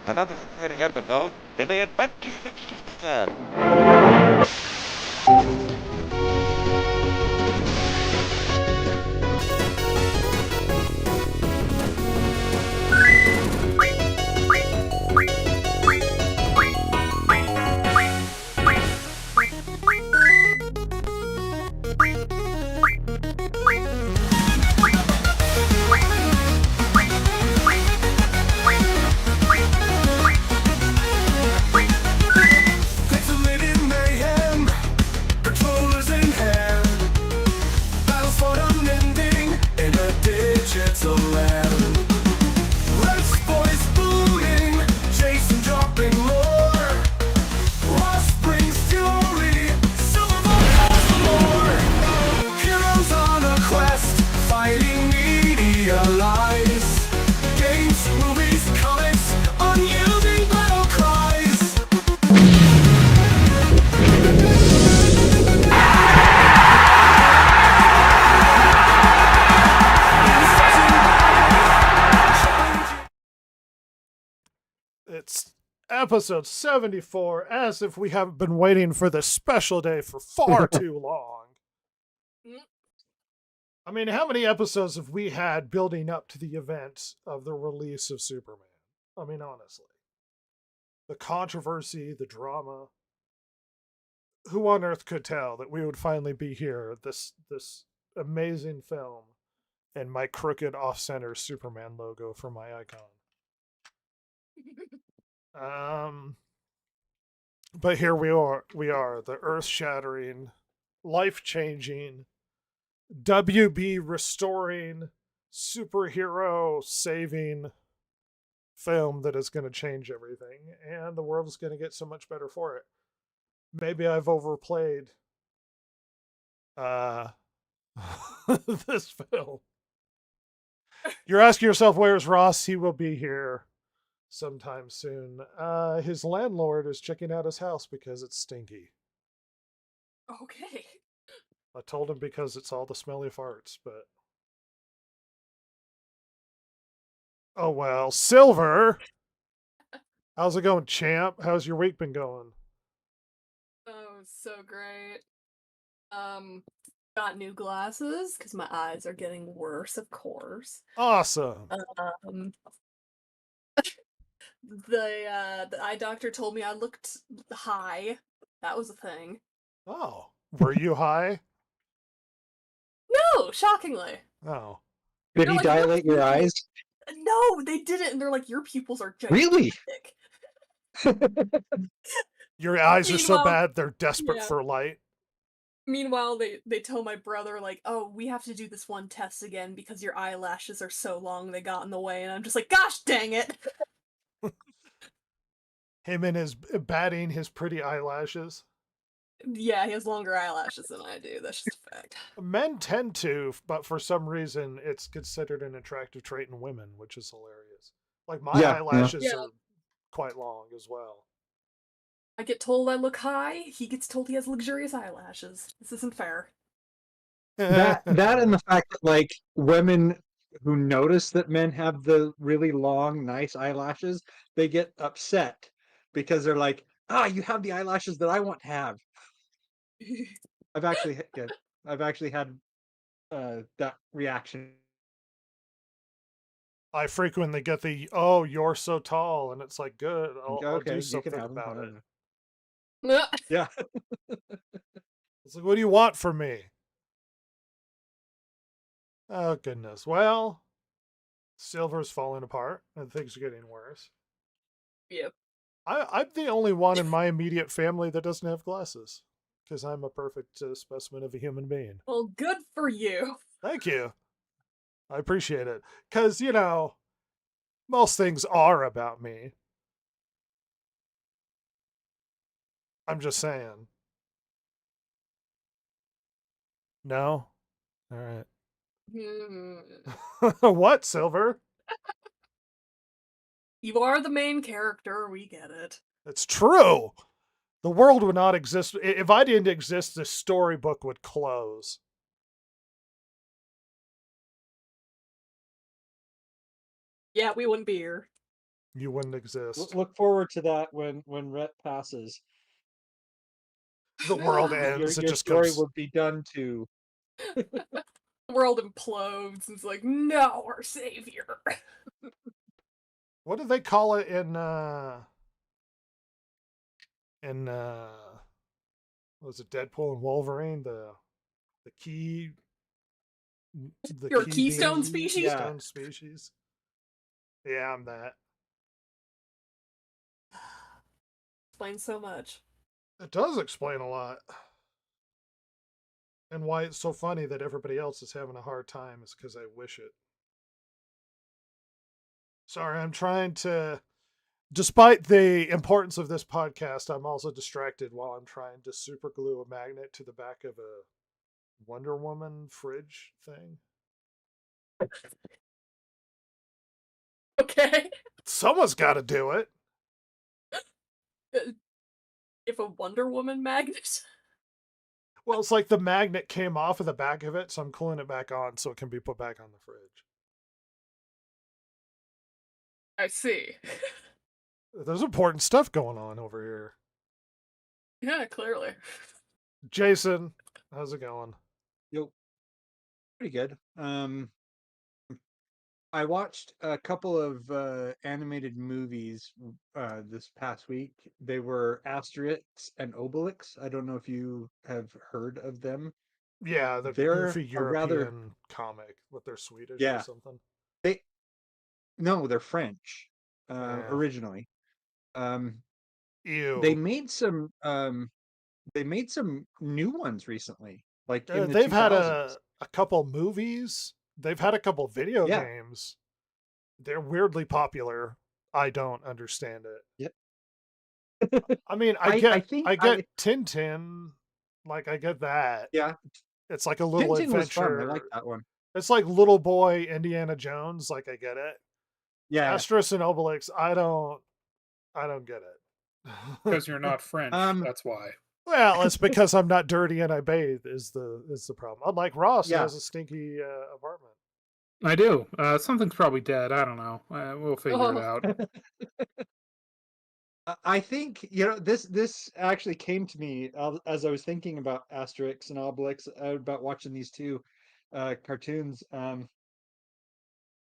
Another episode in the adventures of Pixelated mayhem, controllers in hand, battles for unending in a digital land. Let's voice booming, Jason dropping lore. Ross brings fury, Silver has more. Heroes on a quest, fighting media lies. Games, movies, comics, unyielding battle cries. It's episode 74, as if we haven't been waiting for this special day for far too long. I mean, how many episodes have we had building up to the event of the release of Superman? I mean, honestly. The controversy, the drama. Who on earth could tell that we would finally be here, this amazing film, and my crooked off-center Superman logo for my icon? But here we are, the earth-shattering, life-changing, WB restoring, superhero saving film that is going to change everything, and the world is going to get so much better for it. Maybe I've overplayed this film. You're asking yourself, where's Ross? He will be here sometime soon. His landlord is checking out his house because it's stinky. Okay. I told him because it's all the smelly farts, but... Oh well. Silver! How's it going, champ? How's your week been going? Oh, so great. Got new glasses because my eyes are getting worse, of course. Awesome! The eye doctor told me I looked high. That was a thing. Oh. Were you high? No, shockingly. Oh. Did They're he like, dilate your eyes? No, they didn't. And they're like, your pupils are Really? gigantic. Your eyes are so Meanwhile- bad they're desperate yeah. for light. Meanwhile, they tell my brother, like, oh, we have to do this one test again because your eyelashes are so long they got in the way. And I'm just like, gosh dang it. Him and his batting his pretty eyelashes. Yeah, he has longer eyelashes than I do. That's just a fact. Men tend to, but for some reason it's considered an attractive trait in women, which is hilarious. Like my Yeah, eyelashes yeah. are quite long as well. I get told I look high. He gets told he has luxurious eyelashes. This isn't fair. That and the fact that like women who notice that men have the really long, nice eyelashes, they get upset because they're like, "Ah, you have the eyelashes that I want to have." I've actually had that reaction. I frequently get the, oh, you're so tall, and it's like, good, I'll Okay, do you something can have them. about it. whatever. Yeah. It's like, what do you want from me? Oh, goodness. Well, Silver's falling apart, and things are getting worse. Yep. I'm the only one in my immediate family that doesn't have glasses, because I'm a perfect specimen of a human being. Well, good for you. Thank you. I appreciate it. Because, you know, most things are about me. I'm just saying. No? All right. What, Silver? You are the main character. We get it. It's true. The world would not exist. If I didn't exist, this storybook would close. Yeah, we wouldn't be here. You wouldn't exist. Look forward to that when Rhett passes. The world Your ends. It your just story comes. will be done too. The world implodes. It's like, no, our savior. What do they call it in what was it, Deadpool and Wolverine? The key the You're a key keystone being species? Yeah. keystone species. Yeah, I'm that. Explains so much. It does explain a lot. And why it's so funny that everybody else is having a hard time is because I wish it. Sorry, I'm trying to. Despite the importance of this podcast, I'm also distracted while I'm trying to super glue a magnet to the back of a Wonder Woman fridge thing. Okay. Someone's got to do it. If a Wonder Woman magnet. Well, it's like the magnet came off of the back of it, so I'm gluing it back on so it can be put back on the fridge. I see. There's important stuff going on over here. Yeah, clearly. Jason, how's it going? Yo, pretty good. I watched a couple of animated movies this past week. They were Asterix and Obelix. I don't know if you have heard of them. Yeah, the They're goofy a rather European comic, but they're Swedish or yeah. something. No, they're French Yeah. originally. Ew. They made some new ones recently, like in the They've had 2000s. a couple movies. They've had a couple video Yeah. games. They're weirdly popular. I don't understand it. Yep. I mean, I get think Tintin. Like, I get that. yeah, It's like a little Tintin was fun. I adventure. like that one. It's like little boy Indiana Jones. Like, I get it. Yeah. Asterix and Obelix, I don't get it. Because you're not French. That's why. Well, it's because I'm not dirty and I bathe is the problem. Unlike Ross, who Yeah. has a stinky apartment. I do. Something's probably dead. I don't know. We'll figure it out. I think this actually came to me as I was thinking about Asterix and Obelix, about watching these two cartoons.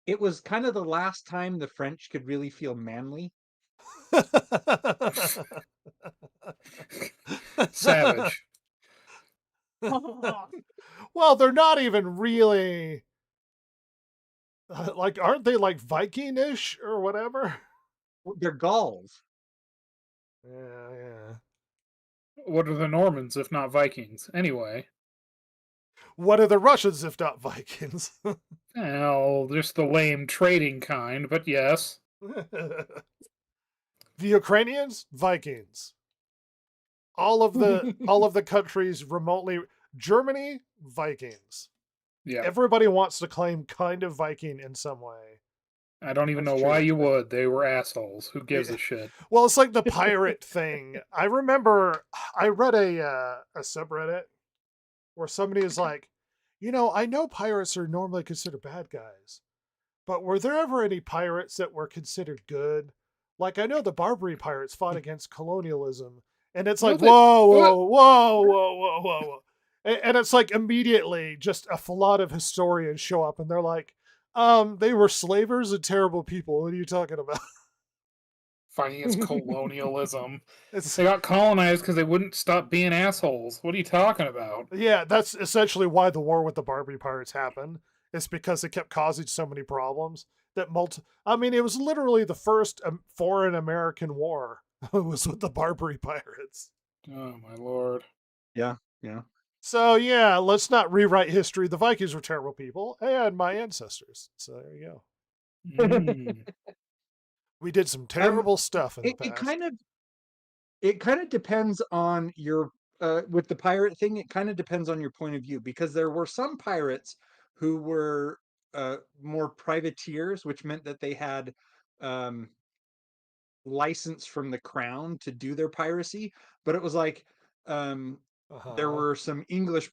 It was kind of the last time the French could really feel manly. Savage. Well, they're not even really like, aren't they like Viking-ish or whatever? They're Gauls. Yeah. What are the Normans if not Vikings? Anyway. What are the Russians if not Vikings? Well, just the lame trading kind, but yes. The Ukrainians, Vikings. All of the countries remotely, Germany, Vikings. Yeah. Everybody wants to claim kind of Viking in some way. I don't even That's know why true. you would. They were assholes. Who gives a shit? Well, it's like the pirate thing. I remember I read a subreddit where somebody is like, I know pirates are normally considered bad guys, but were there ever any pirates that were considered good? Like, I know the Barbary pirates fought against colonialism, and it's like, whoa. And it's like immediately just a flood of historians show up and they're like, they were slavers and terrible people. What are you talking about? Fighting against colonialism. It's, They got colonized because they wouldn't stop being assholes. What are you talking about? yeah, that's essentially why the war with the Barbary pirates happened. It's because it kept causing so many problems that I mean, it was literally the first foreign American war. It was with the Barbary pirates. Oh my lord. Yeah. So yeah, let's not rewrite history. The Vikings were terrible people, and my ancestors. So there you go. Mm. We did some terrible stuff in the It past. kind of depends on your with the pirate thing. It kind of depends on your point of view, because there were some pirates who were more privateers, which meant that they had license from the crown to do their piracy. But it was like there were some English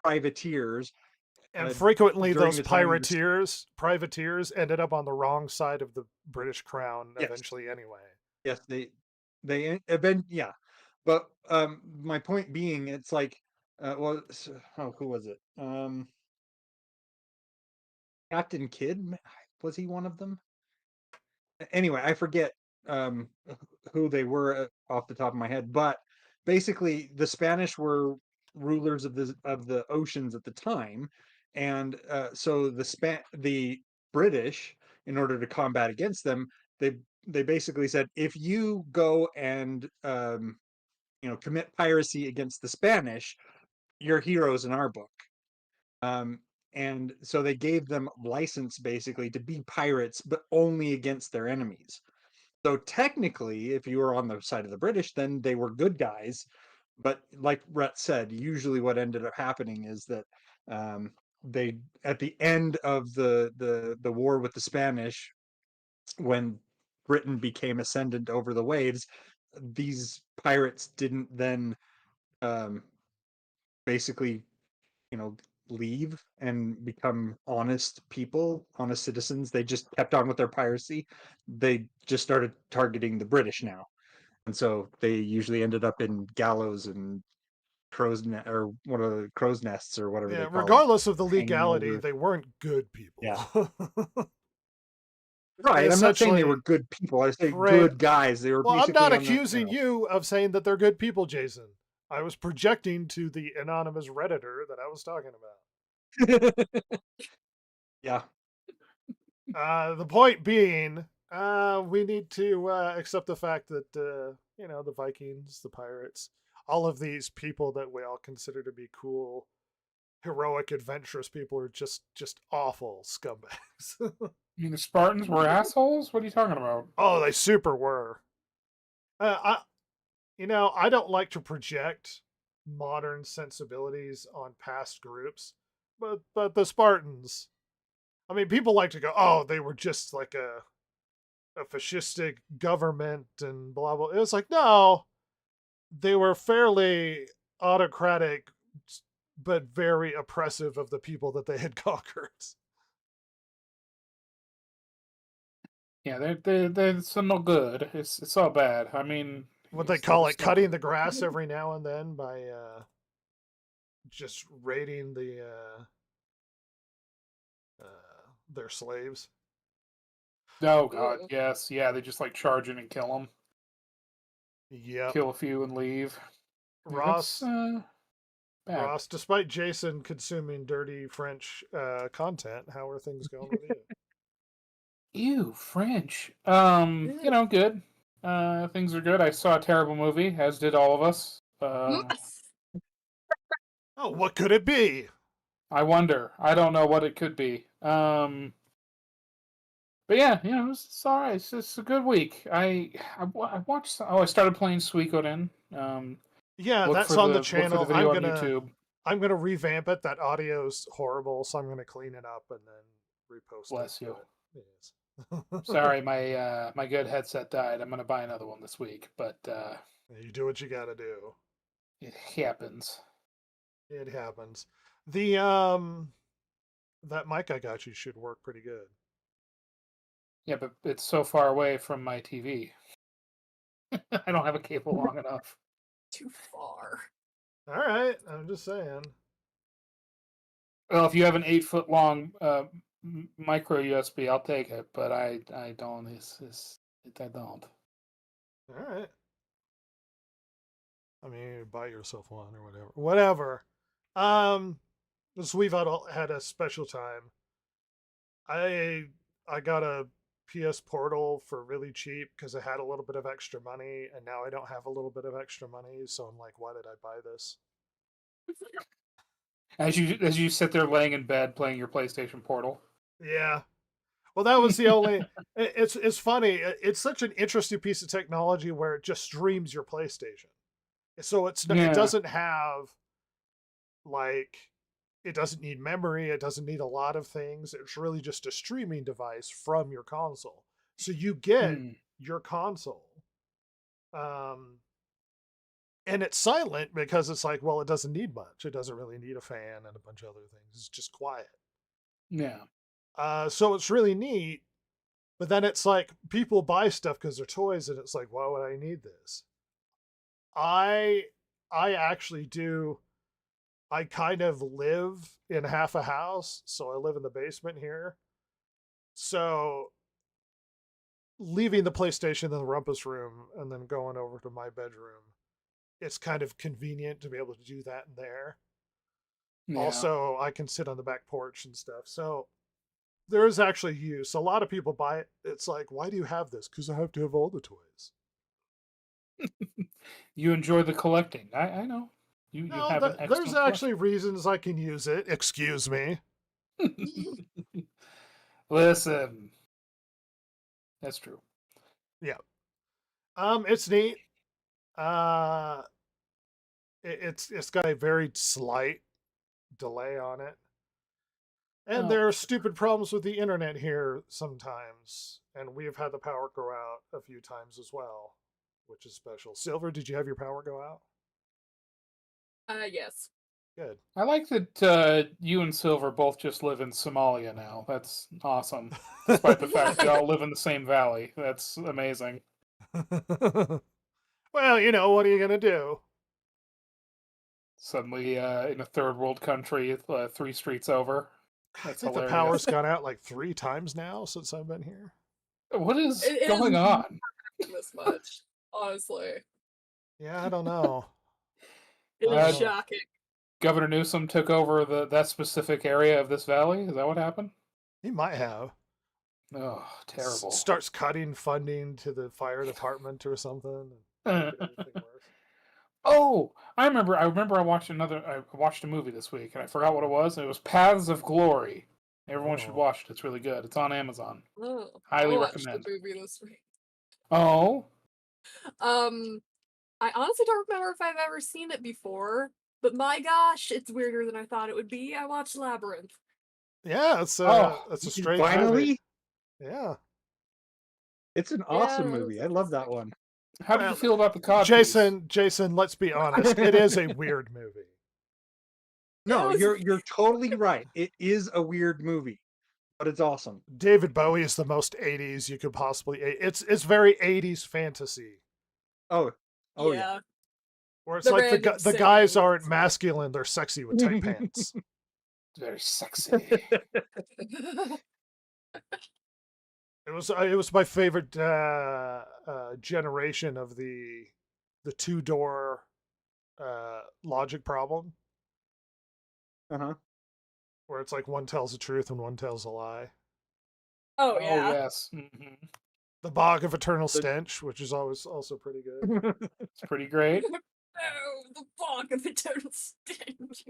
privateers And uh, frequently during those the time of the privateers ended up on the wrong side of the British crown yes, eventually anyway. yes, event yeah. But my point being, it's like, who was it? Captain Kidd, was he one of them? Anyway, I forget who they were off the top of my head, but basically the Spanish were rulers of the oceans at the time, and so the British, in order to combat against them, they basically said, if you go and commit piracy against the Spanish, you're heroes in our book. Um, and so they gave them license basically to be pirates, but only against their enemies. So technically, if you were on the side of the British, then they were good guys. But like Rhett said, usually what ended up happening is that they, at the end of the war with the Spanish, when Britain became ascendant over the waves, these pirates didn't then um, basically, you know, leave and become honest people, honest citizens. They just kept on with their piracy. They just started targeting the British now. And so they usually ended up in gallows and or one of the crow's nests or whatever they Yeah, call them, regardless of the hanging legality, over. they weren't good people. Yeah. They Right. I'm not saying they were essentially, good people. I say right. good guys. They were Well, I'm not basically on the, accusing you of saying that they're good people, Jason. I was projecting to the anonymous Redditor that I was talking about. yeah. The point being, we need to accept the fact that the Vikings, the pirates, all of these people that we all consider to be cool, heroic, adventurous people are just awful scumbags. You mean the Spartans were assholes? What are you talking about? Oh, they super were. I don't like to project modern sensibilities on past groups, but the Spartans. I mean, people like to go, "Oh, they were just like a fascistic government and blah blah." It's like, no, they were fairly autocratic, but very oppressive of the people that they had conquered. Yeah, they're so no good. It's all bad. I mean, What they it's like call a it, cutting the grass every now and then by just raiding their slaves. Oh God, yes, yeah. They just like charge in and kill them, Yep. kill a few and leave. Ross, That's bad. Ross, despite Jason consuming dirty French content, how are things going with you? Ew, French. Good. Things are good. I saw a terrible movie, as did all of us. Oh, what could it be? I wonder. I don't know what it could be. But yeah, it's all right. It's a good week. I watched. Oh, I started playing Suikoden. Yeah, Look that's for on the look for the channel. video on YouTube. I'm gonna revamp it. That audio's horrible, so I'm gonna clean it up and then repost Bless it. you. Yes. Sorry, my good headset died. I'm gonna buy another one this week, but You do what you gotta do. it happens. It happens. The that mic I got you should work pretty good. Yeah, but it's so far away from my TV. I don't have a cable long enough. Too far. All right, I'm just saying. Well, if you have an 8-foot long micro USB, I'll take it. But I don't. I don't. All right. I mean, buy yourself one or whatever. Whatever. So we've had a special time. I got a PS Portal for really cheap because I had a little bit of extra money, and now I don't have a little bit of extra money. So I'm like, why did I buy this? As you sit there laying in bed playing your PlayStation Portal. Yeah. Well, that was the only. It's funny. It's such an interesting piece of technology where it just streams your PlayStation. So it doesn't have like, it doesn't need memory. It doesn't need a lot of things. It's really just a streaming device from your console. So you get your console, And it's silent because it's like, well, it doesn't need much. It doesn't really need a fan and a bunch of other things. It's just quiet. Yeah. So it's really neat. But then it's like people buy stuff because they're toys, and it's like, why would I need this? I I actually do. I kind of live in half a house, so I live in the basement here. So leaving the PlayStation in the rumpus room and then going over to my bedroom, it's kind of convenient to be able to do that in there. Yeah. Also, I can sit on the back porch and stuff. So there is actually use. A lot of people buy it. It's like, why do you have this? Because I have to have all the toys. You enjoy the collecting. I know. You No, have an there's excellent actually reasons I can use it. Excuse me. collection. Listen. That's true. Yeah. It's neat. Uh, it's got a very slight delay on it, and Oh. there are stupid problems with the internet here sometimes, and we have had the power go out a few times as well, which is special. Silver, did you have your power go out? Yes. Good. I like that you and Silver both just live in Somalia now. That's awesome. Despite the fact that y'all live in the same valley. That's amazing. Well, what are you gonna do? Suddenly in a third world country, 3 streets over. I That's think the hilarious. power's gone out like 3 times now since I've been here. What is It going is- on? This much, honestly, Yeah, I don't know. it Uh, is shocking. Governor Newsom took over that specific area of this valley? Is that what happened? He might have. Oh, terrible. Starts cutting funding to the fire department or something. And make everything worse. Oh, I remember. I watched I watched a movie this week, and I forgot what it was. It was Paths of Glory. Everyone should Oh. watch it. It's really good. It's on Amazon. Oh, Highly I watched recommend. the movie this week. Oh, I honestly don't remember if I've ever seen it before, but my gosh, it's weirder than I thought it would be. I watched Labyrinth. Yeah, it's Oh, a You strange movie. finally, Yeah. it's an awesome that was movie. I love that interesting. one. how did Well, you feel about the cod piece? Jason, let's be honest. It is a weird movie. No, was- you're totally right. It is a weird movie, but it's awesome. David Bowie is the most 80s you could possibly. It's very 80s fantasy, Oh yeah. where it's The like random the guys singing, aren't it's- masculine; they're sexy with tight pants. It's very sexy. It was my favorite generation of the two-door logic problem, Uh-huh. where it's like one tells the truth and one tells a lie. Oh Oh yeah. yes, The Bog of Eternal Stench, which is always also pretty good. it's pretty great. Oh, the fog of eternal stench.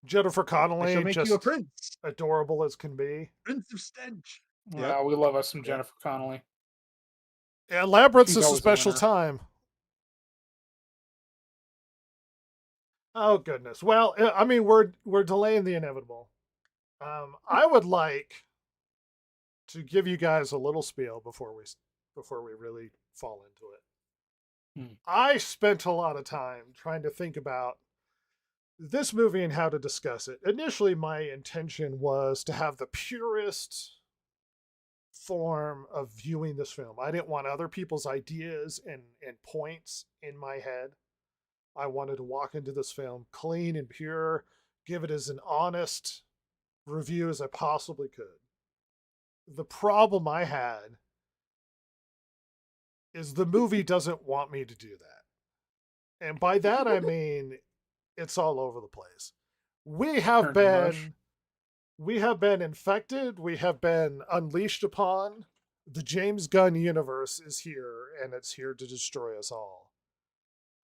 Jennifer I Connelly, shall make you a just prince. adorable as can be. Prince of Stench. Yeah, we love us some Jennifer Connelly. Yeah, Labyrinth's She's is a always a special winner. time. Oh goodness. Well, I mean, we're delaying the inevitable. I would like to give you guys a little spiel before we really fall into it. I spent a lot of time trying to think about this movie and how to discuss it. Initially, my intention was to have the purest form of viewing this film. I didn't want other people's ideas and points in my head. I wanted to walk into this film clean and pure, give it as an honest review as I possibly could. The problem I had is the movie doesn't want me to do that. And by that I mean it's all over the place. We have Turn to mush. been infected, we have been unleashed upon. The James Gunn universe is here and it's here to destroy us all.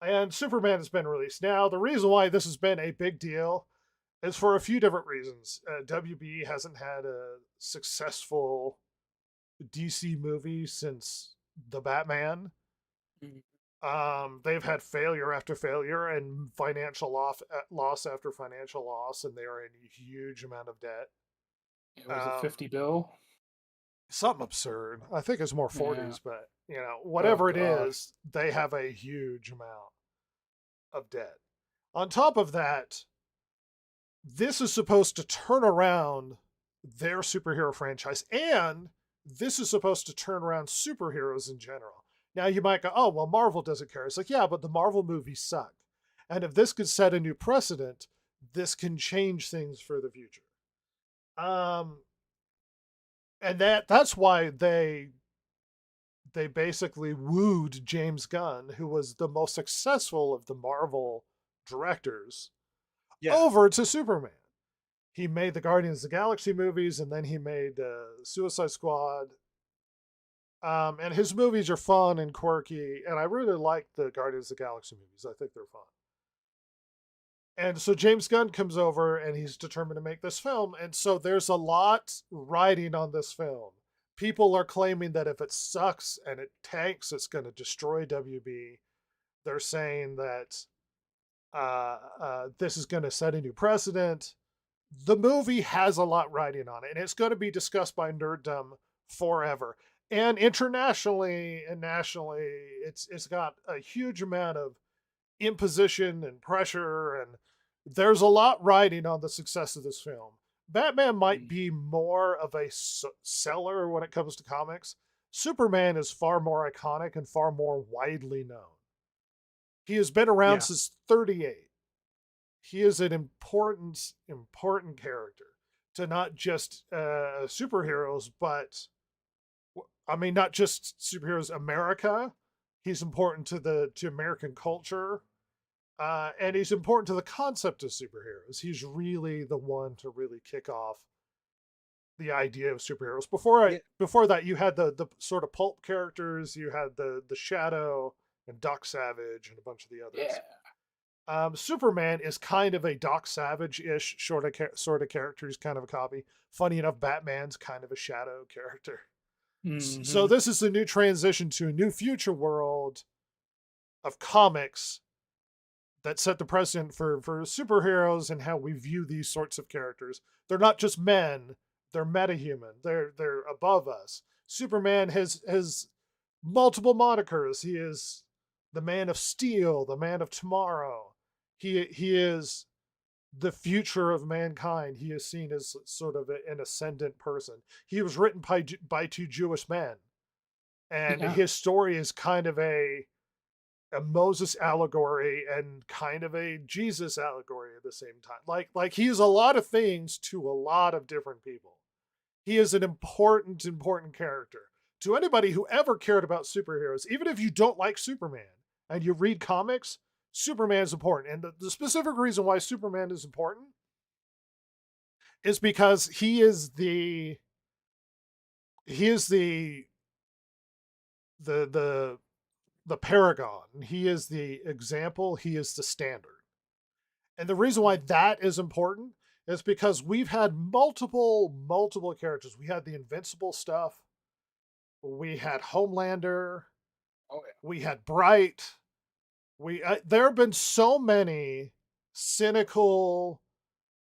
And Superman has been released. Now, the reason why this has been a big deal is for a few different reasons. WB hasn't had a successful DC movie since The Batman. They've had failure after failure and financial loss after financial loss, and they are in a huge amount of debt. It was a 50 bill. Something absurd. I think it's more 40s, Yeah. but whatever it God. is, they have a huge amount. of dead. On top of that, this is supposed to turn around their superhero franchise, and this is supposed to turn around superheroes in general. Now you might go, oh, well, Marvel doesn't care. It's like, yeah, but the Marvel movies suck. And if this could set a new precedent, this can change things for the future. And that's why they basically wooed James Gunn, who was the most successful of the Marvel directors, Yeah. over to Superman. He made the Guardians of the Galaxy movies, and then he made Suicide Squad. And his movies are fun and quirky, and I really like the Guardians of the Galaxy movies. I think they're fun. And so James Gunn comes over, and he's determined to make this film. And so there's a lot riding on this film. People are claiming that if it sucks and it tanks, it's going to destroy WB. They're saying that this is going to set a new precedent. The movie has a lot riding on it, and it's going to be discussed by nerddom forever. And internationally and nationally, it's got a huge amount of imposition and pressure, and there's a lot riding on the success of this film. Batman might be more of a seller when it comes to comics. Superman is far more iconic and far more widely known. He has been around since 38. He is an important character to not just superheroes, but I mean, not just superheroes, America. He's important to American culture. And he's important to the concept of superheroes. He's really the one to really kick off the idea of superheroes. Before that, you had the sort of pulp characters. You had the Shadow and Doc Savage and a bunch of the others. Yeah. Superman is kind of a Doc Savage-ish sort of character. He's kind of a copy. Funny enough, Batman's kind of a Shadow character. Mhm. So this is the new transition to a new future world of comics that set the precedent for superheroes and how we view these sorts of characters. They're not just men; they're metahuman. They're above us. Superman has multiple monikers. He is the Man of Steel, the Man of Tomorrow. He is the future of mankind. He is seen as sort of an ascendant person. He was written by two Jewish men, and his story is kind of a Moses allegory and kind of a Jesus allegory at the same time. Like he is a lot of things to a lot of different people. He is an important character. To anybody who ever cared about superheroes, even if you don't like Superman and you read comics, Superman is important. And the specific reason why Superman is important is because he is the paragon. He is the example. He is the standard. And the reason why that is important is because we've had multiple characters. We had the Invincible stuff. We had Homelander. Oh yeah. We had Bright. There have been so many cynical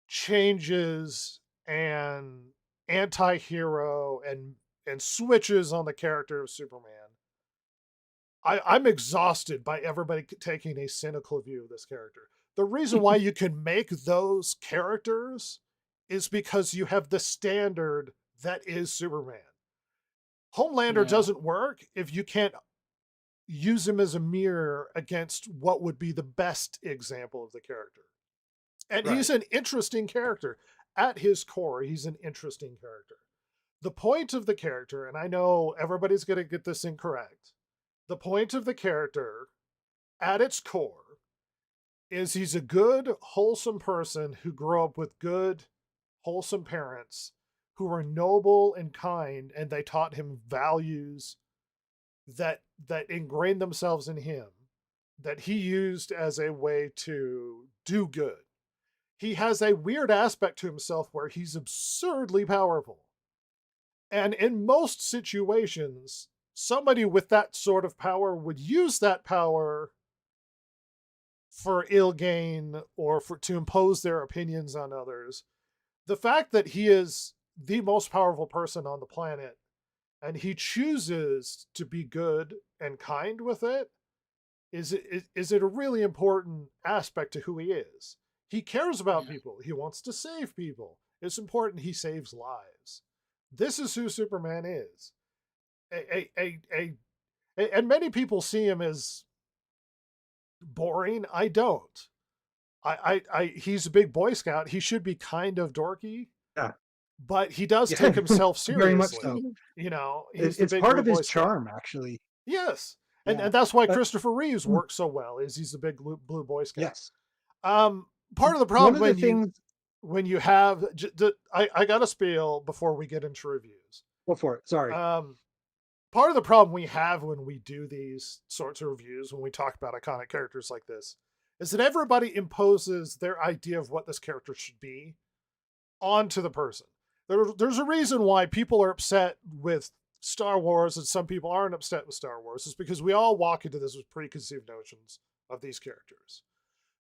changes and anti-hero and switches on the character of Superman. I'm exhausted by everybody taking a cynical view of this character. The reason why you can make those characters is because you have the standard that is Superman. Homelander doesn't work if you can't use him as a mirror against what would be the best example of the character. And he's an interesting character. At his core, he's an interesting character. The point of the character, and I know everybody's going to get this incorrect, the point of the character at its core is he's a good, wholesome person who grew up with good, wholesome parents who were noble and kind, and they taught him values that ingrained themselves in him, that he used as a way to do good. He has a weird aspect to himself where he's absurdly powerful. And in most situations, somebody with that sort of power would use that power for ill gain or to impose their opinions on others. The fact that he is the most powerful person on the planet and he chooses to be good and kind with it is it a really important aspect to who he is. He cares about people. He wants to save people. It's important he saves lives. This is who Superman is. And many people see him as boring. I don't. He's a big Boy Scout. He should be kind of dorky. Yeah. But he does Yeah, take himself seriously. very much so. You know, he's It's the big part blue of his Boy Scout. charm, actually. Yes. Yeah. And that's why But- Christopher Reeves works so well, is he's a big blue Boy Scout. Yes. Part of the problem One of the things. when you have I got to spiel before we get into reviews. Go for it. Sorry. Part of the problem we have when we do these sorts of reviews, when we talk about iconic characters like this, is that everybody imposes their idea of what this character should be onto the person. There's a reason why people are upset with Star Wars and some people aren't upset with Star Wars. Is because we all walk into this with preconceived notions of these characters.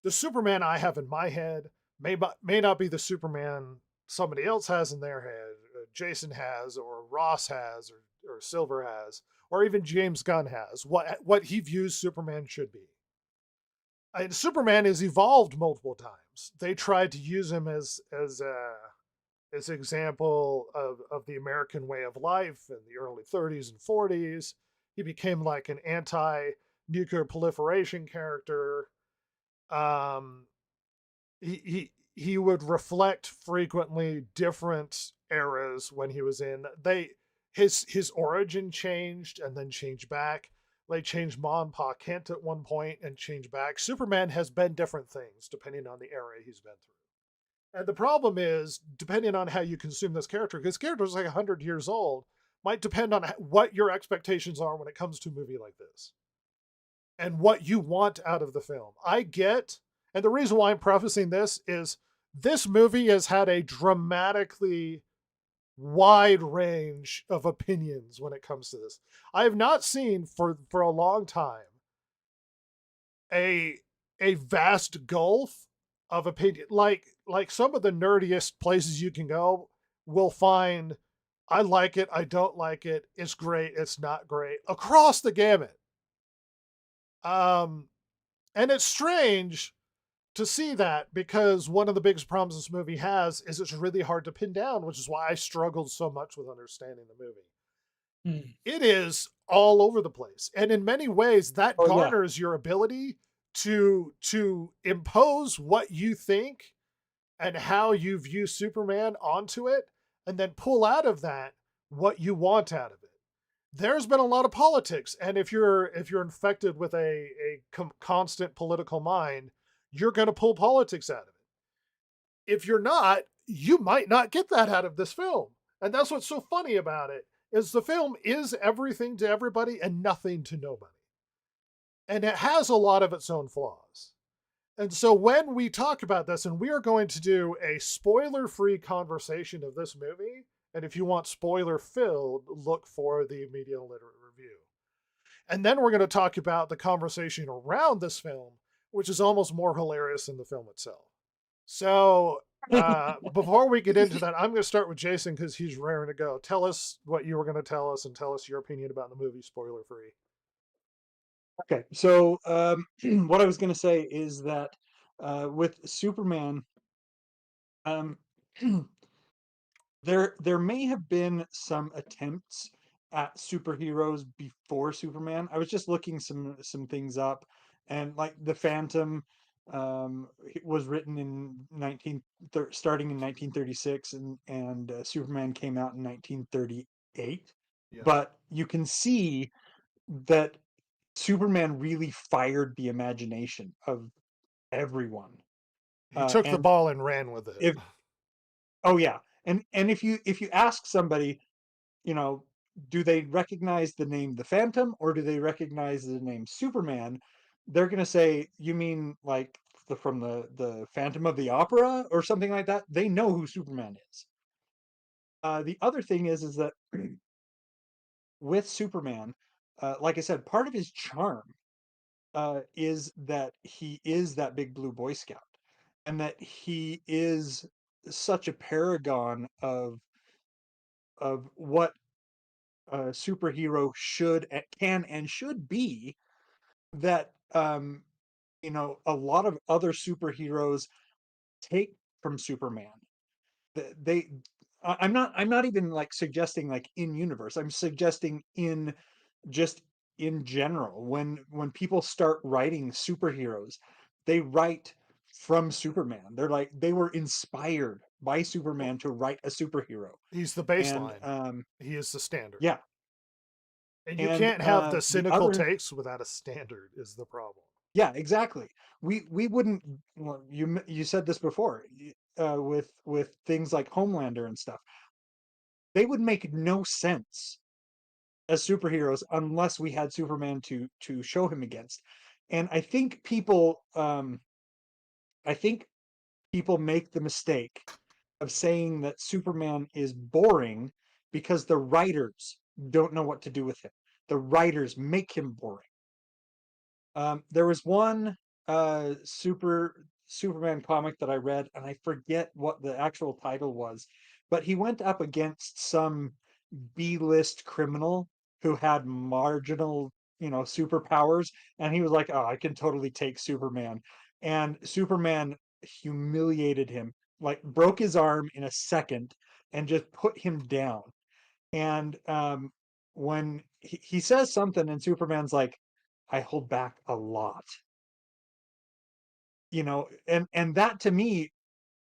The Superman I have in my head may not be the Superman somebody else has in their head, Jason has, or Ross has, or Silver has, or even James Gunn has, what he views Superman should be. And Superman has evolved multiple times. They tried to use him as an example of the American way of life in the early 30s and 40s. He became like an anti-nuclear proliferation character. He would reflect frequently different eras when he was in. His origin changed and then changed back. They changed Ma and Pa Kent at one point and changed back. Superman has been different things depending on the era he's been through. And the problem is, depending on how you consume this character, because character is like 100 years old, might depend on what your expectations are when it comes to a movie like this. And what you want out of the film. And the reason why I'm prefacing this is this movie has had a dramatically wide range of opinions when it comes to this. I have not seen for a long time a vast gulf of opinion. Like some of the nerdiest places you can go will find I like it, I don't like it, it's great, it's not great, across the gamut. And it's strange to see that, because one of the biggest problems this movie has is it's really hard to pin down, which is why I struggled so much with understanding the movie. It is all over the place. And in many ways, that garners your ability to impose what you think and how you view Superman onto it, and then pull out of that what you want out of it. There's been a lot of politics, and if you're infected with a constant political mind, you're going to pull politics out of it. If you're not, you might not get that out of this film. And that's what's so funny about it, is the film is everything to everybody and nothing to nobody. And it has a lot of its own flaws. And so when we talk about this, and we are going to do a spoiler-free conversation of this movie, and if you want spoiler-filled, look for the Media Literate Review. And then we're going to talk about the conversation around this film, which is almost more hilarious than the film itself. So before we get into that, I'm going to start with Jason because he's raring to go. Tell us what you were going to tell us and tell us your opinion about the movie, spoiler free. Okay, so what I was going to say is that with Superman, there may have been some attempts at superheroes before Superman. I was just looking some things up, and like the Phantom was written in starting in 1936, and Superman came out in 1938. Yeah. But you can see that Superman really fired the imagination of everyone. He took the and ball and ran with it. Oh yeah, and if you ask somebody, you know, do they recognize the name the Phantom or do they recognize the name Superman? They're gonna say, you mean like from the Phantom of the Opera or something like that. They know who Superman is. The other thing is that with Superman, like I said, part of his charm is that he is that big blue Boy Scout, and that he is such a paragon of what a superhero can and should be, that um, a lot of other superheroes take from Superman. They I'm not even like suggesting like in universe. I'm suggesting in just in general. When people start writing superheroes, they write from Superman. They're like they were inspired by Well, Superman to write a superhero. he's the And baseline. He is the standard. yeah, And you and can't have the the cynical other takes without a standard is the problem. yeah, exactly. We wouldn't. Well, you said this before with things like Homelander and stuff. They would make no sense as superheroes unless we had Superman to show him against. And I think people make the mistake of saying that Superman is boring because the writers don't know what to do with him. The writers make him boring. There was one Superman comic that I read, and I forget what the actual title was, but he went up against some B-list criminal who had marginal, superpowers, and he was like, "Oh, I can totally take Superman." And Superman humiliated him, like broke his arm in a second and just put him down. And when he says something, and Superman's like, "I hold back a lot," and that to me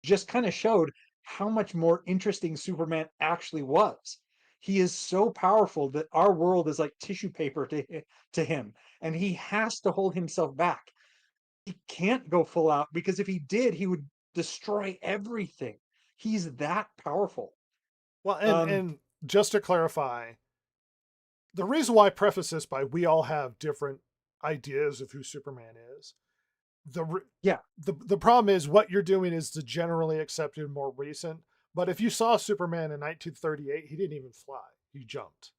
just kind of showed how much more interesting Superman actually was. He is so powerful that our world is like tissue paper to him, and he has to hold himself back. He can't go full out because if he did, he would destroy everything. He's that powerful. Well, Um, and just to clarify, the reason why I preface this by we all have different ideas of who Superman is. yeah, The problem is what you're doing is the generally accepted, more recent. But if you saw Superman in 1938, he didn't even fly; he jumped,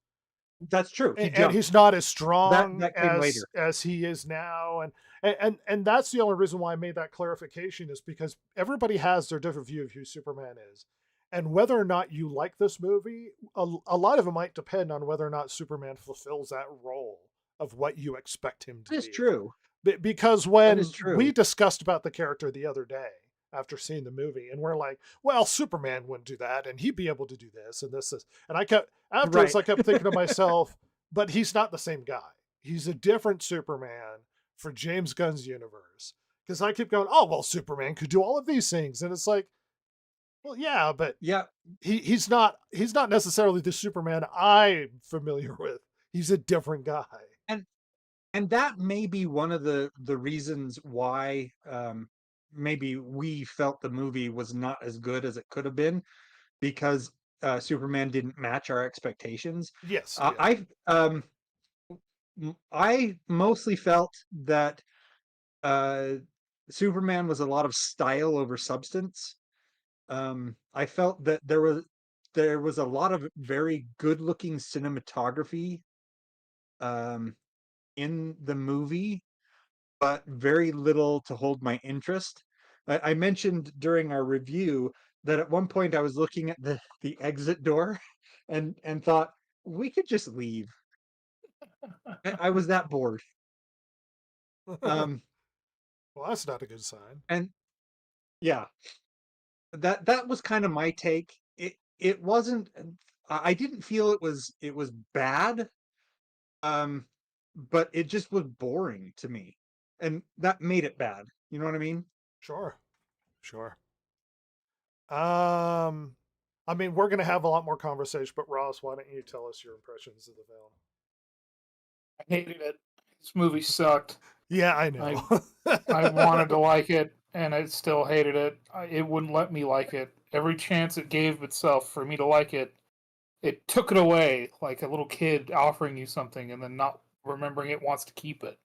that's true. He and he's jumped. not as That strong that came later. as he is now. And that's the only reason why I made that clarification is because everybody has their different view of who Superman is, and whether or not you like this movie, a lot of it might depend on whether or not Superman fulfills that role of what you expect him to That is be. true. Because That when is true. we discussed about the character the other day after seeing the movie, and we're like, well, Superman wouldn't do that, and he'd be able to do this and this, and I kept afterwards, Right. I kept thinking to myself, but he's not the same guy. He's a different Superman for James Gunn's universe. Because I keep going, oh well, Superman could do all of these things, and it's like, well, yeah, but Yeah. he's not necessarily the Superman I'm familiar with. He's a different guy. And that may be one of the reasons why maybe we felt the movie was not as good as it could have been because Superman didn't match our expectations. Yes, Uh, yeah. I mostly felt that uh, Superman was a lot of style over substance. I felt that there was a lot of very good looking cinematography um, in the movie, but very little to hold my interest. I mentioned during our review that at one point I was looking at the exit door and thought we could just leave. I was that bored. Um, Well, that's not a good sign. and yeah, that was kind of my take. It wasn't. I didn't feel it was bad. Um, but it just was boring to me, and that made it bad. You know what I mean? Sure. Sure. I mean, we're going to have a lot more conversation, but Ross, why don't you tell us your impressions of the film? I hated it. This movie sucked. Yeah, I know. I wanted to like it, and I still hated it. It wouldn't let me like it. Every chance it gave itself for me to like it, it took it away, like a little kid offering you something and then not remembering it wants to keep it.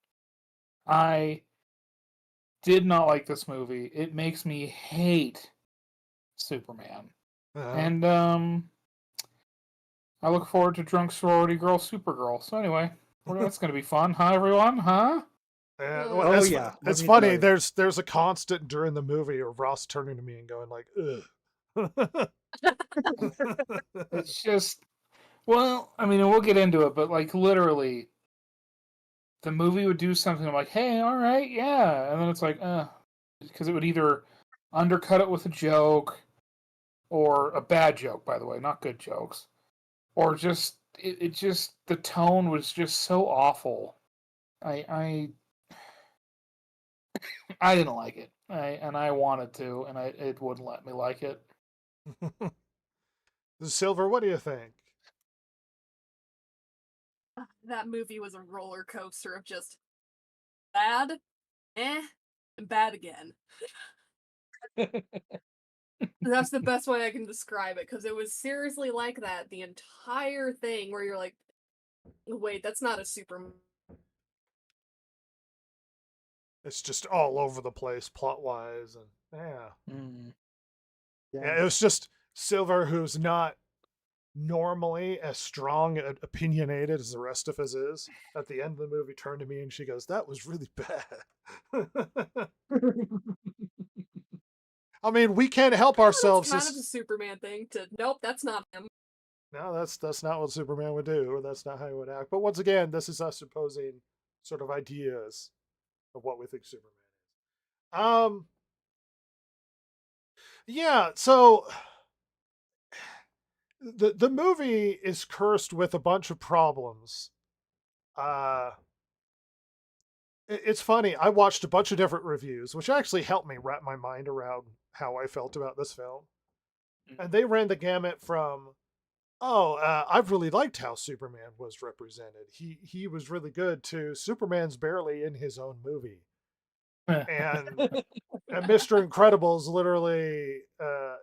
I did not like this movie. It makes me hate Superman. And I look forward to Drunk Sorority Girl Supergirl. So anyway, that's going to be fun, huh, everyone? Huh? Well, Oh, yeah, let it's me funny. tell you. There's a constant during the movie of Ross turning to me and going like, "Ugh." It's just, well, I mean, we'll get into it, but like literally, the movie would do something. I'm like, hey, all right, yeah, and then it's like, because it would either undercut it with a joke, or a bad joke, by the way, not good jokes, or just it just the tone was just so awful. I I didn't like it. I wanted to, and it wouldn't let me like it. Silver, what do you think? That movie was a roller coaster of just bad, and bad again. That's the best way I can describe it, because it was seriously like that the entire thing, where you're like, wait, that's not a Superman. It's just all over the place plot wise, and yeah. Yeah. It was just Silver, who's not normally as strong and opinionated as the rest of us is. At the end of the movie, turned to me and she goes, "That was really bad." I mean, we can't help ourselves. It's kind of a Superman thing to, nope, that's not him. No, that's not what Superman would do, or that's not how he would act. But once again, this is us supposing sort of ideas of what we think Superman is. Yeah, so the movie is cursed with a bunch of problems. It's funny. I watched a bunch of different reviews, which actually helped me wrap my mind around how I felt about this film. And they ran the gamut from, I've really liked how Superman was represented. He was really good, to Superman's barely in his own movie. And Mr. Incredible is literally,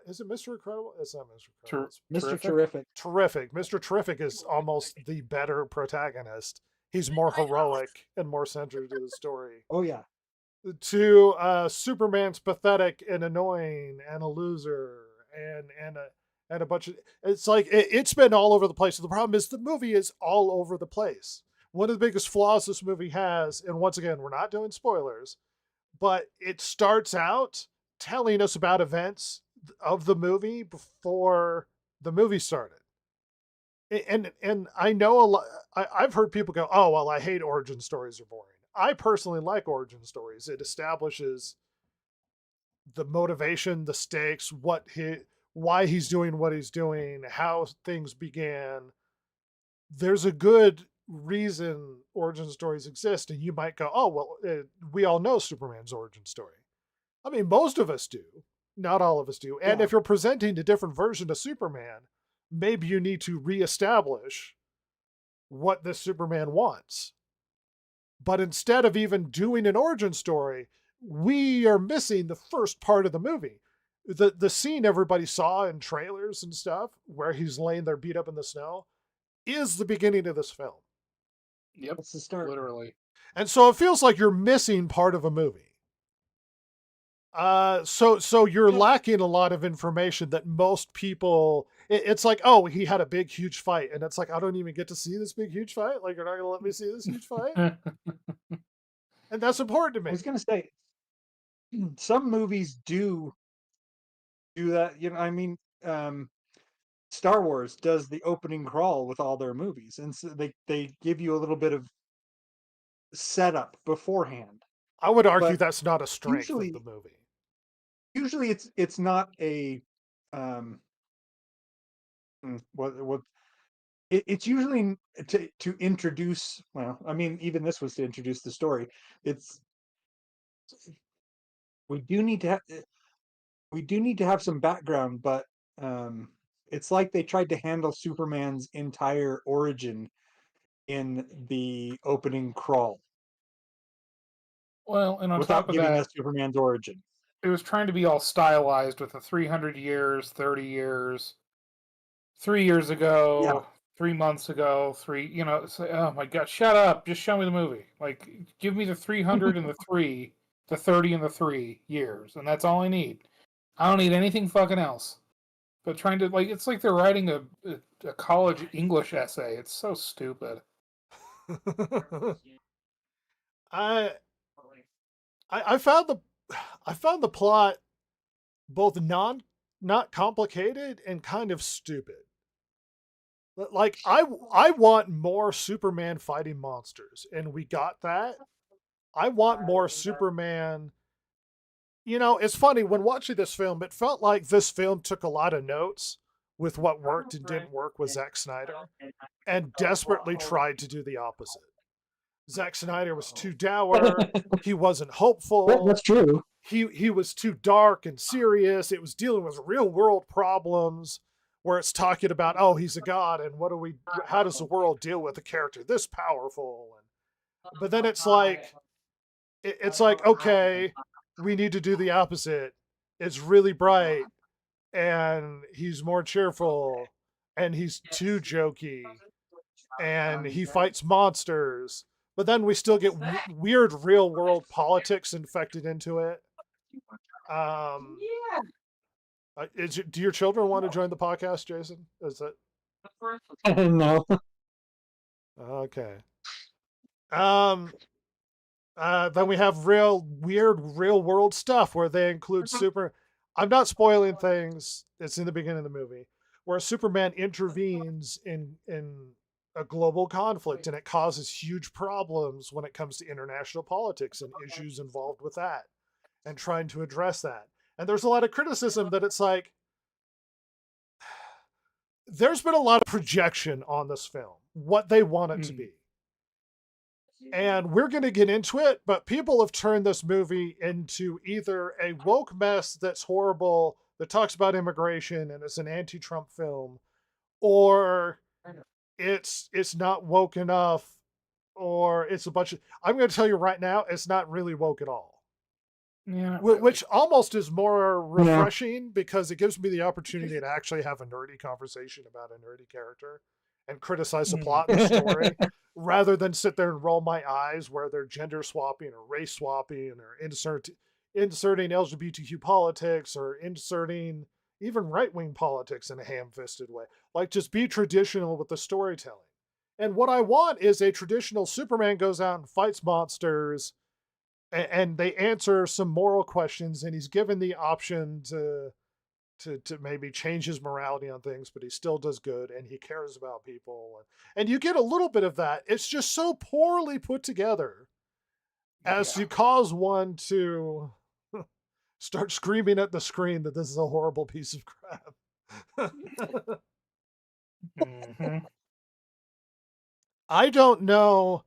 is it Mr. Incredible? It's not Mr. Incredible. It's Mr. Terrific. Terrific. Mr. Terrific is almost the better protagonist. He's more heroic and more centered to the story. Oh yeah. To Superman's pathetic and annoying and a loser and a bunch of, it's like it's been all over the place. The problem is the movie is all over the place. One of the biggest flaws this movie has, and once again, we're not doing spoilers, but it starts out telling us about events of the movie before the movie started. And I know a lot, I've heard people go, "Oh, well, I hate origin stories, are boring." I personally like origin stories. It establishes the motivation, the stakes, why he's doing what he's doing, how things began. There's a good reason origin stories exist, and you might go, "Oh, well, we all know Superman's origin story." I mean, most of us do. Not all of us do. And Yeah. if you're presenting a different version of Superman, maybe you need to reestablish what this Superman wants. But instead of even doing an origin story, we are missing the first part of the movie. The scene everybody saw in trailers and stuff, where he's laying there beat up in the snow, is the beginning of this film. Yep, That's the start. literally. And so it feels like you're missing part of a movie. So you're lacking a lot of information that most people, it's like, oh, he had a big, huge fight. And it's like, I don't even get to see this big, huge fight. Like, you're not going to let me see this huge fight? And that's important to I me. was gonna say, some movies do that. You know, I mean, Star Wars does the opening crawl with all their movies, and so they give you a little bit of setup beforehand. I would argue But that's not a strength usually- of the movie. Usually, it's not a what it's usually to introduce. Well, I mean, even this was to introduce the story. It's we do need to have some background, but it's like they tried to handle Superman's entire origin in the opening crawl Well, and on without top of giving that, us Superman's origin. it was trying to be all stylized with the 300 years, 30 years, 3 years ago, Yeah. 3 months ago, it's like, oh my god, shut up, just show me the movie. Like, give me the 300 and the 3, the 30 and the 3 years, and that's all I need. I don't need anything fucking else. But trying to, like, it's like they're writing a college English essay. It's so stupid. I found the plot both not complicated and kind of stupid. Like I want more Superman fighting monsters, and we got that. I want more Superman. You know, it's funny when watching this film, it felt like this film took a lot of notes with what worked and didn't work with Zack Snyder and desperately tried to do the opposite. Zack Snyder was too dour, he wasn't hopeful. That's true. He was too dark and serious. It was dealing with real world problems where it's talking about, oh, he's a god and how does the world deal with a character this powerful? But then it's like okay, we need to do the opposite. It's really bright and he's more cheerful and he's too jokey and he fights monsters. But then we still get weird real world politics infected into it. Do your children want to join the podcast, Jason? Is that No. okay? Then we have weird real world stuff where they include super. I'm not spoiling things. It's in the beginning of the movie where Superman intervenes in a global conflict and it causes huge problems when it comes to international politics and issues involved with that and trying to address that. And there's a lot of criticism that it's like there's been a lot of projection on this film, what they want it to be. And we're going to get into it, but people have turned this movie into either a woke mess that's horrible, that talks about immigration and it's an anti-Trump film, or it's not woke enough, or it's a bunch of... I'm going to tell you right now, it's not really woke at all. Yeah, Which almost is more refreshing because it gives me the opportunity to actually have a nerdy conversation about a nerdy character and criticize the plot and the story rather than sit there and roll my eyes where they're gender swapping or race swapping or inserting LGBTQ politics or inserting even right-wing politics in a ham-fisted way. Like, just be traditional with the storytelling. And what I want is a traditional Superman goes out and fights monsters and they answer some moral questions and he's given the option to maybe change his morality on things, but he still does good and he cares about people. And you get a little bit of that. It's just so poorly put together as to cause one to start screaming at the screen that this is a horrible piece of crap. I don't know.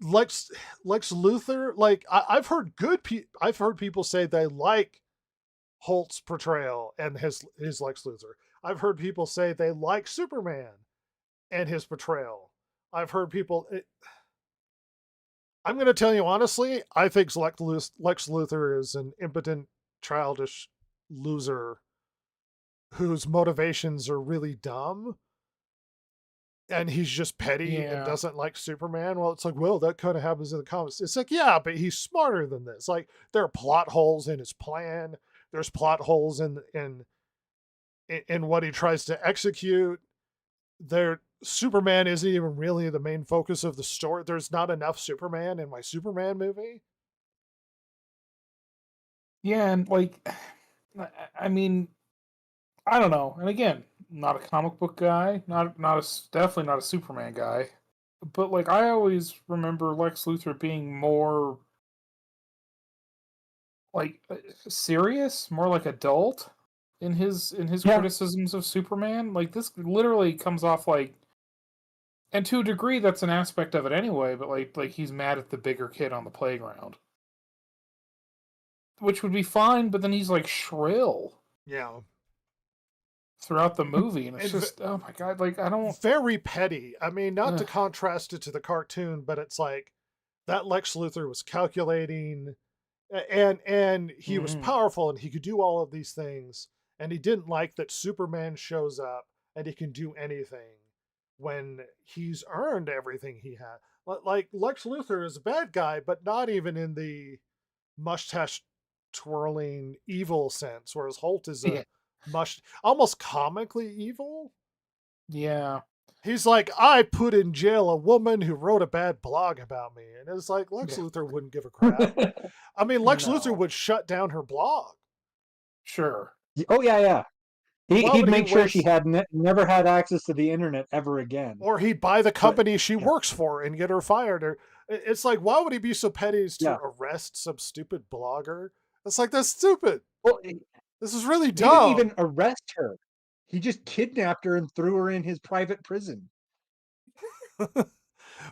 Lex Luthor, like I've heard I've heard people say they like Holt's portrayal and his Lex Luthor. I've heard people say they like Superman and his portrayal. I've heard people... I'm going to tell you honestly, I think Lex Luthor is an impotent, childish loser whose motivations are really dumb. And he's just petty and doesn't like Superman. Well, it's like, well, that kind of happens in the comics. It's like, yeah, but he's smarter than this. Like, there are plot holes in his plan. There's plot holes in what he tries to execute. Superman isn't even really the main focus of the story. There's not enough Superman in my Superman movie. Yeah, and like, I mean, I don't know. And again, not a comic book guy, definitely not a Superman guy. But like, I always remember Lex Luthor being more like serious, more like adult in his criticisms of Superman. Like, this literally comes off like, and to a degree that's an aspect of it anyway, but like he's mad at the bigger kid on the playground, which would be fine, but then he's like shrill throughout the movie, and it's just, oh my god, like, I don't... Very petty. I mean, not to contrast it to the cartoon, but it's like that Lex Luthor was calculating and he was powerful and he could do all of these things, and he didn't like that Superman shows up and he can do anything when he's earned everything he had. Like, Lex Luthor is a bad guy, but not even in the mustache twirling evil sense, whereas Holt is almost comically evil. Yeah. He's like, I put in jail a woman who wrote a bad blog about me. And it's like, Lex Luthor wouldn't give a crap. I mean, Lex Luthor would shut down her blog. Sure. Oh, yeah. Why He'd would he make sure she waste- had never had access to the internet ever again. or he'd buy the company she yeah. works for and get her fired. Or it's like, why would he be so petty as to Yeah. arrest some stupid blogger? It's like, that's stupid. Well, This is really he dumb. didn't even arrest her. He just kidnapped her and threw her in his private prison.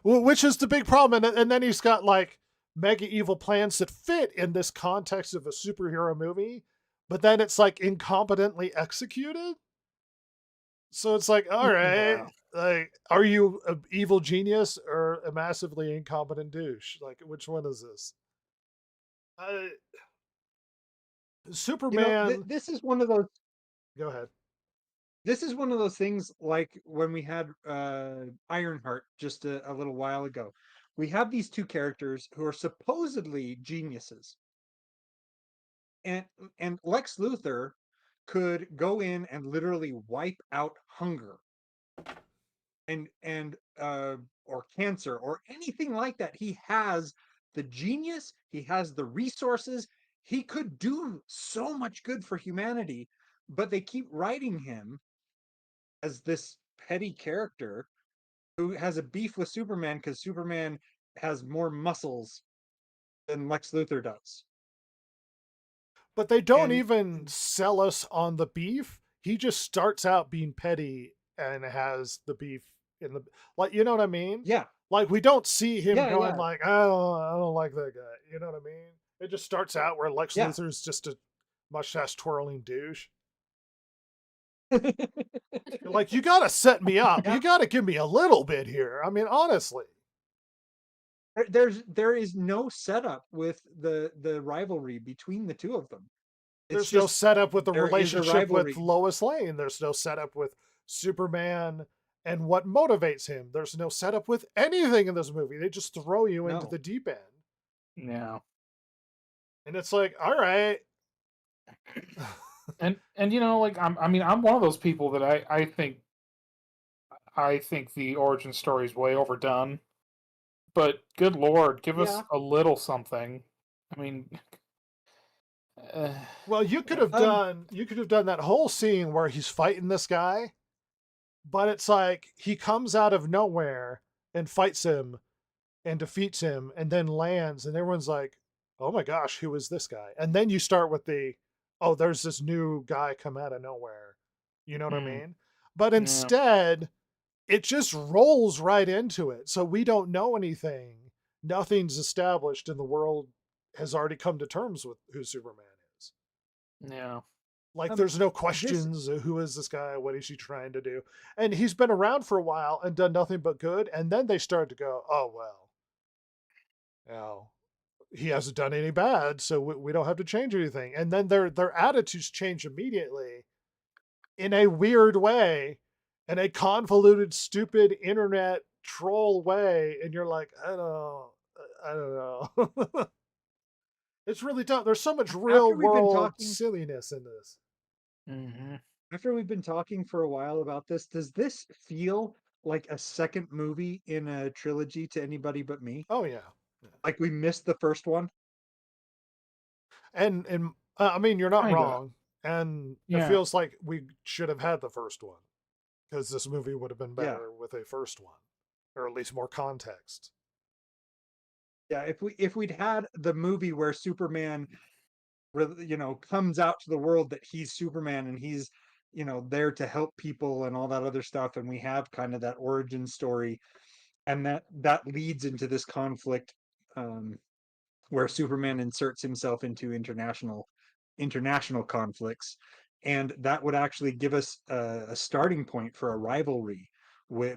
Well, which is the big problem. And then he's got like mega evil plans that fit in this context of a superhero movie, but then it's like incompetently executed. So it's like, all right, Yeah. like, are you an evil genius or a massively incompetent douche? Like, which one is this? Superman. This is one of those. Go ahead. This is one of those things like when we had Ironheart just a little while ago. We have these two characters who are supposedly geniuses. And Lex Luthor could go in and literally wipe out hunger and or cancer or anything like that. He has the genius, he has the resources, he could do so much good for humanity, but they keep writing him as this petty character who has a beef with Superman because Superman has more muscles than Lex Luthor does. But they don't And- even sell us on the beef. He just starts out being petty and has the beef in the, like, you know what I mean? Yeah, Like, we don't see him Yeah, going yeah. like, I don't like that guy. You know what I mean? It just starts out where Lex Yeah. Luthor's just a mustache twirling douche. Like, you gotta set me up. Yeah. You gotta give me a little bit here. I mean, honestly. there is no setup with the rivalry between the two of them. It's There's no just setup with the there is a relationship with rivalry. Lois Lane. There's no setup with Superman and what motivates him. There's no setup with anything in this movie. They just throw you into No. the deep end. Yeah. And it's like, all right. And you know, like I'm one of those people that I think the origin story is way overdone. But good lord, give us Yeah. a little something. I mean, Well, you could have done that whole scene where he's fighting this guy, but it's like he comes out of nowhere and fights him and defeats him and then lands and everyone's like, "Oh my gosh, who is this guy?" And then you start with the, "Oh, there's this new guy come out of nowhere." You know what I Hmm. mean? But Yeah. instead, it just rolls right into it. So we don't know anything. Nothing's established and the world has already come to terms with who Superman is. yeah. Like, there's no questions. Who is this guy? What is he trying to do? And he's been around for a while and done nothing but good. And then they start to go, oh, well, now he hasn't done any bad, so we don't have to change anything. And then their attitudes change immediately in a weird way, in a convoluted, stupid internet troll way. And you're like, I don't know. It's really dumb. There's so much real we've been world talking- silliness in this. Hmm. After we've been talking for a while about this, does this feel like a second movie in a trilogy to anybody but me? Oh yeah. Like we missed the first one? And I mean, you're not Kinda. wrong. And it Yeah. feels like we should have had the first one because this movie would have been Yeah. better with a first one, or at least more context. Yeah, if we'd had the movie where Superman comes out to the world that he's Superman and he's there to help people and all that other stuff, and we have kind of that origin story, and that leads into this conflict where Superman inserts himself into international conflicts, and that would actually give us a starting point for a rivalry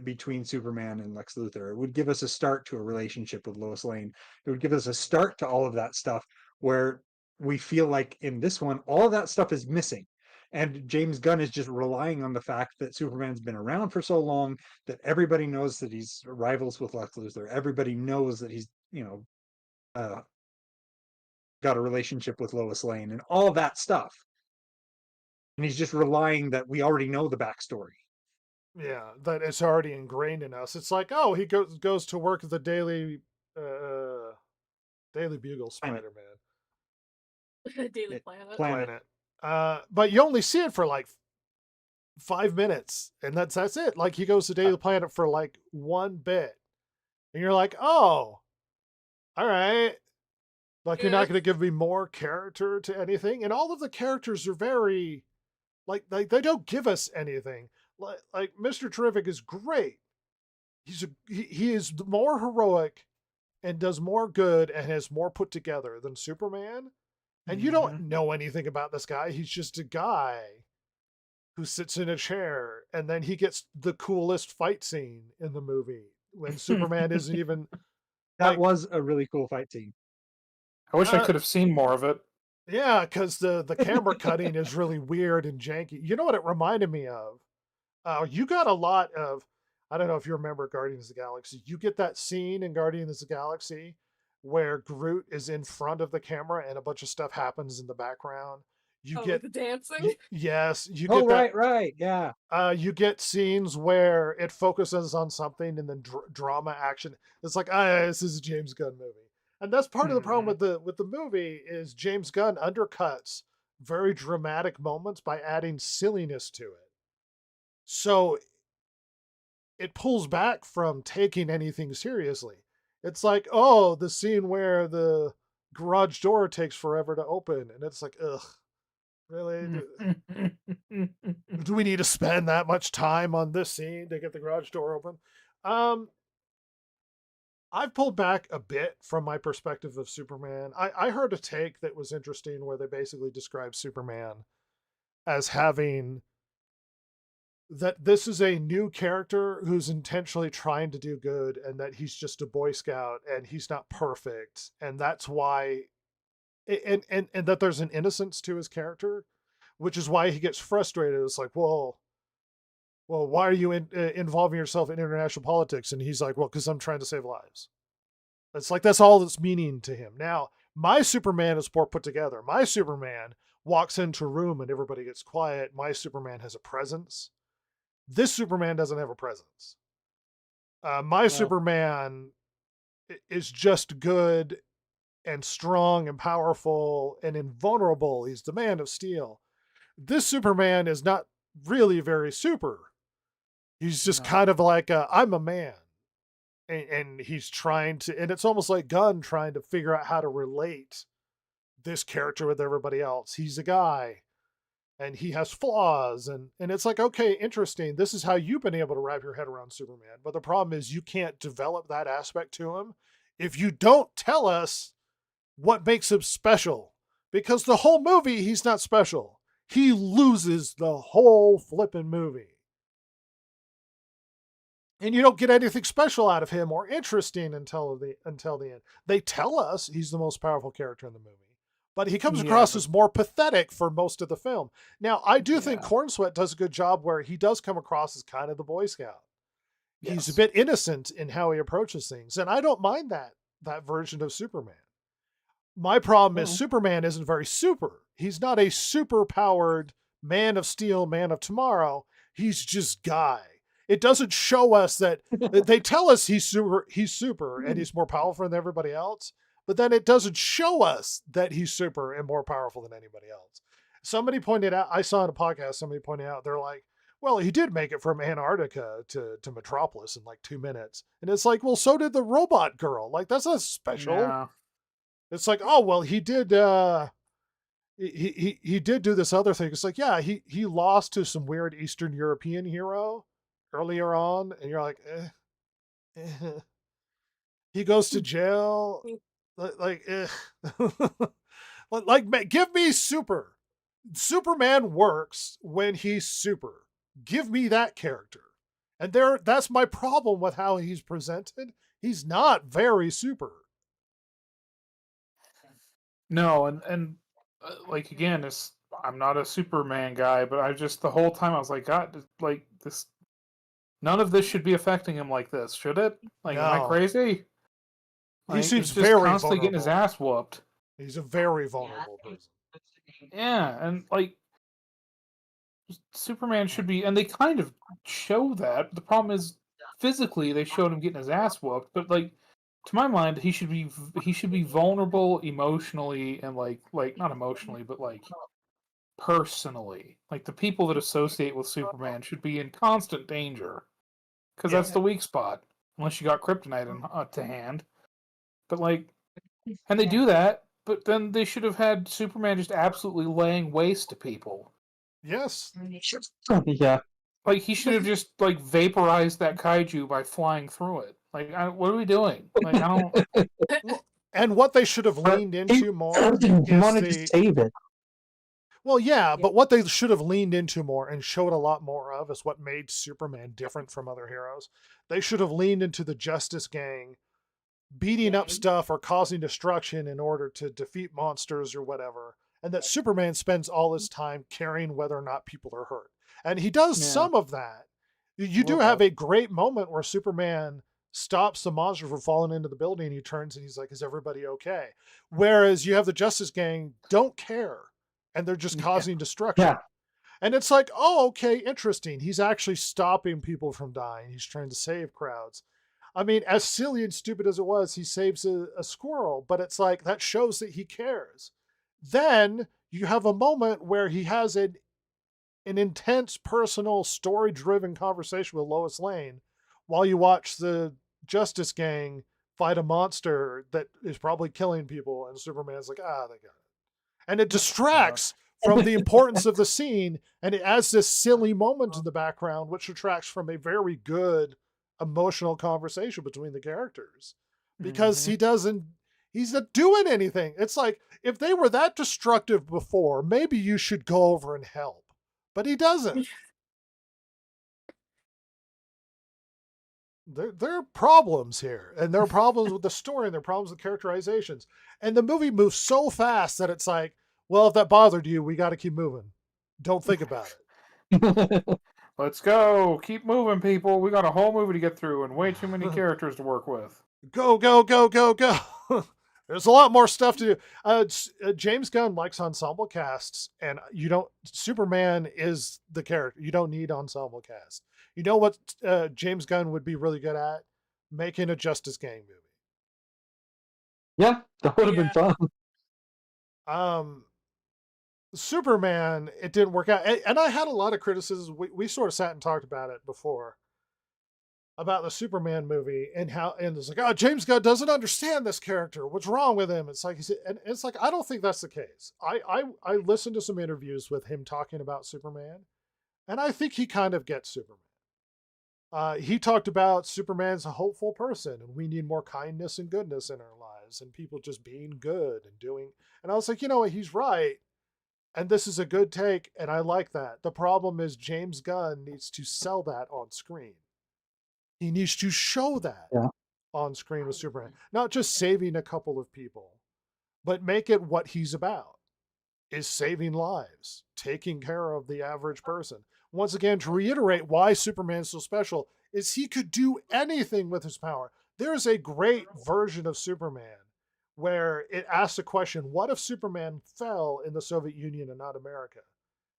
between Superman and Lex Luthor. It would give us a start to a relationship with Lois Lane. It would give us a start to all of that stuff where we feel like in this one, all of that stuff is missing. And James Gunn is just relying on the fact that Superman's been around for so long that everybody knows that he's rivals with Lex Luthor. Everybody knows that he's, got a relationship with Lois Lane and all that stuff. And he's just relying that we already know the backstory. Yeah, that it's already ingrained in us. It's like, oh, he goes to work at the Daily Bugle, Planet. Spider-Man Daily It- Planet. Planet. But you only see it for like 5 minutes, and that's it. Like he goes to Daily Planet for like one bit, and you're like, oh, all right. Like you're Yeah. not going to give me more character to anything, and all of the characters are very like they don't give us anything. Like Mr. Terrific is great. He is more heroic and does more good and has more put together than Superman. And you don't know anything about this guy. He's just a guy who sits in a chair, and then he gets the coolest fight scene in the movie when Superman isn't even. That Like, was a really cool fight scene. I wish I could have seen more of it. yeah, because the camera cutting is really weird and janky. You know what it reminded me of? You got a lot of. I don't know if you remember Guardians of the Galaxy. You get that scene in Guardians of the Galaxy where Groot is in front of the camera and a bunch of stuff happens in the background. You Oh, get the dancing. yes, you get Oh, that. right, yeah. You get scenes where it focuses on something and then drama action. It's like, this is a James Gunn movie, and that's part of the problem with the movie is James Gunn undercuts very dramatic moments by adding silliness to it. So it pulls back from taking anything seriously. It's like, oh, the scene where the garage door takes forever to open, and it's like, ugh, really? Do we need to spend that much time on this scene to get the garage door open? I've pulled back a bit from my perspective of Superman. I heard a take that was interesting where they basically described Superman as having that this is a new character who's intentionally trying to do good and that he's just a Boy Scout and he's not perfect. And that's why, and that there's an innocence to his character, which is why he gets frustrated. It's like, well, why are you involving yourself in international politics? And he's like, well, because I'm trying to save lives. It's like, that's all that's meaning to him. Now, my Superman is more put together. My Superman walks into a room and everybody gets quiet. My Superman has a presence. This Superman doesn't have a presence. My Superman is just good and strong and powerful and invulnerable. He's the Man of Steel. This Superman is not really very super. He's just kind of like, I'm a man. And he's trying to, and it's almost like Gunn trying to figure out how to relate this character with everybody else. He's a guy and he has flaws, and it's like, okay, interesting. This is how you've been able to wrap your head around Superman. But the problem is you can't develop that aspect to him if you don't tell us what makes him special. Because the whole movie, he's not special. He loses the whole flipping movie. And you don't get anything special out of him or interesting until the end. They tell us he's the most powerful character in the movie, but he comes across as more pathetic for most of the film. Now, I do think Cornsweat does a good job where he does come across as kind of the Boy Scout. Yes. He's a bit innocent in how he approaches things, and I don't mind that version of Superman. My problem is Superman isn't very super. He's not a super-powered Man of Steel, Man of Tomorrow. He's just Guy. It doesn't show us that they tell us he's super and he's more powerful than everybody else, but then it doesn't show us that he's super and more powerful than anybody else. Somebody pointed out, I saw in a podcast, somebody pointed out, they're like, well, he did make it from Antarctica to Metropolis in like 2 minutes. And it's like, well, so did the robot girl. Like, that's not special. Yeah. It's like, oh, well, he did, he did do this other thing. It's like, yeah, he lost to some weird Eastern European hero earlier on, and you're like, he goes to jail, like, like, give me super. Superman works when he's super. Give me that character. And that's my problem with how he's presented. He's not very super. No, and like, again, I'm not a Superman guy, but I just, the whole time I was like, God, like, this, none of this should be affecting him like this, should it? Like, am I crazy? Like, he seems he's just very constantly vulnerable. getting his ass whooped. He's a very vulnerable person. Yeah, and like, Superman should be, and they kind of show that. The problem is, physically, they showed him getting his ass whooped, but like, to my mind, he should be vulnerable emotionally and like not emotionally, but like personally. Like the people that associate with Superman should be in constant danger because Yeah. that's the weak spot, unless you got kryptonite to hand. But like, and they do that, but then they should have had Superman just absolutely laying waste to people. Yes. Yeah. Like he should have just like vaporized that kaiju by flying through it. Like, what are we doing? Like, I don't. And what they should have leaned into more He wanted is to save it. well, yeah, but what they should have leaned into more and showed a lot more of is what made Superman different from other heroes. They should have leaned into the Justice Gang beating up stuff or causing destruction in order to defeat monsters or whatever. And that Superman spends all his time caring whether or not people are hurt. And he does Yeah. some of that. You do have a great moment where Superman stops the monster from falling into the building. He turns and he's like, is everybody okay? Whereas you have the Justice Gang don't care. And they're just causing destruction. Yeah. And it's like, oh, okay, interesting. He's actually stopping people from dying. He's trying to save crowds. I mean, as silly and stupid as it was, he saves a squirrel, but it's like that shows that he cares. Then you have a moment where he has an intense, personal, story-driven conversation with Lois Lane while you watch the Justice Gang fight a monster that is probably killing people, and Superman's like, they got it. And it distracts from the importance of the scene, and it adds this silly moment in the background, which detracts from a very good emotional conversation between the characters. Because he's not doing anything. It's like, if they were that destructive before, maybe you should go over and help. But he doesn't. There are problems here, and there are problems with the story, and there are problems with characterizations. And the movie moves so fast that it's like, well, if that bothered you, we got to keep moving. Don't think about it. Let's go. Keep moving, people. We got a whole movie to get through and way too many characters to work with. Go, go, go, go, go. There's a lot more stuff to do. James Gunn likes ensemble casts, and Superman is the character. You don't need ensemble cast. You know what James Gunn would be really good at? Making a Justice Gang movie. Yeah, that would have been fun. Superman, it didn't work out. And I had a lot of criticisms. We sort of sat and talked about it before. About the Superman movie and it's like, James Gunn doesn't understand this character. What's wrong with him? It's like, I don't think that's the case. I listened to some interviews with him talking about Superman, and I think he kind of gets Superman. He talked about Superman's a hopeful person, and we need more kindness and goodness in our lives, and people just being good and doing. And I was like, you know what? He's right. And this is a good take, and I like that. The problem is James Gunn needs to sell that on screen. He needs to show that on screen with Superman. Not just saving a couple of people, but make it what he's about, is saving lives, taking care of the average person. Once again, to reiterate why Superman's so special, is he could do anything with his power. There is a great version of Superman where it asks the question, what if Superman fell in the Soviet Union and not America?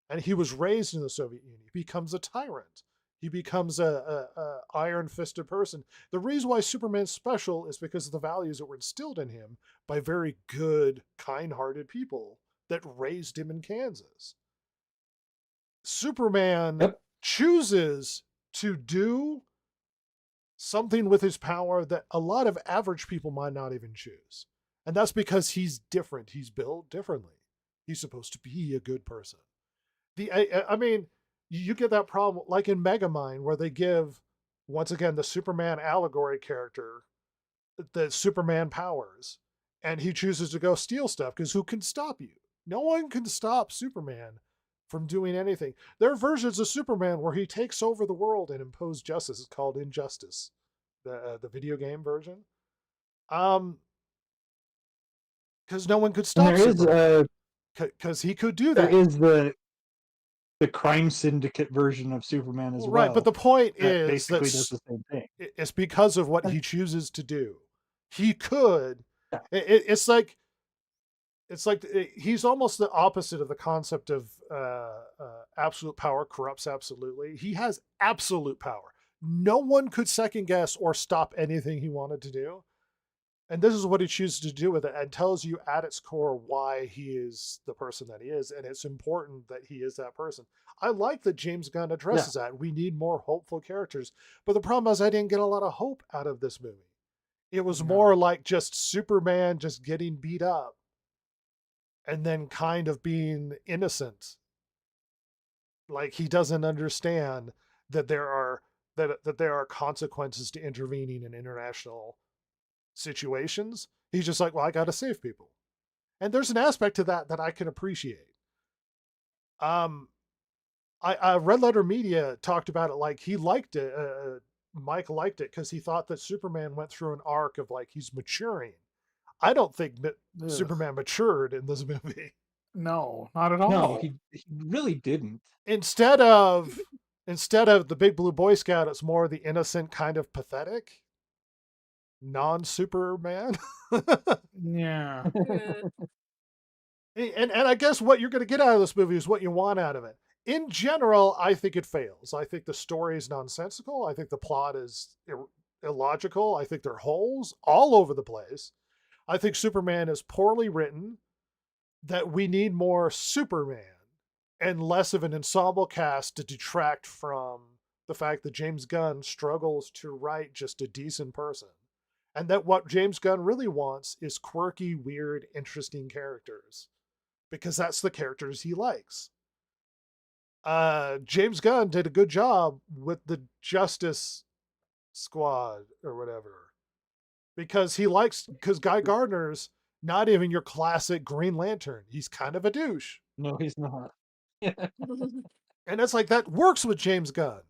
And he was raised in the Soviet Union. He becomes a tyrant. He becomes a iron-fisted person. The reason why Superman's special is because of the values that were instilled in him by very good, kind-hearted people that raised him in Kansas. Superman chooses to do something with his power that a lot of average people might not even choose. And that's because he's different. He's built differently. He's supposed to be a good person. I mean, you get that problem like in Megamind, where they give, once again, the Superman allegory character the Superman powers, and he chooses to go steal stuff because who can stop you? No one can stop Superman from doing anything. There are versions of Superman where he takes over the world and imposes justice. It's called Injustice, the video game version. Because no one could stop Superman. Because he could do that. There is the crime syndicate version of Superman as well. Right, but the point is basically does the same thing. It's because of what he chooses to do. He could. It's like he's almost the opposite of the concept of absolute power corrupts absolutely. He has absolute power. No one could second guess or stop anything he wanted to do. And this is what he chooses to do with it, and tells you at its core why he is the person that he is, and it's important that he is that person. I like that James Gunn addresses that. We need more hopeful characters. But the problem is I didn't get a lot of hope out of this movie. It was more like just Superman just getting beat up and then kind of being innocent. Like he doesn't understand that there are consequences to intervening in international situations. He's just like, well, I got to save people. And there's an aspect to that that I can appreciate. Red Letter Media talked about it like he liked it. Mike liked it because he thought that Superman went through an arc of like he's maturing. I don't think Superman matured in this movie. No, not at all. No, he really didn't. Instead of the Big Blue Boy Scout, it's more the innocent kind of pathetic non-Superman. Yeah. And I guess what you're going to get out of this movie is what you want out of it. In general, I think it fails. I think the story is nonsensical. I think the plot is illogical. I think there are holes all over the place. I think Superman is poorly written, that we need more Superman and less of an ensemble cast to detract from the fact that James Gunn struggles to write just a decent person. And that what James Gunn really wants is quirky, weird, interesting characters, because that's the characters he likes. James Gunn did a good job with the Justice Squad or whatever, because Guy Gardner's not even your classic Green Lantern. He's kind of a douche. No, he's not. And it's like that works with James Gunn.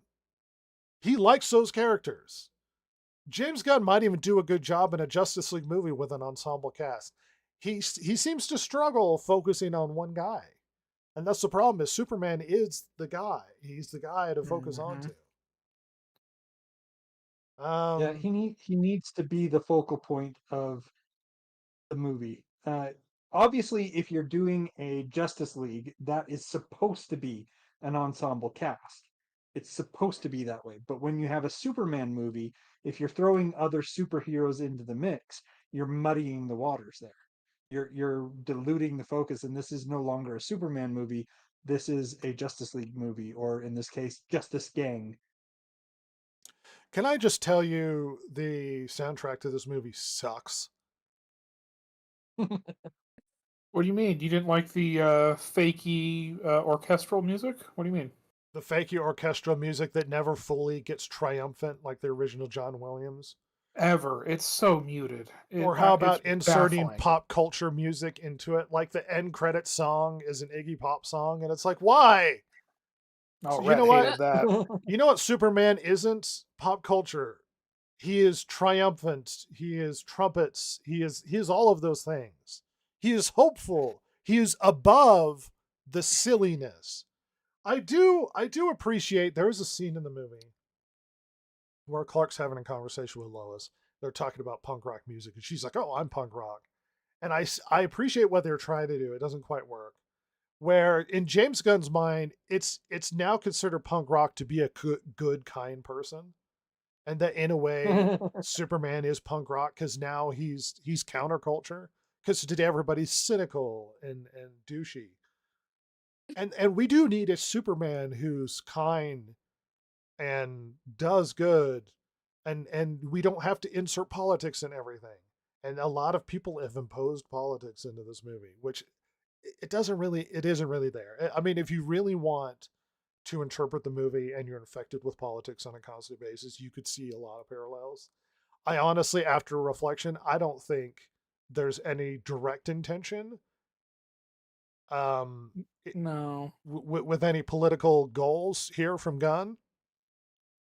He likes those characters. James Gunn might even do a good job in a Justice League movie with an ensemble cast. He seems to struggle focusing on one guy. And that's the problem, is Superman is the guy. He's the guy to focus on to. Yeah, he needs to be the focal point of the movie. Obviously, if you're doing a Justice League, that is supposed to be an ensemble cast. It's supposed to be that way. But when you have a Superman movie, if you're throwing other superheroes into the mix, you're muddying the waters there. You're diluting the focus, and this is no longer a Superman movie. This is a Justice League movie, or in this case, Justice Gang. Can I just tell you, the soundtrack to this movie sucks. What do you mean? You didn't like the fakey orchestral music? What do you mean? The fakey orchestral music that never fully gets triumphant like the original John Williams. Ever. It's so muted. Or how about it's inserting baffling. pop culture music into it? Like the end credit song is an Iggy Pop song, and it's like, why? Oh, you Rhett know what? hated that. You know what Superman isn't? Pop culture. He is triumphant. He is trumpets. He is all of those things. He is hopeful. He is above the silliness. I do appreciate, there was a scene in the movie where Clark's having a conversation with Lois. They're talking about punk rock music, and she's like, "Oh, I'm punk rock," and I appreciate what they're trying to do. It doesn't quite work. Where in James Gunn's mind, it's now considered punk rock to be a good kind person, and that in a way, Superman is punk rock because now he's counterculture, because today everybody's cynical and douchey, and we do need a Superman who's kind and does good, and we don't have to insert politics in everything. And a lot of people have imposed politics into this movie, which it isn't really there. I mean, if you really want to interpret the movie and you're infected with politics on a constant basis, you could see a lot of parallels. I honestly, after reflection, I don't think there's any direct intention No. with any political goals here from Gunn.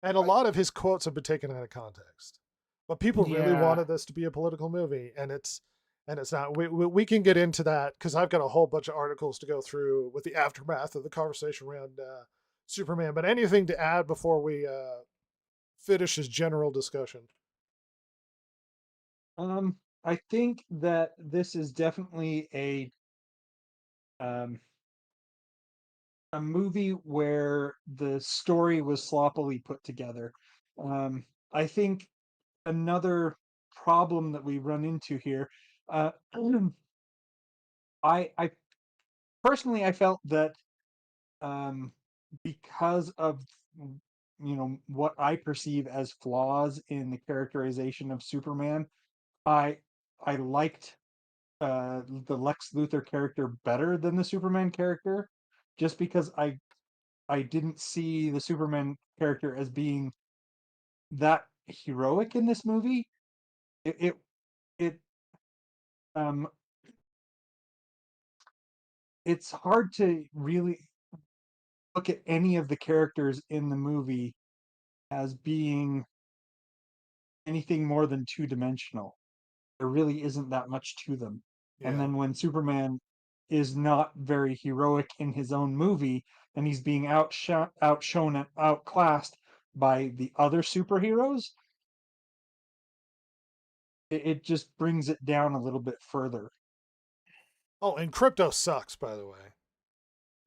And a lot of his quotes have been taken out of context. But people really Yeah. wanted this to be a political movie, and it's not. We can get into that because I've got a whole bunch of articles to go through with the aftermath of the conversation around Superman. But anything to add before we finish his general discussion? I think that this is definitely a movie where the story was sloppily put together. I think another problem that we run into here. Uh, I personally I felt that because of what I perceive as flaws in the characterization of Superman, I I liked the Lex Luthor character better than the Superman character, just because I didn't see the Superman character as being that heroic in this movie. It um it's hard to really look at any of the characters in the movie as being anything more than two-dimensional. There really isn't that much to them. And Yeah. then when Superman is not very heroic in his own movie, and he's being outshone and outclassed by the other superheroes, it just brings it down a little bit further. Oh, and Crypto sucks, by the way.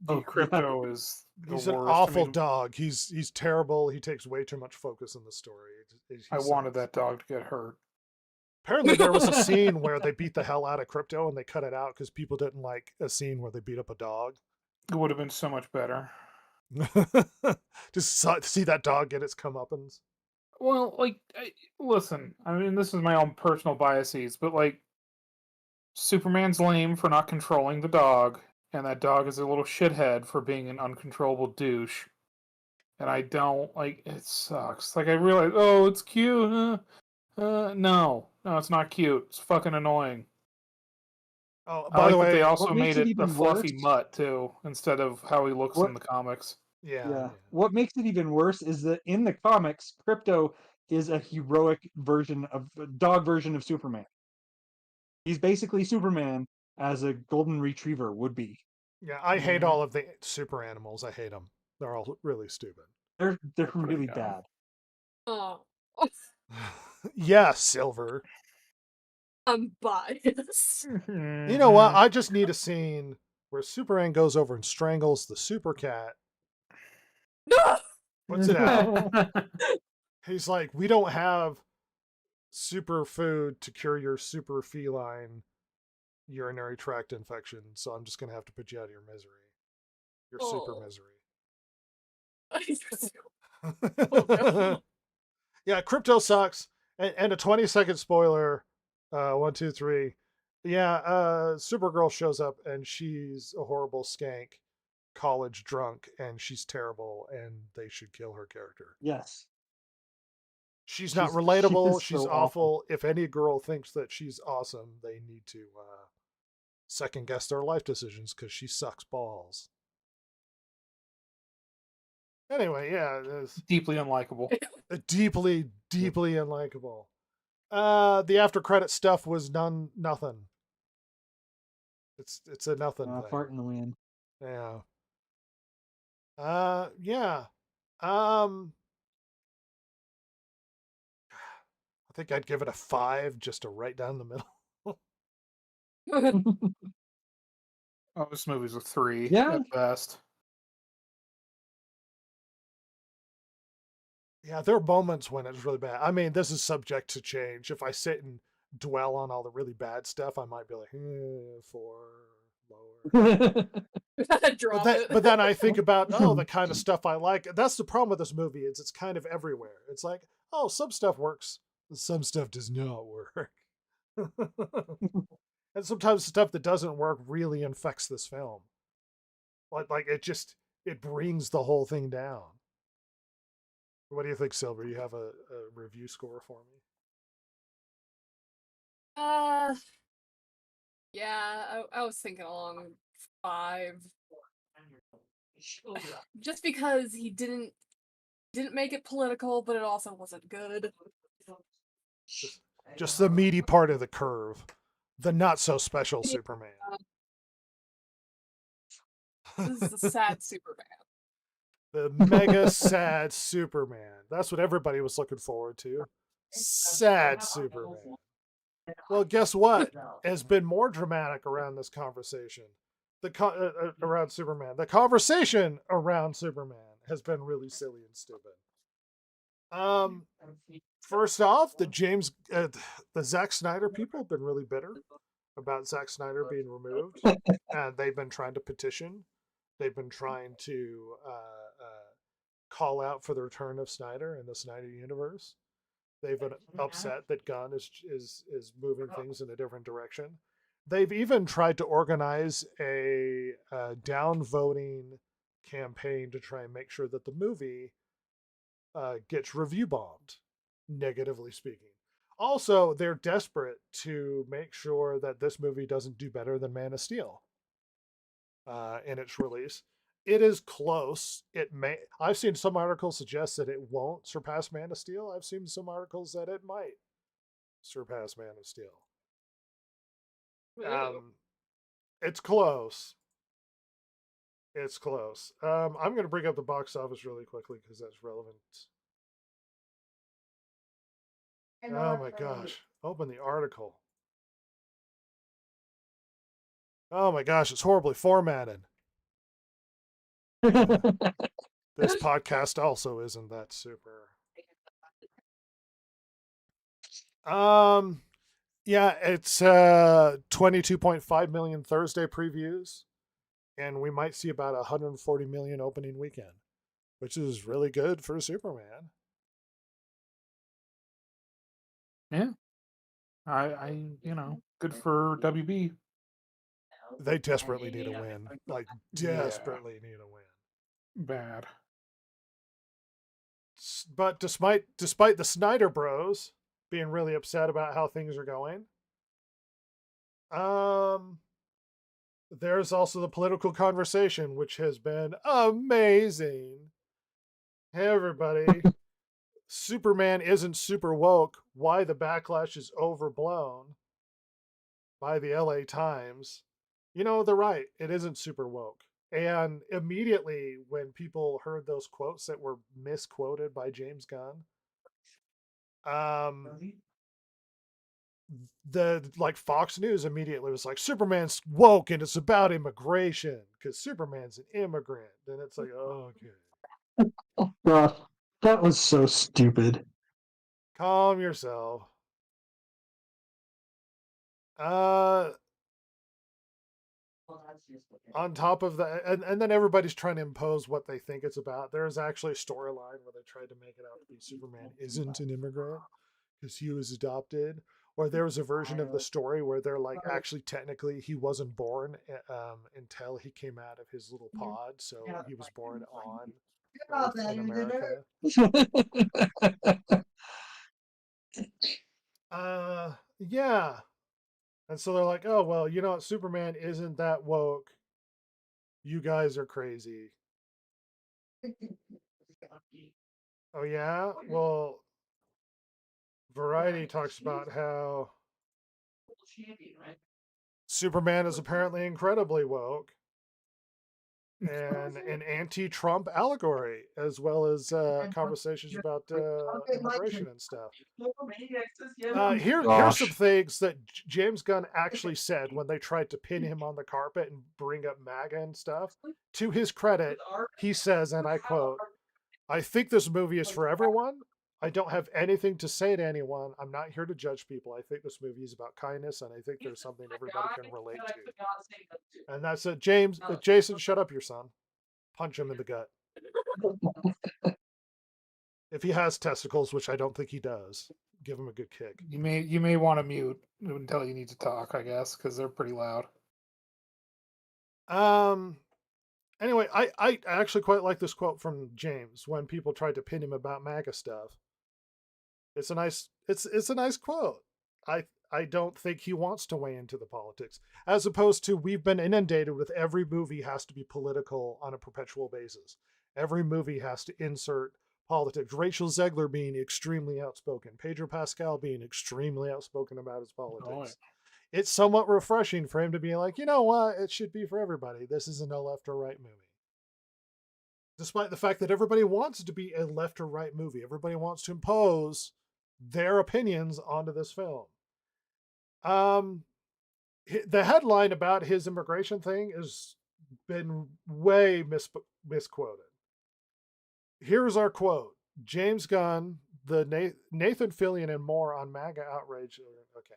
Oh, Crypto is the He's worst. an awful I mean, dog. He's terrible. He takes way too much focus in the story. I wanted that dog to get hurt. Apparently, there was a scene where they beat the hell out of Crypto, and they cut it out because people didn't like a scene where they beat up a dog. It would have been so much better. Just see that dog get its comeuppance. Well, like, listen, I mean, this is my own personal biases, but like, Superman's lame for not controlling the dog, and that dog is a little shithead for being an uncontrollable douche. And I don't like it. Sucks. Like I realize, oh, it's cute. No, it's not cute. It's fucking annoying. Oh, I by like the that way, they also what made makes it it a even fluffy worse- mutt too, instead of how he looks What- in the comics. yeah. What makes it even worse is that in the comics, Crypto is a heroic version of a dog version of Superman. He's basically Superman as a golden retriever would be. Yeah, I hate Mhm. all of the super animals. I hate them. They're all really stupid. They're pretty really dumb. bad. Oh, Yeah, Silver. I'm biased. You know what? I just need a scene where Superman goes over and strangles the super cat. No! Puts it out. He's like, we don't have super food to cure your super feline urinary tract infection, so I'm just gonna have to put you out of your misery. Your super Oh. misery. no. Yeah, Crypto sucks. And a 20-second spoiler. 1, 2, 3. Yeah, Supergirl shows up and she's a horrible skank, college drunk, and she's terrible, and they should kill her character. Yes. She's not She relatable. is She's so awful. If any girl thinks that she's awesome, they need to second guess their life decisions because she sucks balls. Anyway, yeah, it's Deeply unlikable. deeply, deeply unlikable. The after credit stuff was nothing. It's a nothing thing. Fart in the wind. Yeah. Yeah. I think I'd give it a 5 just to right down the middle. Oh, this movie's a 3 Yeah. at best. Yeah, there are moments when it's really bad. I mean, this is subject to change. If I sit and dwell on all the really bad stuff, I might be like, 4, lower. Drop But it. then I think about, the kind of stuff I like. That's the problem with this movie is it's kind of everywhere. It's like, some stuff works, some stuff does not work. And sometimes stuff that doesn't work really infects this film. Like it brings the whole thing down. What do you think, Silver? You have a review score for me? Yeah, I was thinking along 5. Just because he didn't make it political, but it also wasn't good. Just the meaty part of the curve. The not so special Superman. This is a sad Superman. The mega sad Superman. That's what everybody was looking forward to. Sad Superman. Well, guess what has been more dramatic around this conversation? Around Superman. The conversation around Superman has been really silly and stupid. First off, the Zack Snyder people have been really bitter about Zack Snyder being removed, and they've been trying to petition. They've been trying to call out for the return of Snyder and the Snyder universe. They've been upset that Gunn is moving things in a different direction. They've even tried to organize a downvoting campaign to try and make sure that the movie gets review bombed, negatively speaking. Also, they're desperate to make sure that this movie doesn't do better than Man of Steel in its release. It is close. It may. I've seen some articles suggest that it won't surpass Man of Steel. I've seen some articles that it might surpass Man of Steel. It's close. It's close. I'm going to bring up the box office really quickly because that's relevant. Oh my gosh. Open the article. Oh my gosh, it's horribly formatted. This podcast also isn't that super. Yeah, it's 22.5 million Thursday previews, and we might see about 140 million opening weekend, which is really good for Superman. Yeah. I good for WB. They desperately need a win. Like, desperately need a win. Bad. But despite the Snyder Bros being really upset about how things are going, there's also the political conversation, which has been amazing. Hey, everybody. Superman isn't super woke. Why the backlash is overblown by the LA Times. You know, they're right. It isn't super woke. And immediately when people heard those quotes that were misquoted by James Gunn, the Fox News immediately was like, Superman's woke and it's about immigration because Superman's an immigrant. And it's like, oh, okay. That was so stupid. Calm yourself. On top of that, and then everybody's trying to impose what they think it's about. There's actually a storyline where they tried to make it out to be Superman isn't an immigrant because he was adopted. Or there was a version of the story where they're like, actually, technically, he wasn't born until he came out of his little pod. So he was born on Earth in America. Yeah. And so they're like, oh, well, you know what? Superman isn't that woke. You guys are crazy. Oh, yeah? Well, Variety talks about how Superman is apparently incredibly woke and an anti-Trump allegory, as well as conversations about immigration and stuff. Here's some things that James Gunn actually said when they tried to pin him on the carpet and bring up MAGA and stuff. To his credit, he says, and I quote, "I think this movie is for everyone. I don't have anything to say to anyone. I'm not here to judge people. I think this movie is about kindness, and I think there's something everybody can relate to." And that's it. Jason, shut up, your son. Punch him in the gut. If he has testicles, which I don't think he does, give him a good kick. You may want to mute until you need to talk, I guess, because they're pretty loud. Anyway, I actually quite like this quote from James when people tried to pin him about MAGA stuff. It's a nice quote. I don't think he wants to weigh into the politics, as opposed to we've been inundated with every movie has to be political on a perpetual basis. Every movie has to insert politics. Rachel Zegler being extremely outspoken, Pedro Pascal being extremely outspoken about his politics. Oh, yeah. It's somewhat refreshing for him to be like, you know what, it should be for everybody. This isn't a left or right movie. Despite the fact that everybody wants it to be a left or right movie. Everybody wants to impose their opinions onto this film. The headline about his immigration thing has been way misquoted. Here's our quote. James Gunn Nathan Fillion and more on MAGA outrage. Okay.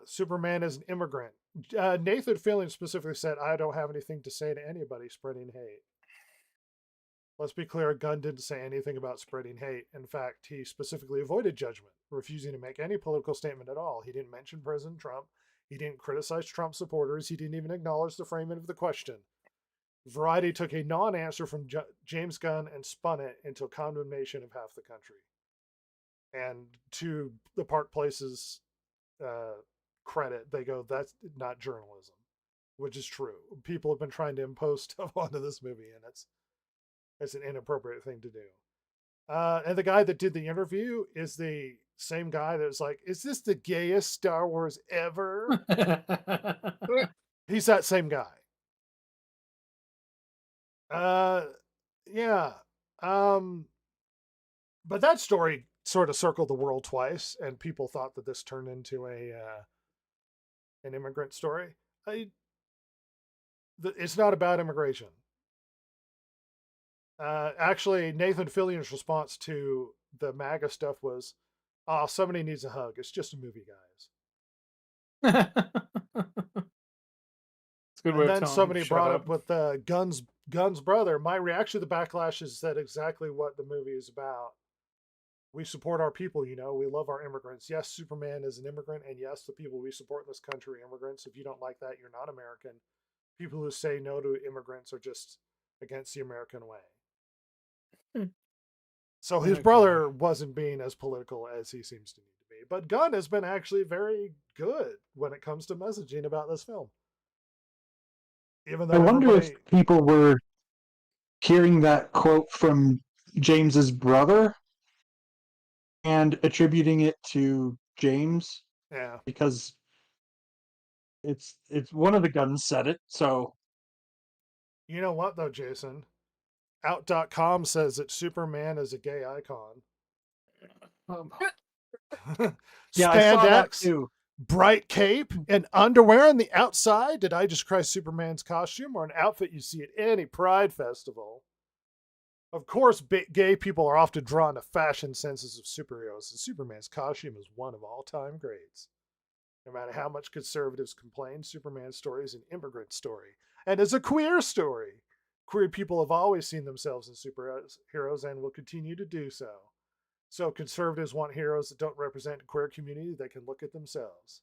Superman is an immigrant. Nathan Fillion specifically said, "I don't have anything to say to anybody spreading hate." Let's be clear, Gunn didn't say anything about spreading hate. In fact, he specifically avoided judgment, refusing to make any political statement at all. He didn't mention President Trump. He didn't criticize Trump supporters. He didn't even acknowledge the framing of the question. Variety took a non-answer from James Gunn and spun it into a condemnation of half the country. And to the Park Place's credit, they go, "That's not journalism," which is true. People have been trying to impose stuff onto this movie, and it's an inappropriate thing to do. And the guy that did the interview is the same guy that was like, "Is this the gayest Star Wars ever?" He's that same guy. Yeah. But that story sort of circled the world twice, and people thought that this turned into an immigrant story. It's not about immigration. Actually, Nathan Fillion's response to the MAGA stuff was, "Oh, somebody needs a hug. It's just a movie, guys." It's a good way And of then telling somebody him to brought shut up with Gunn's brother. My reaction to the backlash is that exactly what the movie is about. We support our people, you know. We love our immigrants. Yes, Superman is an immigrant, and yes, the people we support in this country are immigrants. If you don't like that, you're not American. People who say no to immigrants are just against the American way. So his Okay. brother wasn't being as political as he seems to need to be. But Gunn has been actually very good when it comes to messaging about this film. Even though I wonder everybody, if people were hearing that quote from James's brother and attributing it to James yeah. because it's one of the Guns said it, so You know what though, Jason? Out.com says that Superman is a gay icon. yeah, I saw that Spandex, too. bright cape, and underwear on the outside. Did I just cry Superman's costume or an outfit you see at any Pride festival? Of course, gay people are often drawn to fashion senses of superheroes, and Superman's costume is one of all-time greats. No matter how much conservatives complain, Superman's story is an immigrant story, and is a queer story. Queer people have always seen themselves as superheroes and will continue to do so. So conservatives want heroes that don't represent a queer community that can look at themselves.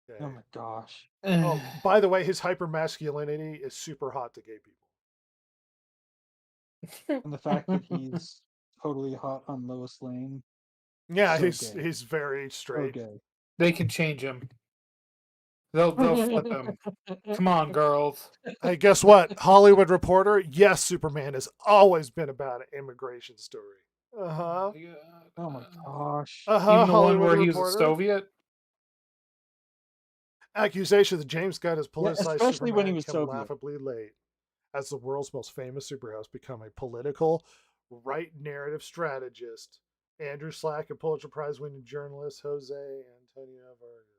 Okay. Oh my gosh. Oh, by the way, his hypermasculinity is super hot to gay people. And the fact that he's totally hot on Lois Lane. Yeah, So gay. he's very straight. Okay. They can change him. They'll flip him. Come on, girls. Hey, guess what? Hollywood Reporter. Yes, Superman has always been about an immigration story. Uh-huh. Oh my gosh. Uh-huh. Even the one Hollywood where he was a Reporter. Soviet. Accusation that James Gunn has politicized especially Superman when he was came Soviet. laughably late, as the world's most famous superhero has become a political, right narrative strategist. Andrew Slack and Pulitzer Prize-winning journalist Jose Antonio Vargas.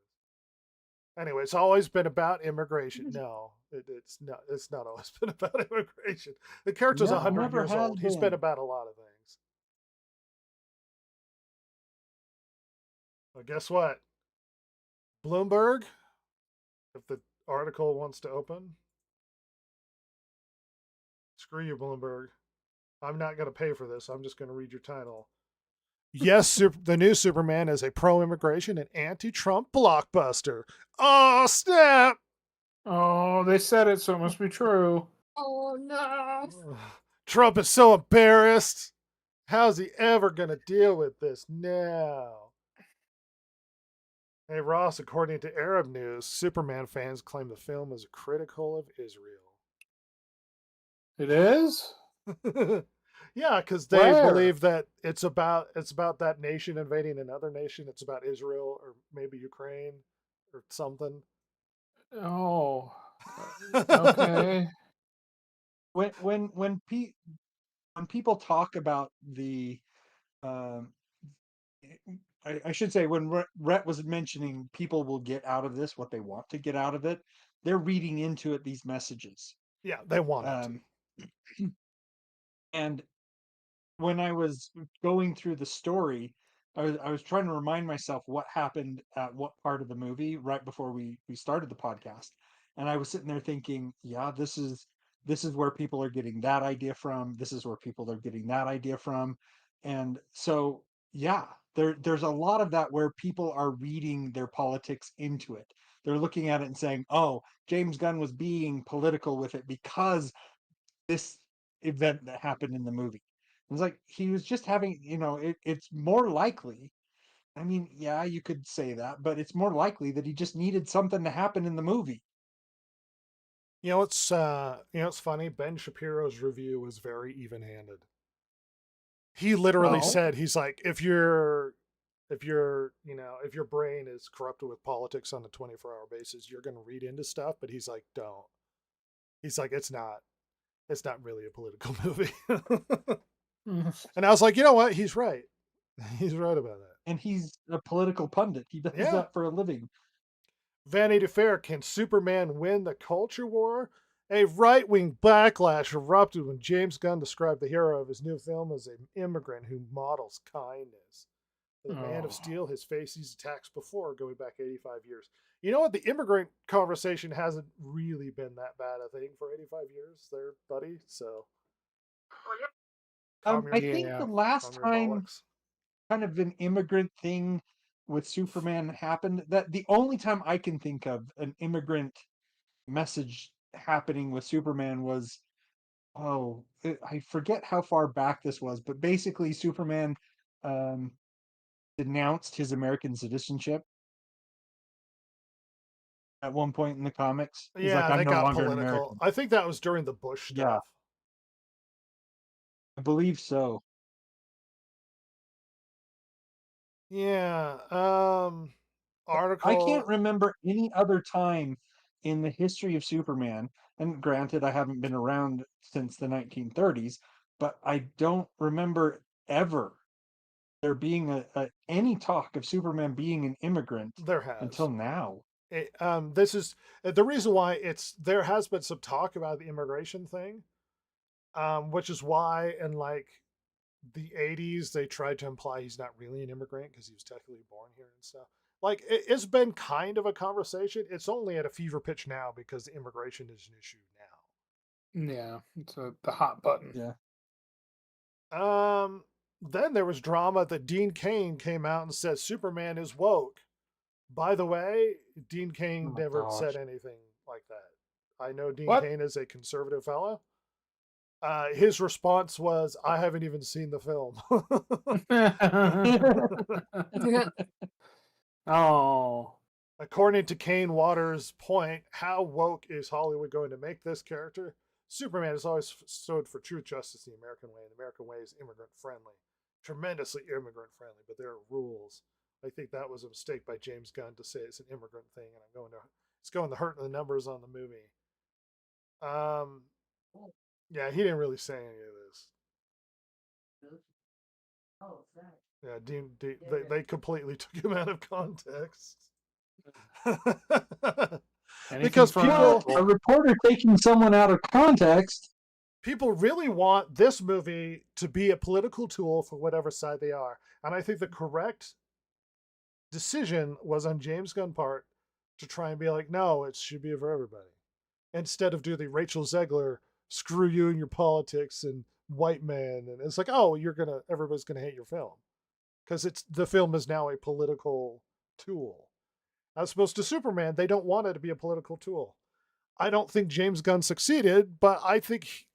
Anyway, it's always been about immigration. No, it's not. It's not always been about immigration. The character's No, 100 never years has old. He's been. been about a lot of things. Well, guess what? Bloomberg, if the article wants to open, screw you, Bloomberg. I'm not going to pay for this. I'm just going to read your title. Yes, the new Superman is a pro-immigration and anti-Trump blockbuster. Oh, snap! Oh, they said it, so it must be true. Oh no. Trump is so embarrassed. How's he ever going to deal with this now? Hey, Ross, according to Arab News, Superman fans claim the film is critical of Israel. It is? Yeah, because they Where? believe that it's about that nation invading another nation. It's about Israel or maybe Ukraine or something. Oh. Okay. When people talk about the I should say when Rhett was mentioning people will get out of this what they want to get out of it, they're reading into it these messages. Yeah, they want it. And when I was going through the story, I was trying to remind myself what happened at what part of the movie right before we started the podcast, and I was sitting there thinking, yeah, this is where people are getting that idea from. This is where people are getting that idea from, and so yeah, there's a lot of that where people are reading their politics into it. They're looking at it and saying, oh, James Gunn was being political with it because this event that happened in the movie. It's like he was just having, it's more likely. I mean, yeah, you could say that, but it's more likely that he just needed something to happen in the movie. It's funny. Ben Shapiro's review was very even-handed. He literally Oh. said, he's like, if your brain is corrupted with politics on a 24-hour basis, you're going to read into stuff. But he's like, don't. He's like, it's not really a political movie. And I was like, you know what? He's right. He's right about that. And he's a political pundit. He does Yeah. that for a living. Vanity Fair, can Superman win the culture war? A right-wing backlash erupted when James Gunn described the hero of his new film as an immigrant who models kindness. The Man of Oh. Steel has faced these attacks before, going back 85 years. You know what? The immigrant conversation hasn't really been that bad a thing for 85 years there, buddy. So, calm I your- think Yeah. the last calm your time bollocks. kind of an immigrant thing with Superman happened, that the only time I can think of an immigrant message happening with Superman was, I forget how far back this was, but basically Superman um, denounced his American citizenship at one point in the comics. He's Yeah, like, I'm that no got longer an political. American. I think that was during the Bush stuff. Yeah. I believe so. Yeah. Article. I can't remember any other time in the history of Superman, and granted, I haven't been around since the 1930s, but I don't remember ever there being any talk of Superman being an immigrant There has. until now. This is the reason why there has been some talk about the immigration thing, which is why in like the 80s they tried to imply he's not really an immigrant because he was technically born here and stuff. Like it's been kind of a conversation. It's only at a fever pitch now because immigration is an issue now. Yeah, it's the hot button. Yeah. Then there was drama that Dean Cain came out and said Superman is woke. By the way, Dean Cain Oh my never gosh. said anything like that. I know Dean What? Cain is a conservative fellow. His response was, I haven't even seen the film. Oh. According to Kane Waters' point, how woke is Hollywood going to make this character? Superman has always stood for truth, justice, the American way, and the American way is immigrant friendly. Tremendously immigrant friendly, but there are rules. I think that was a mistake by James Gunn to say it's an immigrant thing, and it's going to hurt the numbers on the movie. Yeah, he didn't really say any of this. Yeah, they completely took him out of context. Because from people- A reporter taking someone out of context. People really want this movie to be a political tool for whatever side they are. And I think the correct decision was on James Gunn's part to try and be like, no, it should be for everybody. Instead of do the Rachel Zegler, screw you and your politics and white man. And it's like, oh, everybody's gonna hate your film. Because the film is now a political tool. As opposed to Superman, they don't want it to be a political tool. I don't think James Gunn succeeded, but I think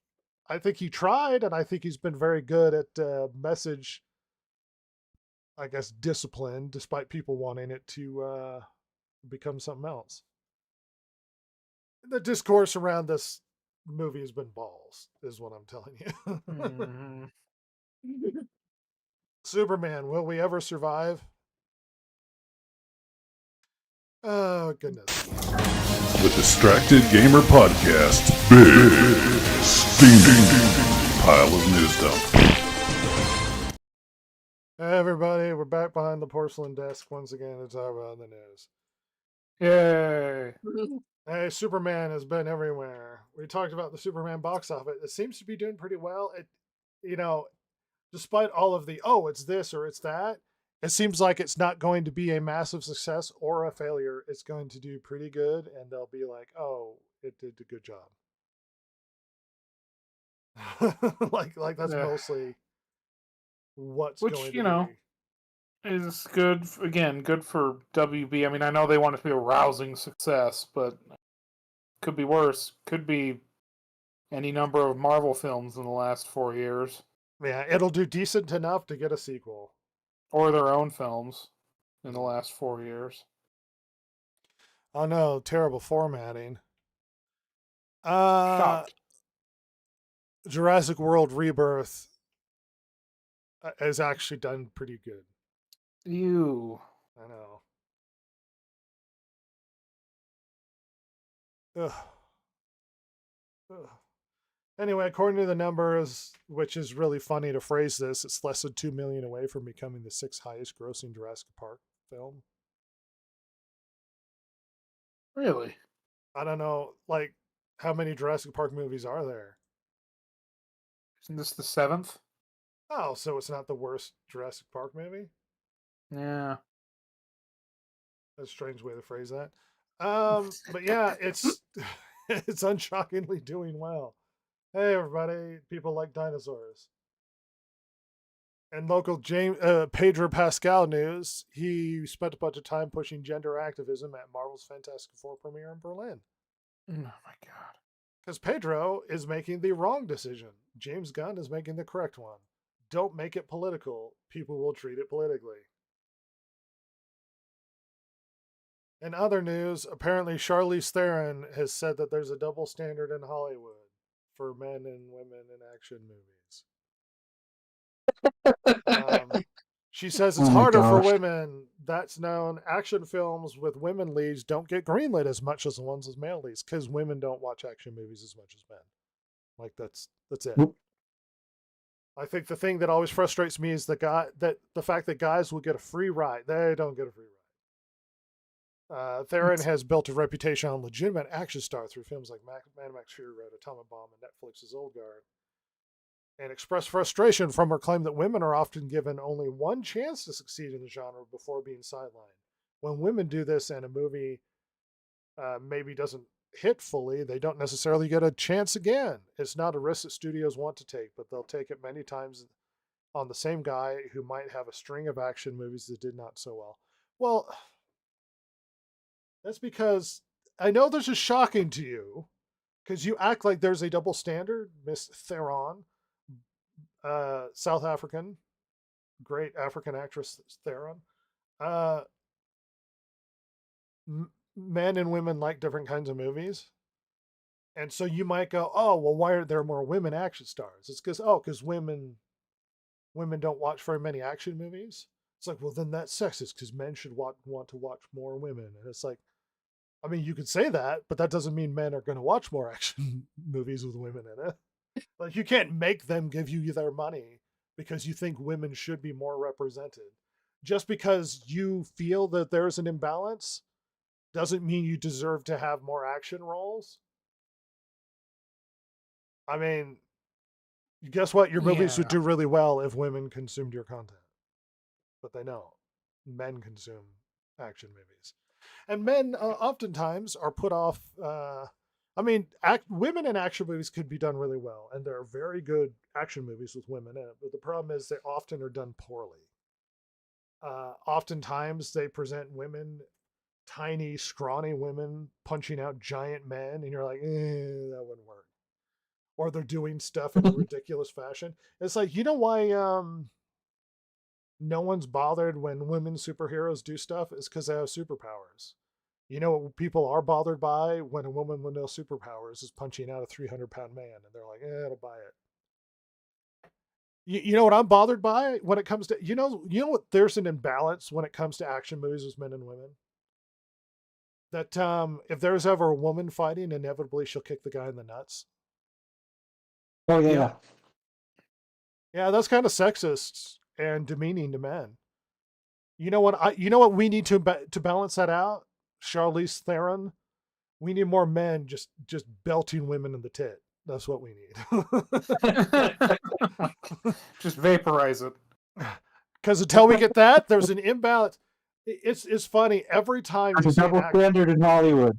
he tried, and I think he's been very good at message, I guess, discipline, despite people wanting it to become something else. The discourse around this movie has been balls, is what I'm telling you. Mhm. Superman, will we ever survive? Oh, goodness. The Distracted Gamer Podcast. Big steaming pile of news dump. Hey, everybody, we're back behind the porcelain desk once again to talk about the news. Yay. Hey, Superman has been everywhere. We talked about the Superman box office. It seems to be doing pretty well. despite all of the, oh, it's this or it's that, it seems like it's not going to be a massive success or a failure. It's going to do pretty good, and they'll be like, oh, it did a good job. like that's Yeah. mostly what's Which, going you to know, be. is good, again, good for WB. I mean, I know they want it to be a rousing success, but could be worse. Could be any number of Marvel films in the last 4 years. Yeah, it'll do decent enough to get a sequel. Or their own films in the last 4 years. Oh no, terrible formatting. Shocked. Jurassic World Rebirth has actually done pretty good. Ew. I know. Ugh. Ugh. Anyway, according to the numbers, which is really funny to phrase this, it's less than 2 million away from becoming the 6th highest grossing Jurassic Park film. Really? I don't know, like, how many Jurassic Park movies are there? Isn't this the 7th? Oh, so it's not the worst Jurassic Park movie? Yeah. That's a strange way to phrase that. But yeah, it's it's unshockingly doing well. Hey everybody, people like dinosaurs. And local Pedro Pascal news, he spent a bunch of time pushing gender activism at Marvel's Fantastic Four premiere in Berlin. Oh my god. Because Pedro is making the wrong decision. James Gunn is making the correct one. Don't make it political. People will treat it politically. In other news, apparently Charlize Theron has said that there's a double standard in Hollywood for men and women in action movies. She says it's Oh my harder for gosh. women. That's known. Action films with women leads don't get greenlit as much as the ones with male leads because women don't watch action movies as much as men. Like that's it. Nope. I think the thing that always frustrates me is the fact that guys will get a free ride. They don't get a free ride. Theron has built a reputation on legitimate action star through films like Mad Max Fury Road, Atomic Bomb, and Netflix's Old Guard, and expressed frustration from her claim that women are often given only one chance to succeed in the genre before being sidelined. When women do this and a movie maybe doesn't hit fully, they don't necessarily get a chance again. It's not a risk that studios want to take, but they'll take it many times on the same guy who might have a string of action movies that did not so well. Well, that's because I know this is shocking to you because you act like there's a double standard. Miss Theron, South African, great African actress Theron. Men and women like different kinds of movies. And so you might go, oh, well, why aren't there more women action stars? It's because women don't watch very many action movies. It's like, well, then that's sexist because men should want to watch more women. And it's like, I mean, you could say that, but that doesn't mean men are going to watch more action movies with women in it. Like, you can't make them give you their money because you think women should be more represented. Just because you feel that there's an imbalance doesn't mean you deserve to have more action roles. I mean, guess what? Your movies would do really well if women consumed your content. But they don't. Men consume action movies. And men oftentimes are put off. Women in action movies could be done really well. And there are very good action movies with women in it. But the problem is they often are done poorly. Oftentimes they present women, tiny, scrawny women, punching out giant men. And you're like, that wouldn't work. Or they're doing stuff in a ridiculous fashion. It's like, you know why no one's bothered when women superheroes do stuff? Is because they have superpowers. You know what people are bothered by when a woman with no superpowers is punching out a 300-pound man, and they're like, I'll buy it. You know what I'm bothered by when it comes to, you know what, there's an imbalance when it comes to action movies with men and women. That if there's ever a woman fighting, inevitably she'll kick the guy in the nuts. Oh yeah. Yeah, that's kind of sexist and demeaning to men. You know what we need to balance that out? Charlize Theron, we need more men just belting women in the tit. That's what we need. Just vaporize it. Because until we get that, there's an imbalance. It's funny every time you There's a see an double actor. standard in Hollywood.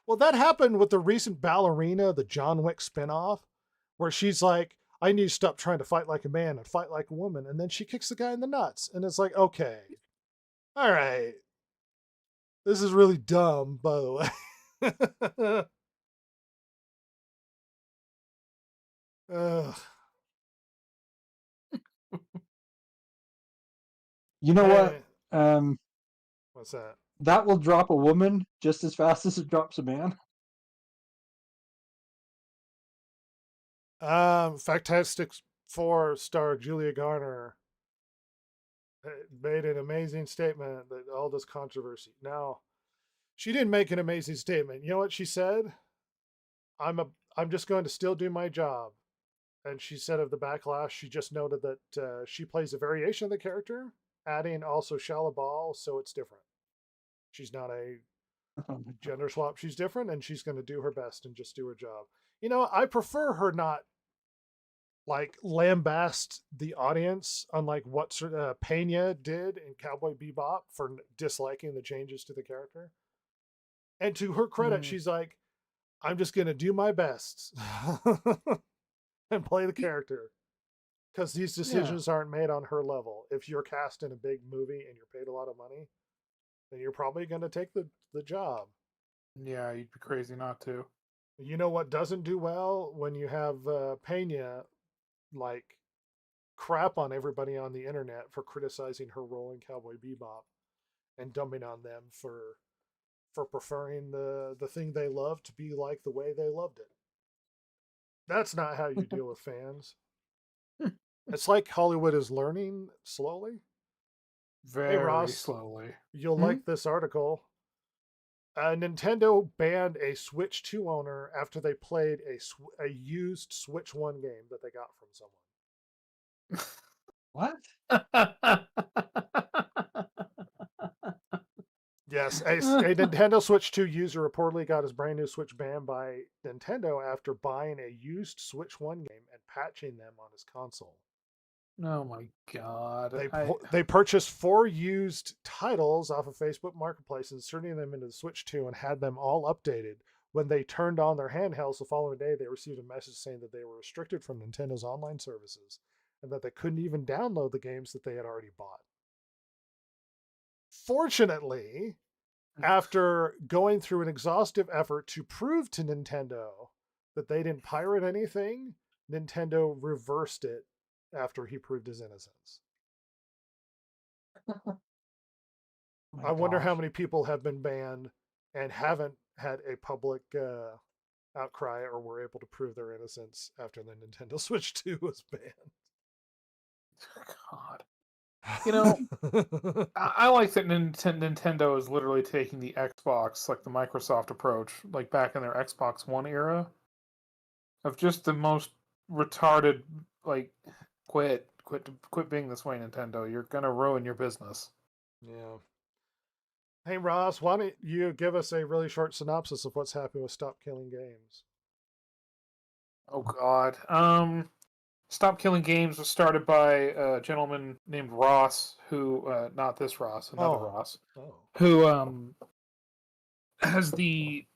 Well, that happened with the recent Ballerina, the John Wick spinoff, where she's like, I need to stop trying to fight like a man and fight like a woman. And then she kicks the guy in the nuts. And it's like, okay, all right. This is really dumb, by the way. Ugh. You know what? Eh, what's that? That will drop a woman just as fast as it drops a man. Fantastic Four star Julia Garner made an amazing statement that all this controversy. Now, she didn't make an amazing statement. You know what she said? I'm just going to still do my job. And she said of the backlash, she just noted that she plays a variation of the character, adding also Shala Ball, so it's different. She's not a gender swap. She's different, and she's going to do her best and just do her job. You know, I prefer her not like lambast the audience, unlike what Pena did in Cowboy Bebop for disliking the changes to the character. And to her credit, she's like, I'm just going to do my best and play the character. Because these decisions aren't made on her level. If you're cast in a big movie and you're paid a lot of money, then you're probably going to take the job. Yeah, you'd be crazy not to. You know what doesn't do well? When you have Pena like crap on everybody on the internet for criticizing her role in Cowboy Bebop and dumping on them for preferring the thing they love to be like the way they loved it. That's not how you deal with fans. It's like Hollywood is learning slowly. Very Ross, slowly. You'll like this article. Nintendo banned a Switch 2 owner after they played a used Switch 1 game that they got from someone. What? Yes, a Nintendo Switch 2 user reportedly got his brand new Switch banned by Nintendo after buying a used Switch 1 game and patching them on his console. Oh my god. They purchased 4 used titles off of Facebook Marketplace, inserting them into the Switch 2 and had them all updated. When they turned on their handhelds the following day, they received a message saying that they were restricted from Nintendo's online services and that they couldn't even download the games that they had already bought. Fortunately, after going through an exhaustive effort to prove to Nintendo that they didn't pirate anything, Nintendo reversed it after he proved his innocence. I wonder how many people have been banned and haven't had a public outcry or were able to prove their innocence after the Nintendo Switch 2 was banned. God. You know, I like that Nintendo is literally taking the Xbox, like the Microsoft approach, like back in their Xbox One era, of just the most retarded, like, quit being this way, Nintendo. You're gonna ruin your business. Yeah. Hey Ross, why don't you give us a really short synopsis of what's happening with Stop Killing Games? Oh God. Stop Killing Games was started by a gentleman named Ross, who not this Ross, another Ross, who has the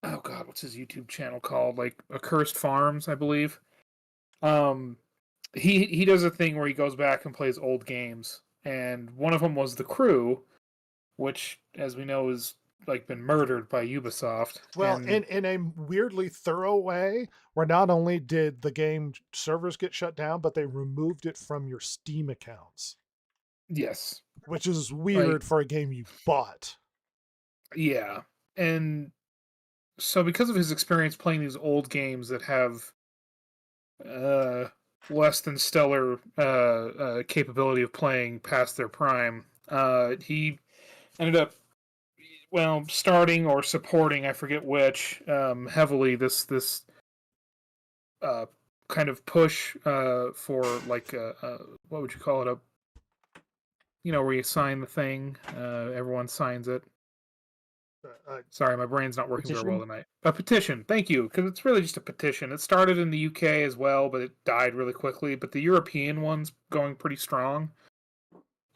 what's his YouTube channel called? Like Accursed Farms, I believe. He does a thing where he goes back and plays old games, and one of them was The Crew, which, as we know, is like been murdered by Ubisoft. Well, in a weirdly thorough way, where not only did the game servers get shut down, but they removed it from your Steam accounts. Yes. Which is weird for a game you bought. Yeah. And so because of his experience playing these old games that have less than stellar capability of playing past their prime, he ended up starting or supporting, I forget which, heavily this kind of push for like what would you call it? Where you sign the thing, everyone signs it. Sorry, my brain's not working very well Petition? tonight. A petition, thank you, because it's really just a petition. It started in the UK as well, but it died really quickly. But the European one's going pretty strong.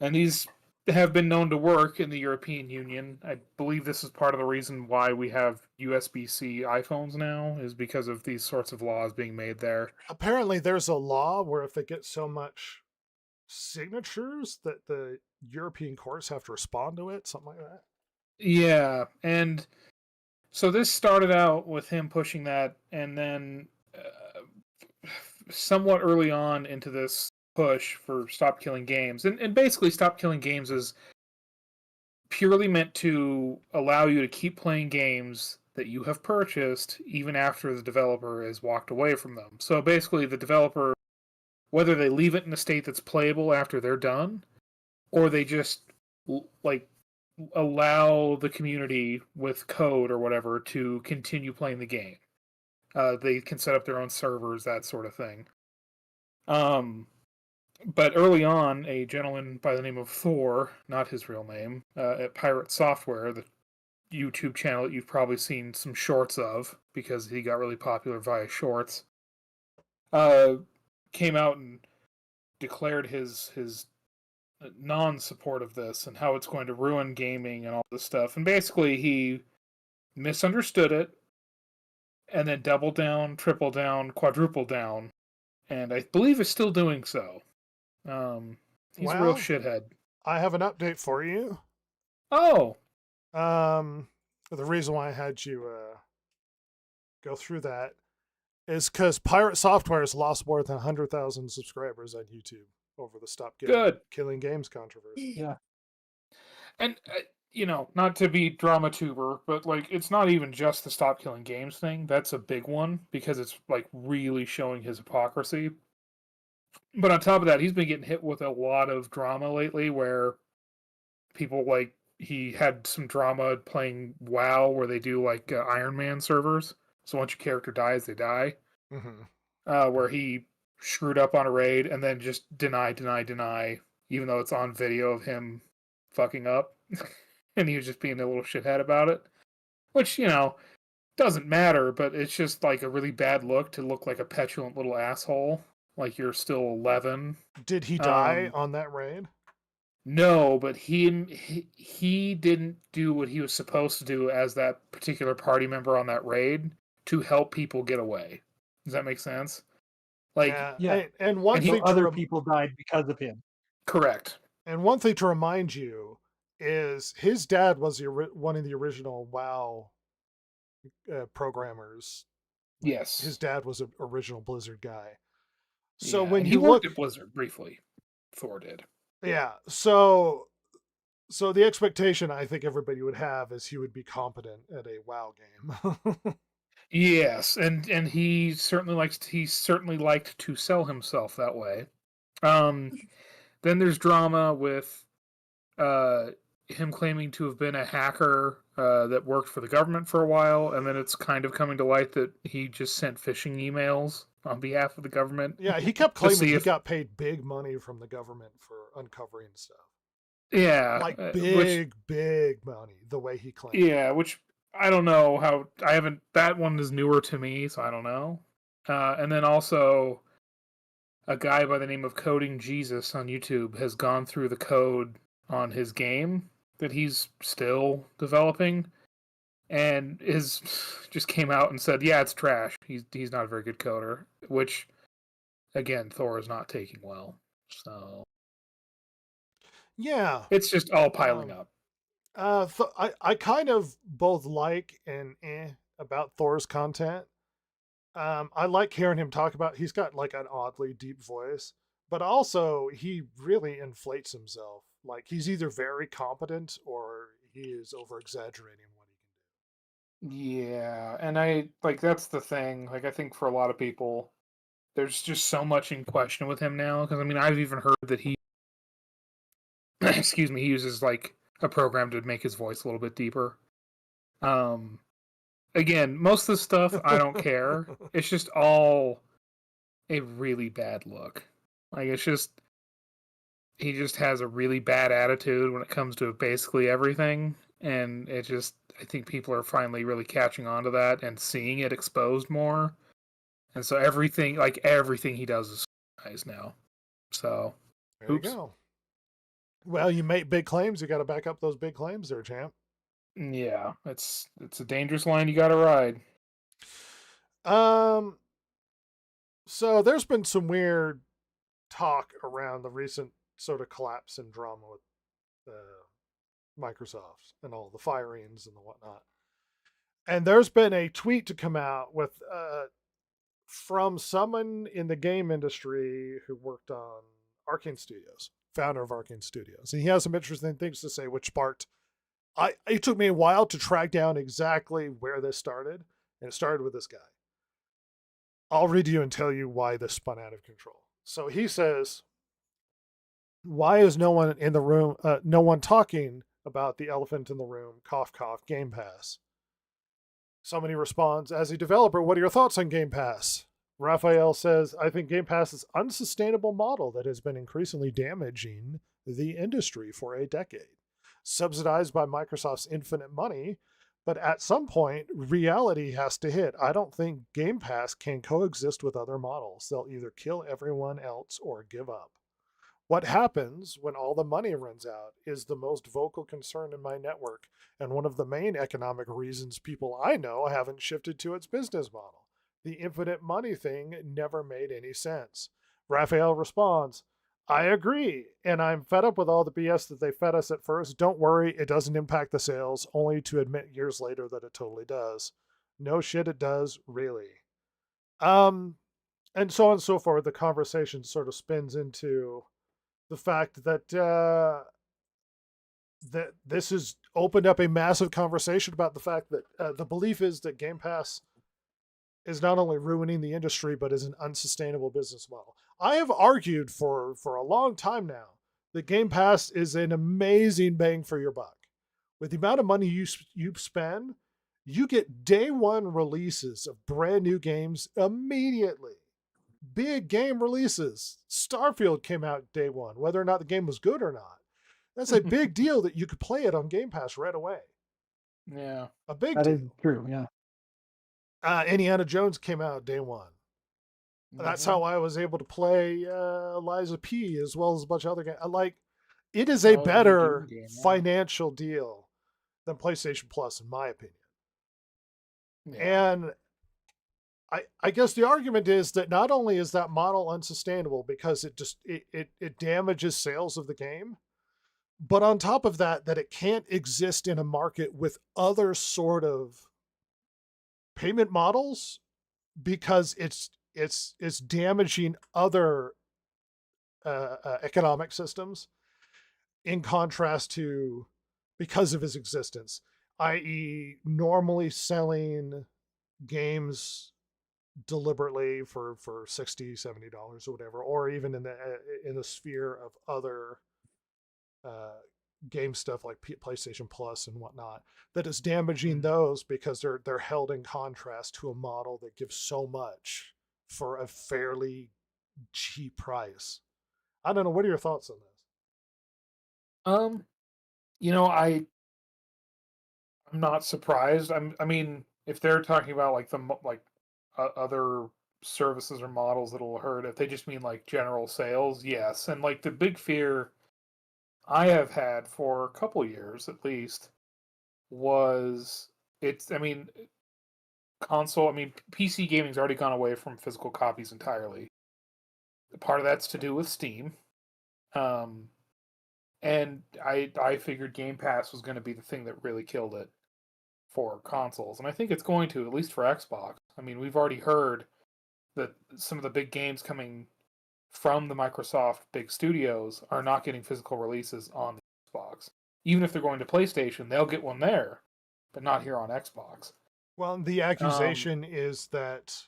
And these have been known to work in the European Union. I believe this is part of the reason why we have USB-C iPhones now, is because of these sorts of laws being made there. Apparently, there's a law where if they get so much signatures that the European courts have to respond to it, something like that. Yeah, and so this started out with him pushing that, and then somewhat early on into this push for Stop Killing Games, and basically Stop Killing Games is purely meant to allow you to keep playing games that you have purchased even after the developer has walked away from them. So basically the developer, whether they leave it in a state that's playable after they're done, or they just like allow the community with code or whatever to continue playing the game. They can set up their own servers, that sort of thing. But early on, a gentleman by the name of Thor, not his real name, at Pirate Software, the YouTube channel that you've probably seen some shorts of because he got really popular via shorts, came out and declared his non-support of this and how it's going to ruin gaming and all this stuff. And basically he misunderstood it and then doubled down, triple down, quadruple down, and I believe is still doing so. He's a real Well, shithead. I have an update for you. Oh, The reason why I had you go through that is because Pirate Software has lost more than 100,000 subscribers on YouTube over the Stop Good. Killing Games controversy. Yeah. and not to be drama tuber, but like it's not even just the Stop Killing Games thing. That's a big one because it's like really showing his hypocrisy. But on top of that, he's been getting hit with a lot of drama lately where people like he had some drama playing WoW where they do like Iron Man servers. So once your character dies, they die. Mm-hmm. Where he screwed up on a raid and then just deny, even though it's on video of him fucking up. And he was just being a little shithead about it. Which, doesn't matter, but it's just like a really bad look to look like a petulant little asshole. Like you're still 11. Did he die on that raid? No, but he didn't do what he was supposed to do as that particular party member on that raid to help people get away. Does that make sense? Like, Yeah. And one And thing to Other people died because of him. correct. And one thing to remind you is his dad was one of the original WoW programmers. Yes. His dad was an original Blizzard guy. So Yeah, when and you he worked look, at Blizzard briefly, Thor did. yeah, so the expectation I think everybody would have is he would be competent at a WoW game. Yes, and he certainly liked to sell himself that way. Then there's drama with him claiming to have been a hacker that worked for the government for a while, and then it's kind of coming to light that he just sent phishing emails on behalf of the government. Yeah, he kept claiming see he if- got paid big money from the government for uncovering stuff. Yeah, Like which big money, the way he claimed. Yeah, which I don't know how that one is newer to me, so I don't know. And then also a guy by the name of Coding Jesus on YouTube has gone through the code on his game that he's still developing and just came out and said, yeah, it's trash. He's not a very good coder, which again, Thor is not taking well. So Yeah. it's just all piling up. I kind of both like and about Thor's content. I like hearing him talk about. He's got like an oddly deep voice, but also he really inflates himself. Like he's either very competent or he is over exaggerating what he can do. Yeah, and I like that's the thing. Like I think for a lot of people, there's just so much in question with him now. Because I mean, I've even heard that he, excuse me, he uses like a program to make his voice a little bit deeper. Again, most of the stuff I don't care. It's just all a really bad look. Like it's just he just has a really bad attitude when it comes to basically everything. and I think people are finally really catching on to that and seeing it exposed more. And so everything he does is scrutinized now. So, There oops. you go. Well, you make big claims. You got to back up those big claims there, champ. Yeah, it's a dangerous line you got to ride. So there's been some weird talk around the recent sort of collapse and drama with Microsoft and all the firings and the whatnot. And there's been a tweet to come out with from someone in the game industry who worked on Arcane Studios, founder of Arcane Studios, and he has some interesting things to say, which sparked. It took me a while to track down exactly where this started, and it started with this guy. I'll read you and tell you why this spun out of control. So he says, "Why is no one in the room? No one talking about the elephant in the room? Cough, cough. Game Pass." Somebody responds, "As a developer, what are your thoughts on Game Pass?" Raphael says, "I think Game Pass is an unsustainable model that has been increasingly damaging the industry for a decade. Subsidized by Microsoft's infinite money, but at some point, reality has to hit. I don't think Game Pass can coexist with other models. They'll either kill everyone else or give up. What happens when all the money runs out is the most vocal concern in my network, and one of the main economic reasons people I know haven't shifted to its business model. The infinite money thing never made any sense." Raphael responds, "I agree, and I'm fed up with all the BS that they fed us at first. Don't worry, it doesn't impact the sales, only to admit years later that it totally does. No shit, it does, really." And so on and so forth. The conversation sort of spins into the fact that that this has opened up a massive conversation about the fact that the belief is that Game Pass is not only ruining the industry, but is an unsustainable business model. I have argued for a long time now that Game Pass is an amazing bang for your buck. With the amount of money you spend, you get day one releases of brand new games immediately. Big game releases. Starfield came out day one, whether or not the game was good or not. That's a big deal that you could play it on Game Pass right away. Yeah. A big That deal. is true. Yeah. Indiana Jones came out day one. That's how I was able to play Liza P as well as a bunch of other games. It is a better financial deal than PlayStation Plus, in my opinion. Yeah. And I guess the argument is that not only is that model unsustainable because it damages sales of the game, but on top of that it can't exist in a market with other sort of payment models because it's damaging other economic systems in contrast to because of its existence, i.e. normally selling games deliberately for $60-$70 or whatever, or even in the sphere of other game stuff like PlayStation Plus and whatnot, that is damaging those because they're held in contrast to a model that gives so much for a fairly cheap price. I don't know. What are your thoughts on this? I'm not surprised. I mean, if they're talking about like other services or models that'll hurt, if they just mean like general sales, yes. And like the big fear I have had for a couple years at least was PC gaming's already gone away from physical copies entirely. Part of that's to do with Steam. And I figured Game Pass was going to be the thing that really killed it for consoles. And I think it's going to, at least for Xbox. I mean, we've already heard that some of the big games coming from the Microsoft big studios are not getting physical releases on the Xbox. Even if they're going to PlayStation, they'll get one there, but not here on Xbox. Well, the accusation is that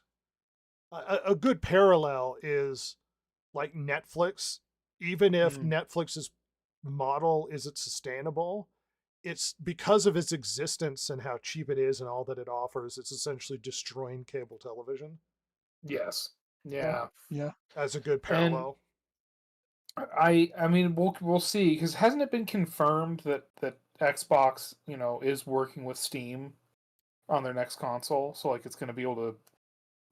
a good parallel is like Netflix. Even if Netflix's model isn't sustainable, it's because of its existence and how cheap it is and all that it offers, it's essentially destroying cable television. Yes. Yeah. Yeah. As a good parallel. And I mean, we'll see, because hasn't it been confirmed that Xbox, is working with Steam on their next console, so like it's going to be able to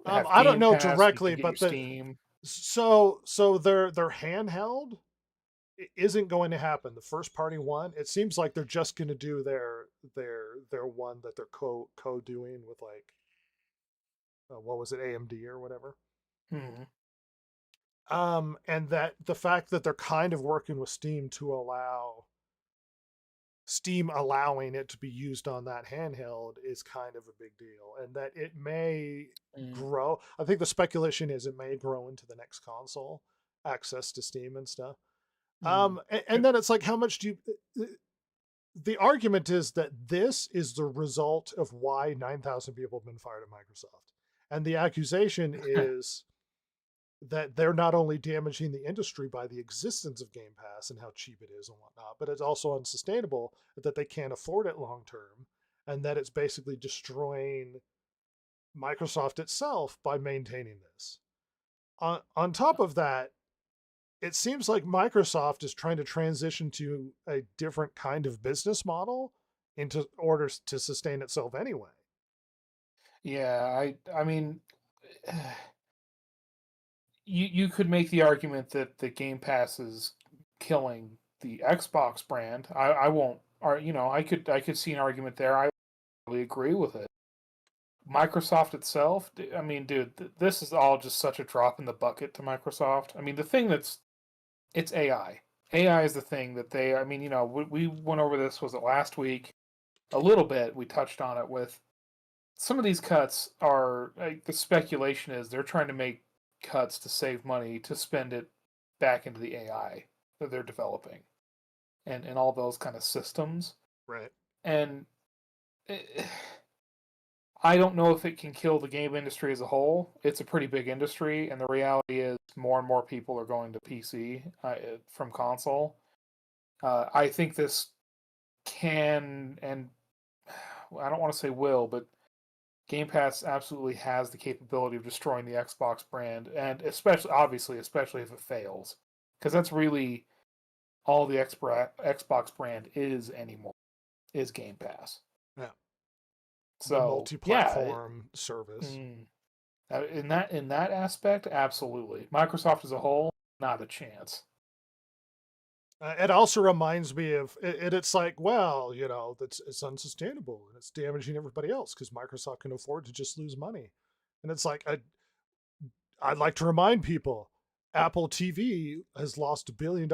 have I don't Game know Pass, you can directly, get your but Steam. so their handheld isn't going to happen. The first party one, it seems like they're just going to do their one that they're co doing with like what was it, AMD or whatever. Mhm. And that the fact that they're kind of working with Steam to allow Steam allowing it to be used on that handheld is kind of a big deal, and that it may grow. I think the speculation is it may grow into the next console, access to Steam and stuff. And then it's like, how much do you? The argument is that this is the result of why 9,000 people have been fired at Microsoft, and the accusation is that they're not only damaging the industry by the existence of Game Pass and how cheap it is and whatnot, but it's also unsustainable, that they can't afford it long term, and that it's basically destroying Microsoft itself by maintaining this. On top of that, it seems like Microsoft is trying to transition to a different kind of business model into order to sustain itself anyway. Yeah, I mean, you could make the argument that the Game Pass is killing the Xbox brand. I won't, or I could see an argument there. I really agree with it. Microsoft itself, I mean, dude, this is all just such a drop in the bucket to Microsoft. I mean, the thing it's AI. AI is the thing that I mean, we went over this, was it last week? A little bit, we touched on it with some of these cuts are, like, the speculation is they're trying to make cuts to save money to spend it back into the AI that they're developing and all those kind of systems. Right. And I don't know if it can kill the game industry as a whole. It's a pretty big industry, and the reality is more and more people are going to PC from console. I think this can, and I don't want to say will, but Game Pass absolutely has the capability of destroying the Xbox brand, and especially if it fails, because that's really all the Xbox brand is anymore, is Game Pass. Yeah. So the multi-platform service. In that aspect, absolutely. Microsoft as a whole, not a chance. It also reminds me of it. It's like, well, it's unsustainable and it's damaging everybody else because Microsoft can afford to just lose money. And it's like, I'd like to remind people, Apple TV has lost $1 billion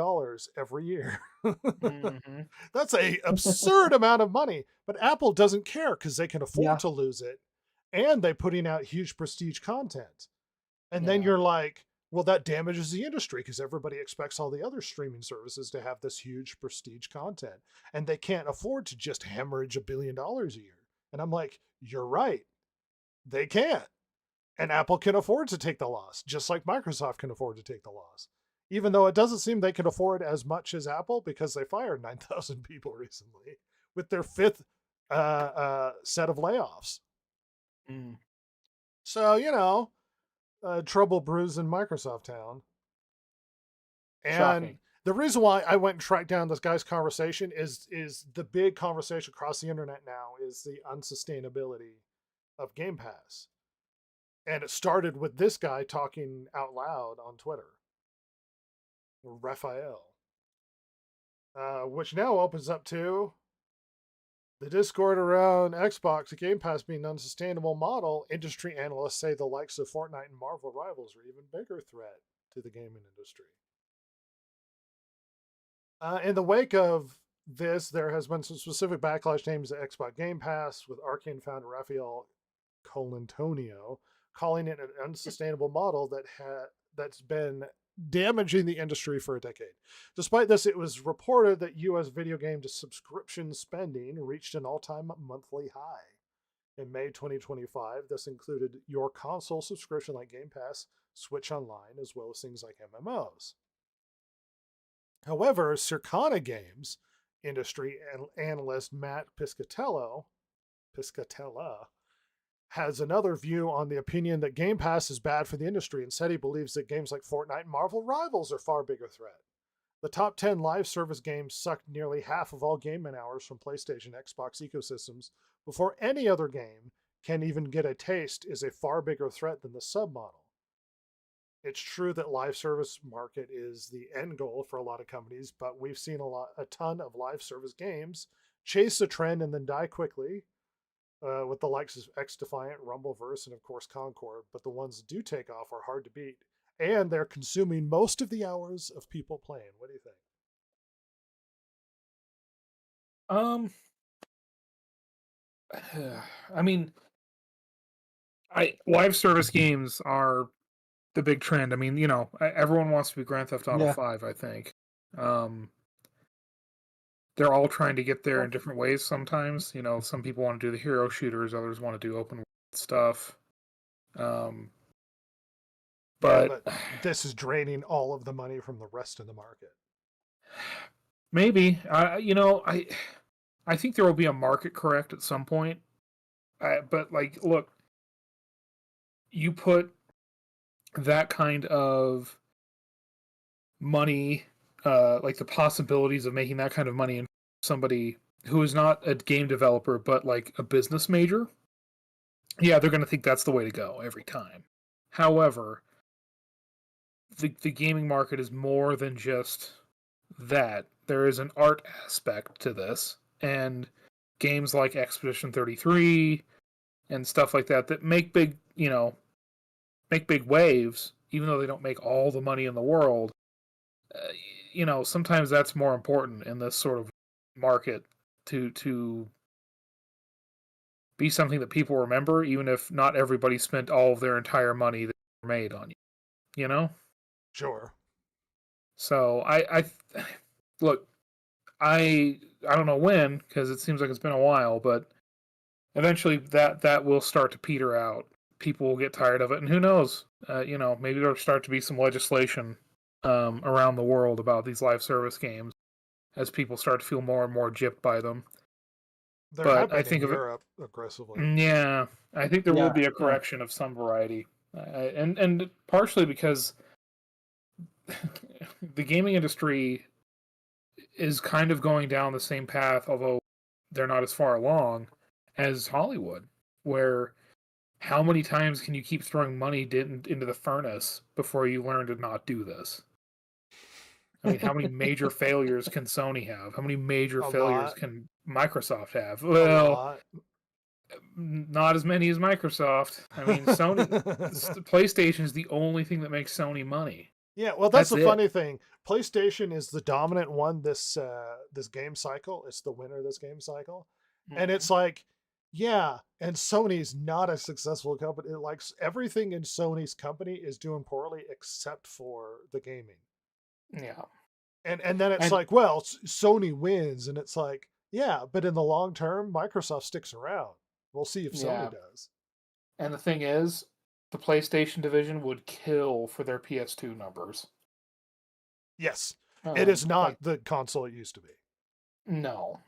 every year. Mm-hmm. That's a absurd amount of money, but Apple doesn't care because they can afford to lose it, and they're putting out huge prestige content. And then you're like, well, that damages the industry because everybody expects all the other streaming services to have this huge prestige content, and they can't afford to just hemorrhage $1 billion a year. And I'm like, you're right. They can't. And Apple can afford to take the loss, just like Microsoft can afford to take the loss. Even though it doesn't seem they can afford as much as Apple because they fired 9,000 people recently with their fifth set of layoffs. So, trouble brews in Microsoft town. And shocking. The reason why I went and tracked down this guy's conversation is the big conversation across the internet now is the unsustainability of Game Pass. And it started with this guy talking out loud on Twitter, Raphael, which now opens up to the discord around Xbox Game Pass being an unsustainable model. Industry analysts say the likes of Fortnite and Marvel Rivals are even bigger threat to the gaming industry. In the wake of this, there has been some specific backlash names at Xbox Game Pass, with Arcane founder Raphael Colantonio calling it an unsustainable model that's been damaging the industry for a decade. Despite this, it was reported that U.S. video game subscription spending reached an all-time monthly high. In May 2025, this included your console subscription like Game Pass, Switch Online, as well as things like MMOs. However, Circana Games industry analyst Matt Piscatella has another view on the opinion that Game Pass is bad for the industry, and said he believes that games like Fortnite and Marvel Rivals are far bigger threat. The top 10 live service games sucked nearly half of all game hours from PlayStation Xbox ecosystems before any other game can even get a taste is a far bigger threat than the submodel. It's true that live service market is the end goal for a lot of companies, but we've seen a ton of live service games chase a trend and then die quickly, with the likes of XDefiant, Rumbleverse, and of course Concord. But the ones that do take off are hard to beat, and they're consuming most of the hours of people playing. What do you think? I mean, live service games are the big trend. I mean, everyone wants to be Grand Theft Auto Yeah. 5, I think. They're all trying to get there in different ways sometimes. Some people want to do the hero shooters, others want to do open world stuff. But this is draining all of the money from the rest of the market. Maybe. I think there will be a market correct at some point. But look, you put that kind of money, like the possibilities of making that kind of money in somebody who is not a game developer but like a business major, yeah, they're going to think that's the way to go every time. However, the gaming market is more than just that. There is an art aspect to this, and games like Expedition 33 and stuff like that make big waves, even though they don't make all the money in the world. Sometimes that's more important in this sort of market to be something that people remember, even if not everybody spent all of their entire money that they made on you. Sure. So I look, I don't know when, because it seems like it's been a while, but eventually that will start to peter out. People will get tired of it, and who knows? Maybe there'll start to be some legislation around the world about these live service games as people start to feel more and more gypped by them. But I think in of Europe aggressively. Yeah, I think there will be a correction of some variety, and partially because the gaming industry is kind of going down the same path, although they're not as far along as Hollywood, where how many times can you keep throwing money into the furnace before you learn to not do this? I mean, how many major failures can Sony have? How many major failures can Microsoft have? Well, not as many as Microsoft. I mean, Sony, PlayStation is the only thing that makes Sony money. Yeah, well, that's the it. funny thing. PlayStation is the dominant one this game cycle. It's the winner of this game cycle, and it's like, yeah, and Sony's not a successful company. Like everything in Sony's company is doing poorly except for the gaming. Yeah. And then it's like, well, Sony wins, and it's like, yeah, but in the long term, Microsoft sticks around. We'll see if Sony does. And the thing is, the PlayStation division would kill for their PS2 numbers. Yes. It is not the console it used to be. No.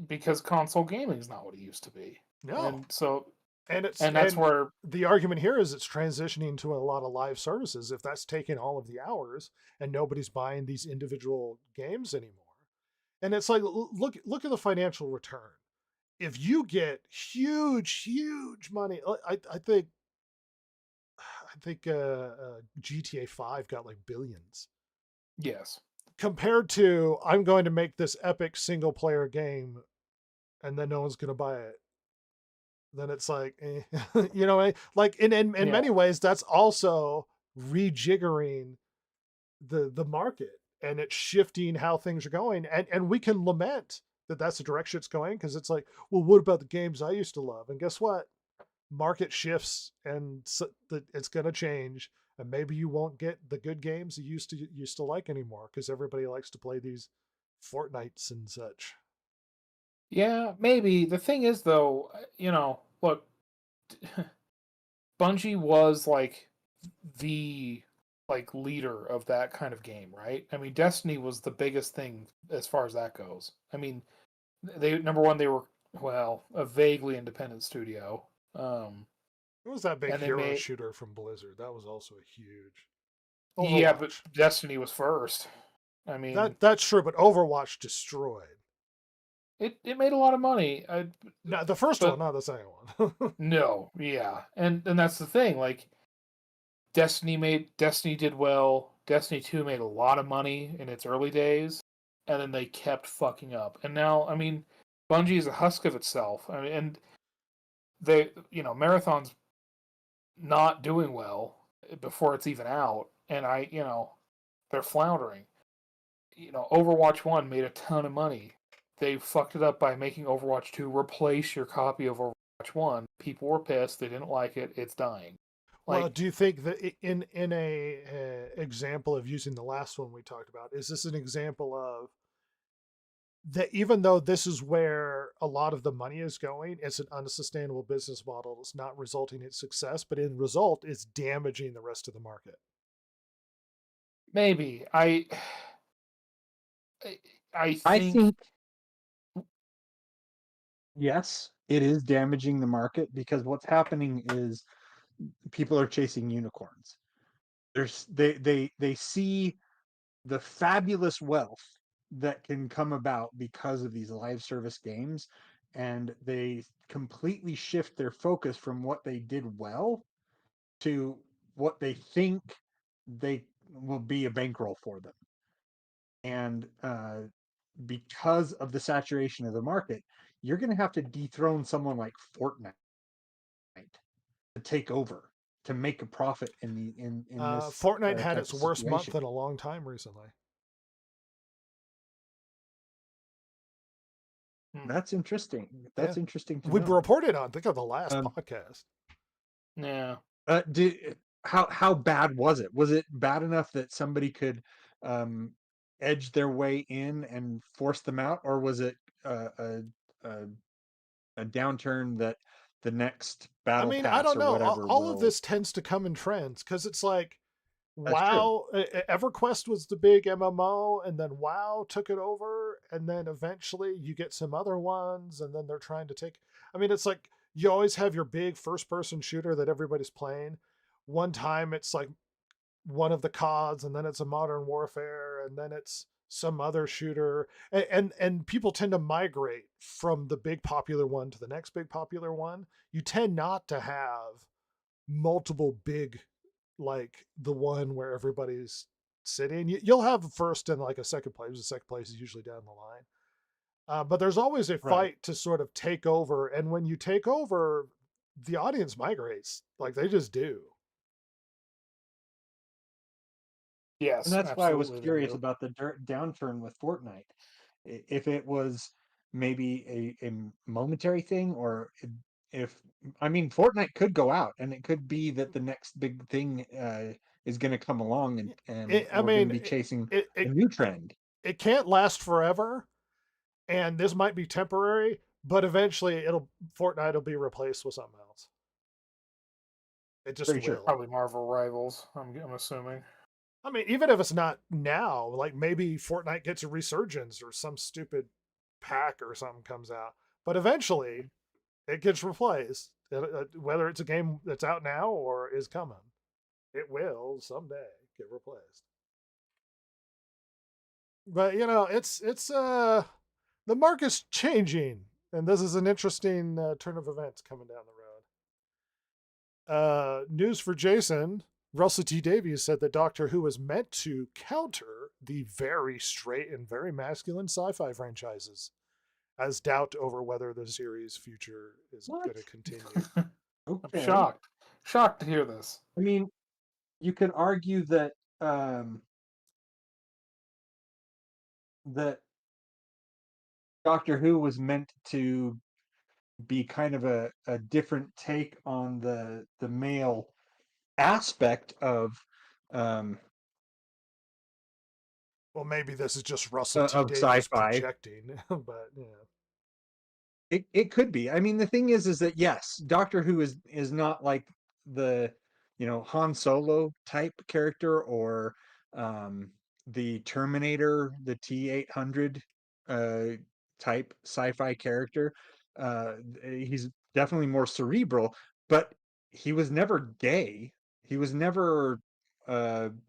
Because console gaming is not what it used to be. No. And that's where the argument here is it's transitioning to a lot of live services. If that's taking all of the hours and nobody's buying these individual games anymore, and it's like, look at the financial return. If you get huge money, I think GTA 5 got like billions. Yes. Compared to, I'm going to make this epic single player game, and then no one's going to buy it. Then it's like, like in many ways, that's also rejiggering the market, and it's shifting how things are going. And we can lament that that's the direction it's going, because it's like, well, what about the games I used to love? And guess what? Market shifts, and it's going to change. And maybe you won't get the good games you used to like anymore, because everybody likes to play these Fortnites and such. Yeah, maybe. The thing is, though, look, Bungie was like the leader of that kind of game, right? I mean, Destiny was the biggest thing as far as that goes. I mean, they were a vaguely independent studio. What was that big hero shooter from Blizzard? That was also a huge. Yeah, but Destiny was first. I mean, That's true, but Overwatch destroyed. it made a lot of money. No, the first But- one, not the second one. No, yeah, and that's the thing. Like, Destiny did well. Destiny 2 made a lot of money in its early days, and then they kept fucking up. And now, I mean, Bungie is a husk of itself. I mean, and they, Marathon's not doing well before it's even out, and they're floundering. Overwatch 1 made a ton of money. They fucked it up by making Overwatch 2 replace your copy of Overwatch 1. People were pissed. They didn't like it. It's dying. Well, do you think that in a example of using the last one we talked about, is this an example of that even though this is where a lot of the money is going, it's an unsustainable business model. It's not resulting in success, but in result, it's damaging the rest of the market. Maybe. I I think think yes, it is damaging the market because what's happening is people are chasing unicorns. They see the fabulous wealth that can come about because of these live service games, and they completely shift their focus from what they did well to what they think they will be a bankroll for them. And because of the saturation of the market, you're going to have to dethrone someone like Fortnite to take over to make a profit in this Fortnite had type its of worst month situation. in a long time recently. That's interesting. That's interesting to We know. reported on, think of the last podcast. Yeah. How bad was it? Was it bad enough that somebody could edge their way in and force them out, or was it a downturn that the next battle I pass don't or know. whatever All of will- this tends to come in trends because it's like, That's true. WoW, EverQuest was the big MMO, and then WoW took it over, and then eventually you get some other ones, and then they're trying to take. I mean, it's like you always have your big first-person shooter that everybody's playing. One time it's like one of the CODs, and then it's a Modern Warfare, and then it's some other shooter, and people tend to migrate from the big popular one to the next big popular one. You tend not to have multiple big, like the one where everybody's sitting. You'll have a first and like a second place. The second place is usually down the line. But there's always a fight to sort of take over. And when you take over, the audience migrates. Like they just do. Yes. And that's why I was absolutely they curious do. about the downturn with Fortnite. If it was maybe a momentary thing, or if I mean Fortnite could go out, and it could be that the next big thing is going to come along, and I we're going to mean, be chasing it, a it, new trend. it can't last forever. And this might be temporary, but eventually Fortnite will be replaced with something else. It just Pretty sure. will. Probably Marvel Rivals, I'm assuming. I mean, even if it's not now, like maybe Fortnite gets a resurgence or some stupid pack or something comes out. But eventually, it gets replaced. Whether it's a game that's out now or is coming, it will someday get replaced. But it's the market's changing, and this is an interesting turn of events coming down the road. News for Jason. Russell T Davies said that Doctor Who was meant to counter the very straight and very masculine sci-fi franchises, as doubt over whether the series' future is going to continue. Okay. I'm shocked to hear this. I mean, you could argue that that Doctor Who was meant to be kind of a different take on the male aspect of Well, maybe this is just Russell T of Davies sci-fi. projecting, but It could be. I mean, the thing is that yes, Doctor Who is not like the Han Solo type character, or the Terminator, the T-800 type sci-fi character. He's definitely more cerebral, but he was never gay. He was never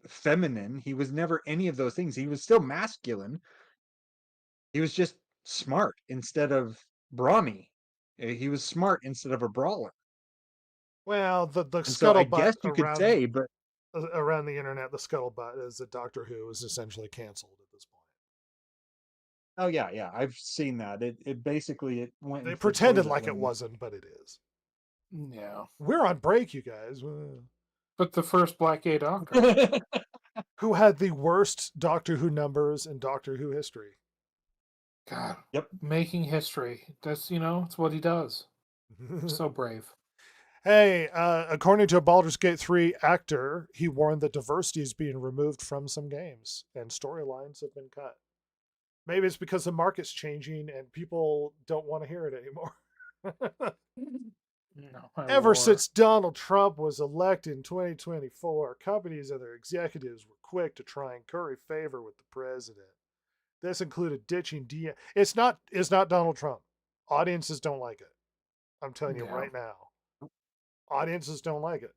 feminine. He was never any of those things. He was still masculine. He was just smart instead of brawny. He was smart instead of a brawler. Well, the And so I scuttlebutt guess you could say, but around the internet, the scuttlebutt is that Doctor Who is essentially canceled at this point. oh yeah, I've seen that. It basically it went. They into the pretended toilet like it when- wasn't, but it is. Yeah. We're on break, you guys. But the first black gay doctor. Who had the worst Doctor Who numbers in Doctor Who history? God. Yep. Making history. That's, it's what he does. So brave. Hey, according to a Baldur's Gate 3 actor, he warned that diversity is being removed from some games and storylines have been cut. Maybe it's because the market's changing and people don't want to hear it anymore. No, my Ever lord. since Donald Trump was elected in 2024, companies and their executives were quick to try and curry favor with the president. This included ditching It's not Donald Trump. Audiences don't like it. I'm telling you Yeah. right now. Audiences don't like it.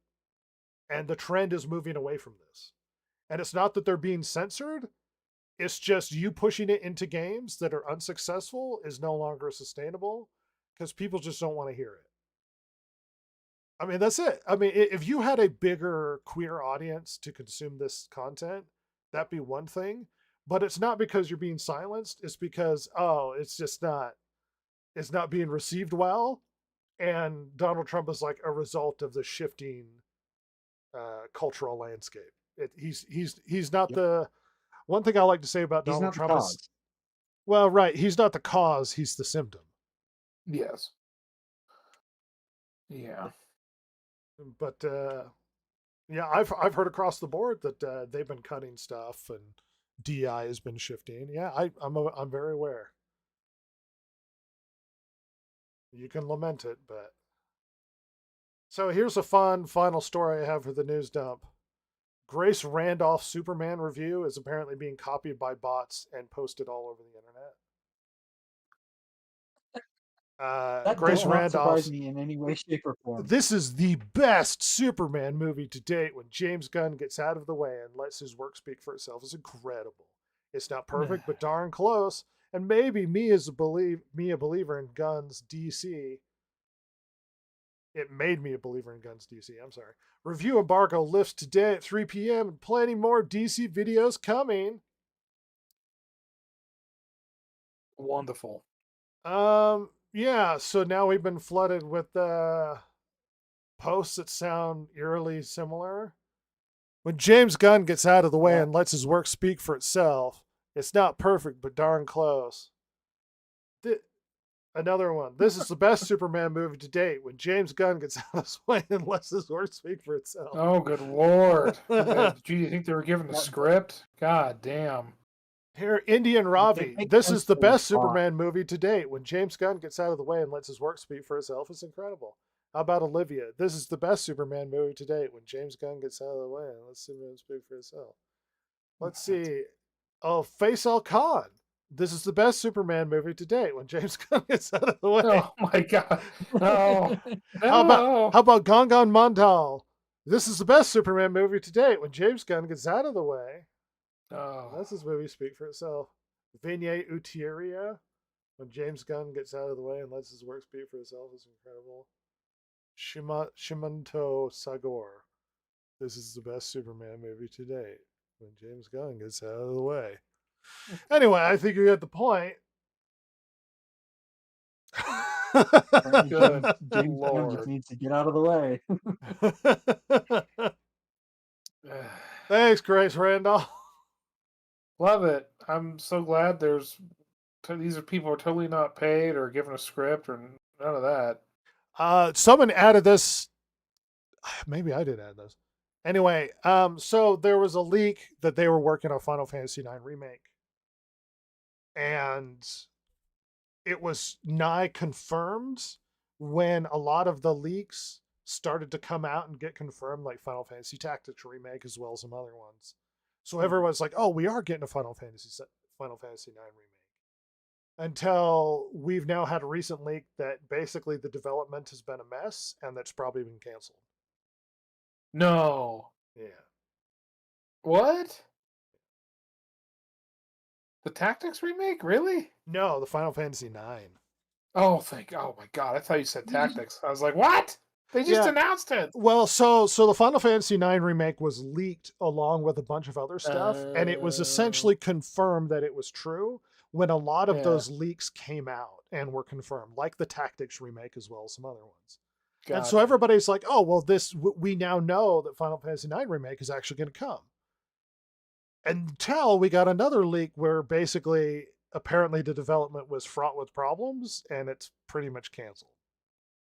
And the trend is moving away from this. And it's not that they're being censored. It's just you pushing it into games that are unsuccessful is no longer sustainable because people just don't want to hear it. I mean, that's it. I mean, if you had a bigger queer audience to consume this content, that'd be one thing. But it's not because you're being silenced. It's because, it's not being received well. And Donald Trump is like a result of the shifting cultural landscape. He's not the one thing I like to say about he's Donald not the Trump is, cause. well, right. He's not the cause. He's the symptom. Yes. Yeah. But yeah, I've heard across the board that they've been cutting stuff and DI has been shifting. Yeah, I'm very aware. You can lament it, but so here's a fun final story I have for the news dump. Grace Randolph Superman review is apparently being copied by bots and posted all over the internet. That Grace does not Randolph. surprise me in any way, shape, or form. This is the best Superman movie to date when James Gunn gets out of the way and lets his work speak for itself. It's incredible. It's not perfect, but darn close. And maybe me a believer in Gunn's DC. It made me a believer in Gunn's DC. I'm sorry. Review embargo lifts today at 3 p.m. and plenty more DC videos coming. Wonderful. Yeah, so now we've been flooded with posts that sound eerily similar. When James Gunn gets out of the way and lets his work speak for itself, it's not perfect, but darn close. Another one. This is the best Superman movie to date when James Gunn gets out of his way and lets his work speak for itself. Oh, good lord. Do you think they were given the script? God damn. Here, Indian Ravi. make This sense is the for the best plot. Superman movie to date. When James Gunn gets out of the way and lets his work speak for itself, it's incredible. How about Olivia? This is the best Superman movie to date. When James Gunn gets out of the way and lets Superman speak for itself. Let's see. Oh, Faisal Khan. This is the best Superman movie to date. When James Gunn gets out of the way. Oh my god. No. How about Gangan Mandal? This is the best Superman movie to date. When James Gunn gets out of the way. Oh. That's his movie speak for itself. Vinay Utiria, when James Gunn gets out of the way and lets his work speak for itself, is incredible. Shimanto Sagor. This is the best Superman movie to date. When James Gunn gets out of the way. Anyway, I think you get the point. Good James Gunn lord. just needs to get out of the way. Thanks, Grace Randolph. Love it. I'm so glad these are people who are totally not paid or given a script or none of that. Someone added this. Maybe I did add this. Anyway, so there was a leak that they were working on Final Fantasy IX Remake. And it was nigh confirmed when a lot of the leaks started to come out and get confirmed, like Final Fantasy Tactics Remake as well as some other ones. So everyone's like, "Oh, we are getting a Final Fantasy IX Remake." Until we've now had a recent leak that basically the development has been a mess and that's probably been canceled. No. Yeah. What? The Tactics remake? Really? No, the Final Fantasy IX. Oh my god! I thought you said Tactics. I was like, what? They just Yeah. announced it. Well, so the Final Fantasy IX remake was leaked along with a bunch of other stuff, and it was essentially confirmed that it was true when a lot of Yeah. those leaks came out and were confirmed, like the Tactics remake as well as some other ones. And so Gotcha. everybody's like, "Oh, well, we now know that Final Fantasy IX remake is actually going to come." Until we got another leak where basically, apparently, the development was fraught with problems, and it's pretty much canceled.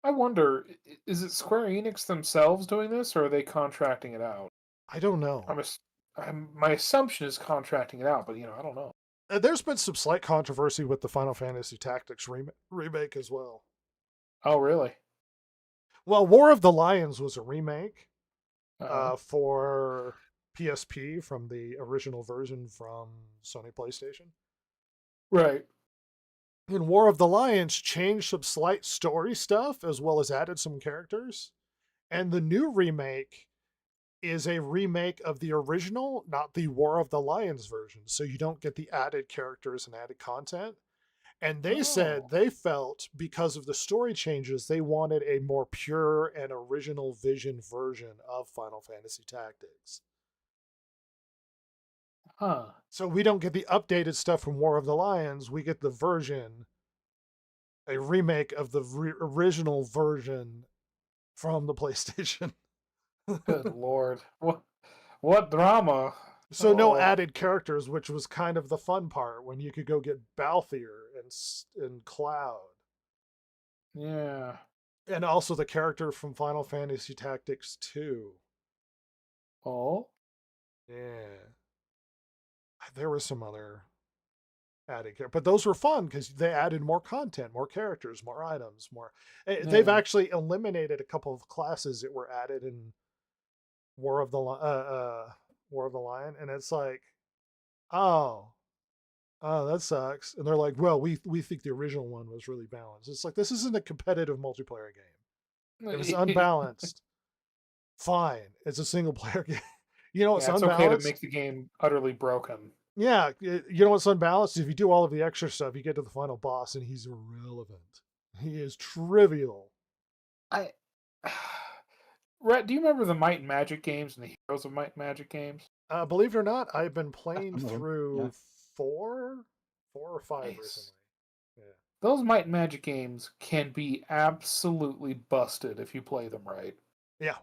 I wonder, is it Square Enix themselves doing this, or are they contracting it out? I don't know. My assumption is contracting it out, but I don't know. There's been some slight controversy with the Final Fantasy Tactics remake as well. Oh, really? Well, War of the Lions was a remake Uh-huh. for PSP from the original version from Sony PlayStation. Right. And War of the Lions changed some slight story stuff as well as added some characters. And the new remake is a remake of the original, not the War of the Lions version. So you don't get the added characters and added content. And they said Oh. they felt because of the story changes, they wanted a more pure and original vision version of Final Fantasy Tactics. Huh. So we don't get the updated stuff from War of the Lions. We get the version, a remake of the original version from the PlayStation. Good lord. What drama? So no Oh. added characters, which was kind of the fun part when you could go get Balthier and Cloud. Yeah. And also the character from Final Fantasy Tactics 2. Oh. Yeah. There were some other added characters, but those were fun because they added more content, more characters, more items, more. They've Yeah. actually eliminated a couple of classes that were added in War of the Lion, and it's like, oh, that sucks. And they're like, well, we think the original one was really balanced. It's like, this isn't a competitive multiplayer game. It was unbalanced. Fine, it's a single player game. You know, it's Yeah, it's unbalanced. okay to make the game utterly broken. Yeah, you know what's unbalanced? If you do all of the extra stuff, you get to the final boss and he's irrelevant. He is trivial. Rhett, do you remember the Might and Magic games and the Heroes of Might and Magic games? Believe it or not, I've been playing some of them, through yeah. four or five Nice. recently. Yeah. Those Might and Magic games can be absolutely busted if you play them right. Yeah.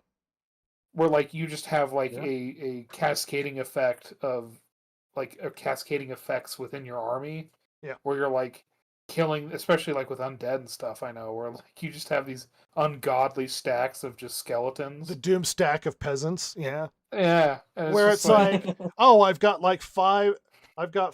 Where like you just have like Yeah. a cascading effect of like a cascading effects within your army. Yeah. Where you're like killing, especially like with undead and stuff, I know, where like you just have these ungodly stacks of just skeletons. The doom stack of peasants. Yeah. Yeah. and Where just it's like, oh, I've got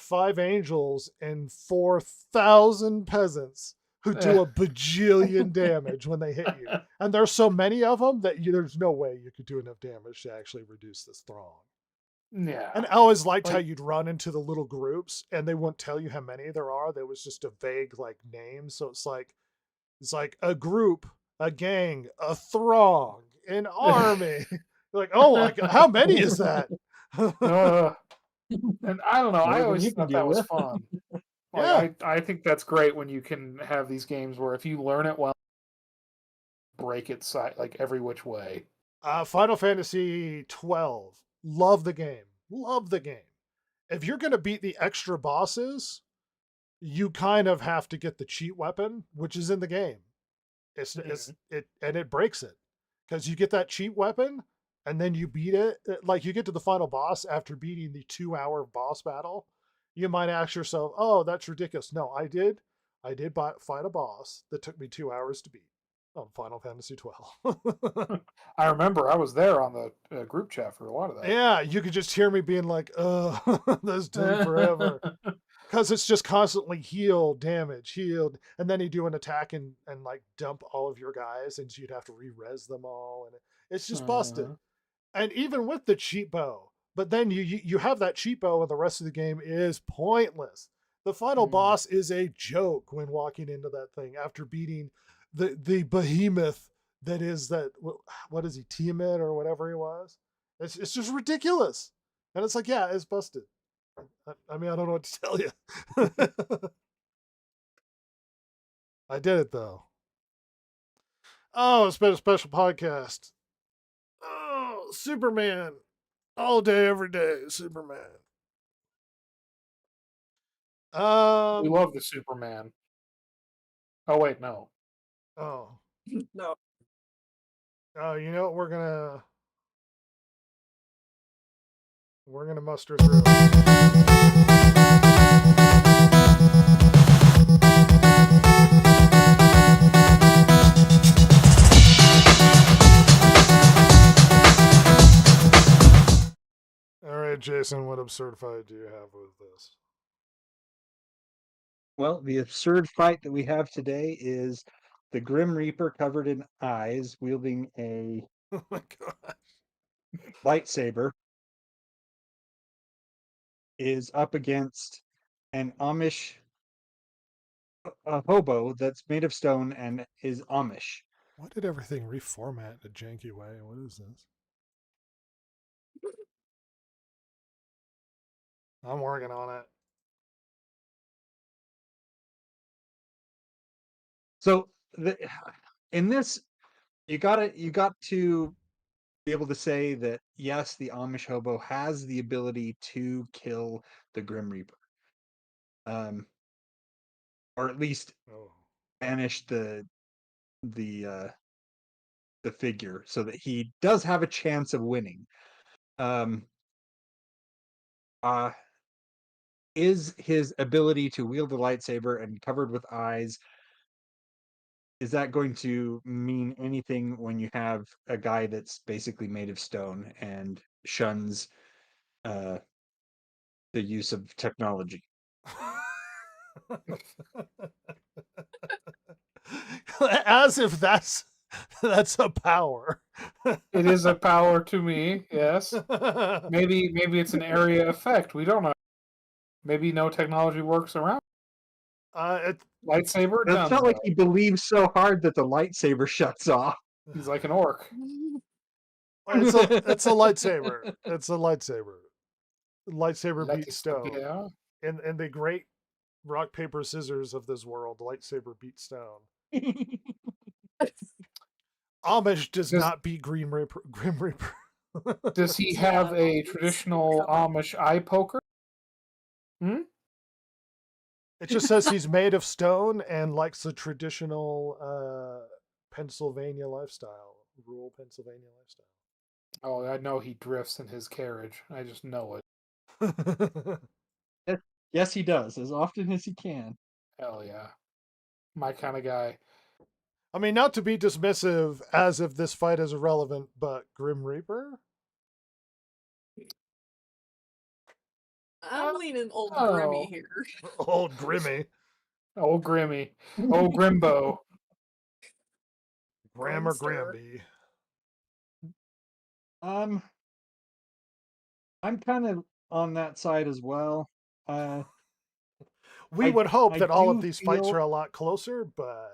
five angels and 4,000 peasants who do a bajillion damage when they hit you. And there's so many of them that there's no way you could do enough damage to actually reduce this throng. yeah. And I always liked how Like- you'd run into the little groups and they wouldn't tell you how many there are. There was just a vague like name. So it's like a group, a gang, a throng, an army. Like, oh my god, how many is that? And I don't know. More I than always you can thought that deal was with. fun. Yeah. Like, I think that's great when you can have these games where if you learn it well, break it like every which way. Final Fantasy 12. Love the game. Love the game. If you're going to beat the extra bosses, you kind of have to get the cheat weapon, which is in the game. It breaks it because you get that cheat weapon and then you beat it. Like you get to the final boss after beating the 2-hour boss battle. You might ask yourself, "Oh, that's ridiculous." No, I did fight a boss that took me 2 hours to beat on Final Fantasy 12. I remember I was there on the group chat for a lot of that. Yeah, you could just hear me being like, this took forever. Because it's just constantly healed, and then you do an attack and like dump all of your guys, and so you'd have to re-res them all, and it's just busted. Uh-huh. And even with the cheat bow, but then you have that cheat bow, and the rest of the game is pointless. The final boss is a joke when walking into that thing after beating the behemoth that is that. What is he, Tiamat or whatever he was? It's just ridiculous. And it's like, yeah, it's busted. I mean, I don't know what to tell you. I did it though. Oh, it's been a special podcast. Oh, Superman. All day, every day, Superman. We Um. love the Superman. Oh wait, no. Oh. No. Oh, you know what we're gonna muster through. All right, Jason, what absurd fight do you have with this? Well, the absurd fight that we have today is the Grim Reaper covered in eyes, wielding a Oh my god. lightsaber, is up against an Amish a hobo that's made of stone and is Amish. Why did everything reformat in a janky way? What is this? I'm working on it. So in this, you got to be able to say that yes, the Amish hobo has the ability to kill the Grim Reaper, or at least Oh. banish the figure, so that he does have a chance of winning. Is his ability to wield the lightsaber and covered with eyes, is that going to mean anything when you have a guy that's basically made of stone and shuns the use of technology? As if that's a power. It is a power to me, yes. Maybe it's an area effect. We don't know. Maybe no technology works around. It's Lightsaber done. not like he believes so hard that the lightsaber shuts off. He's like an orc. it's a lightsaber. It's a lightsaber. Lightsaber Like beats it's- stone. Yeah. In the great rock paper scissors of this world, lightsaber beats stone. Amish does not beat Grim Reaper. Does he have a traditional Amish eye poker? It just says he's made of stone and likes the traditional Pennsylvania lifestyle, rural Pennsylvania lifestyle. Oh, I know he drifts in his carriage. I just know it. Yes, he does, as often as he can. Hell yeah. My kind of guy. I mean, not to be dismissive as if this fight is irrelevant, but Grim Reaper? I'm leaning old Oh. Grimmy here. Old Grimmy. Old Grimmy. Old Grimbo. Grim or Grimster. Grimby. I'm kind of on that side as well. We I- would hope I that all of do these fights feel- are a lot closer, but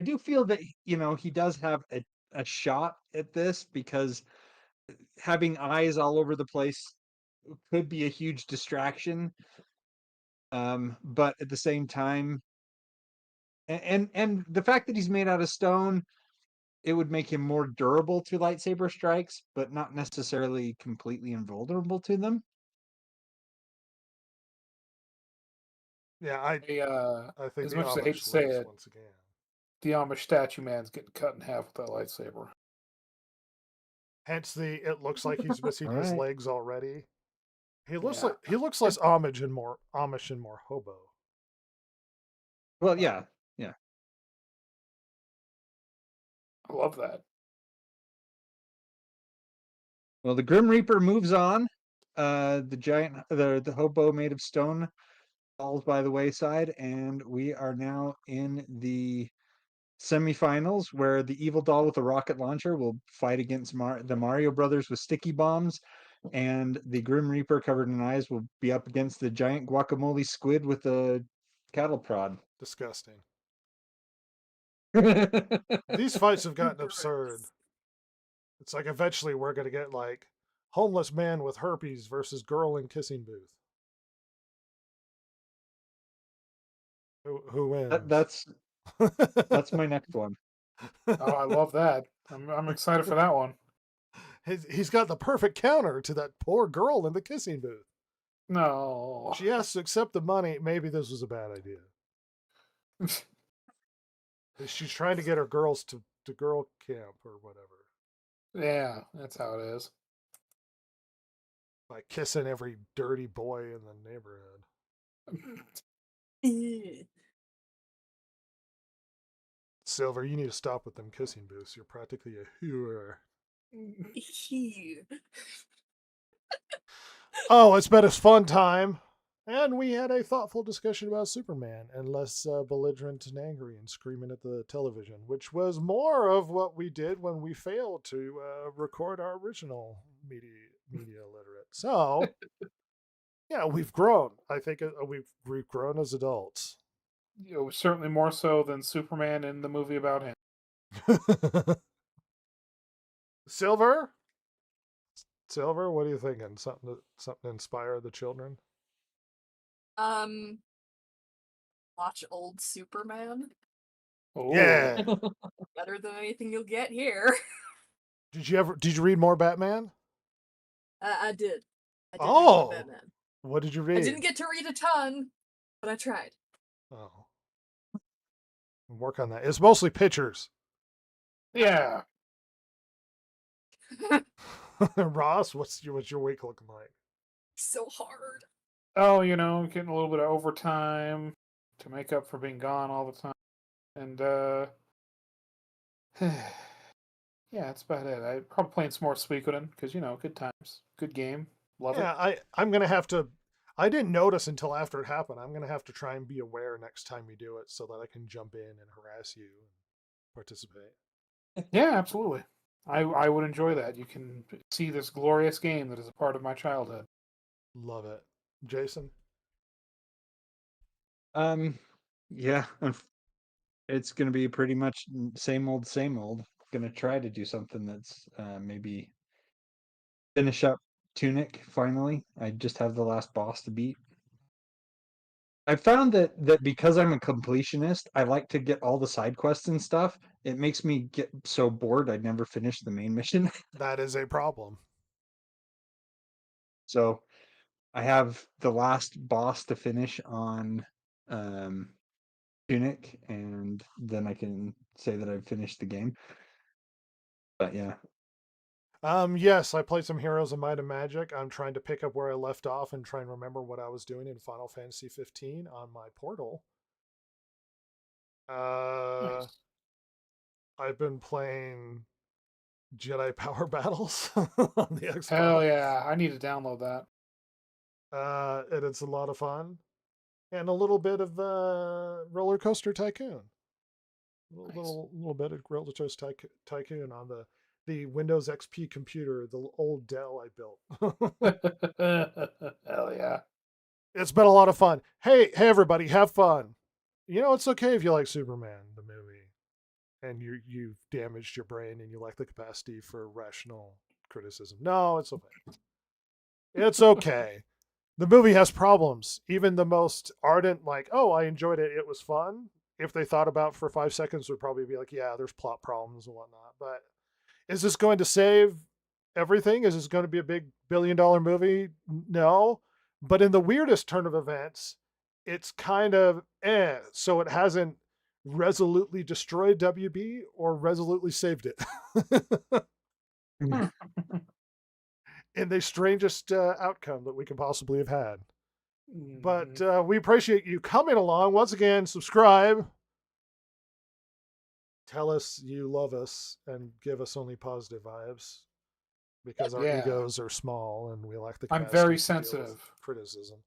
I do feel that he does have a shot at this, because having eyes all over the place could be a huge distraction. But at the same time, and the fact that he's made out of stone, it would make him more durable to lightsaber strikes, but not necessarily completely invulnerable to them. yeah, I think As the much as I hate Amish to say lose it, once again. the Amish statue man's getting cut in half with that lightsaber. Hence it looks like he's missing his Alright. legs already. He looks Yeah. like he looks less Amish and more hobo. Well, yeah. I love that. Well, the Grim Reaper moves on. The hobo made of stone falls by the wayside, and we are now in the semifinals, where the evil doll with a rocket launcher will fight against the Mario Brothers with sticky bombs, and the Grim Reaper covered in eyes will be up against the giant guacamole squid with a cattle prod. Disgusting. These fights have gotten absurd. It's like eventually we're gonna get like Homeless man with herpes versus girl in kissing booth. Who wins? That's my next one. Oh, I love that. I'm excited for that one. He's got the perfect counter to that poor girl in the kissing booth. No. She has to accept the money. Maybe this was a bad idea. She's trying to get her girls to girl camp or whatever Yeah, that's how it is. by kissing every dirty boy in the neighborhood. Silver, you need to stop with them kissing booths. You're practically a hooer. Oh, it's been a fun time. And we had a thoughtful discussion about Superman and less belligerent and angry and screaming at the television, which was more of what we did when we failed to record our original media literate. So, yeah, we've grown. I think we've grown as adults. Certainly more so than Superman in the movie about him. Silver, what are you thinking? Something to inspire the children? Watch old Superman. Oh. Yeah. Better than anything you'll get here. Did you read more Batman? I did. I did read Oh. Batman. What did you read? I didn't get to read a ton, but I tried. Oh. Work on that. It's mostly pictures. Yeah. Ross, what's your week looking like? So hard. Oh, getting a little bit of overtime to make up for being gone all the time. And, yeah, that's about it. I'm probably playing some more Suikoden because, good times. Good game. Love it. Yeah, I'm going to have to... I didn't notice until after it happened. I'm going to have to try and be aware next time we do it so that I can jump in and harass you and participate. Yeah, absolutely. I would enjoy that. You can see this glorious game that is a part of my childhood. Love it. Jason? Yeah, it's going to be pretty much same old. Going to try to do something that's maybe finish up Tunic finally. I just have the last boss to beat. I found that because I'm a completionist, I like to get all the side quests and stuff. It makes me get so bored I'd never finish the main mission. That is a problem. So I have the last boss to finish on Tunic, and then I can say that I've finished the game. But yeah. Yes, I played some Heroes of Might and Magic. I'm trying to pick up where I left off and try and remember what I was doing in Final Fantasy 15 on my portal. Nice. I've been playing Jedi Power Battles on the Xbox. Hell yeah. I need to download that. And it's a lot of fun. And a little bit of Roller Coaster Tycoon. Nice. Little bit of Roller Coaster Tycoon on the Windows XP computer, the old Dell I built. Hell yeah. It's been a lot of fun. Hey everybody, have fun. It's okay if you like Superman, the movie, and you've damaged your brain and you lack the capacity for rational criticism. No, it's okay. It's okay. The movie has problems. Even the most ardent, like, oh, I enjoyed it, it was fun, if they thought about it for 5 seconds, would probably be like, yeah, there's plot problems and whatnot. But is this going to save everything? Is this going to be a big billion-dollar movie? No. But in the weirdest turn of events, it's kind of so it hasn't resolutely destroyed WB or resolutely saved it. In the strangest outcome that we could possibly have had. But we appreciate you coming along. Once again, subscribe. Tell us you love us and give us only positive vibes, because our egos are small and we lack the I'm capacity very to deal with sensitive. criticism.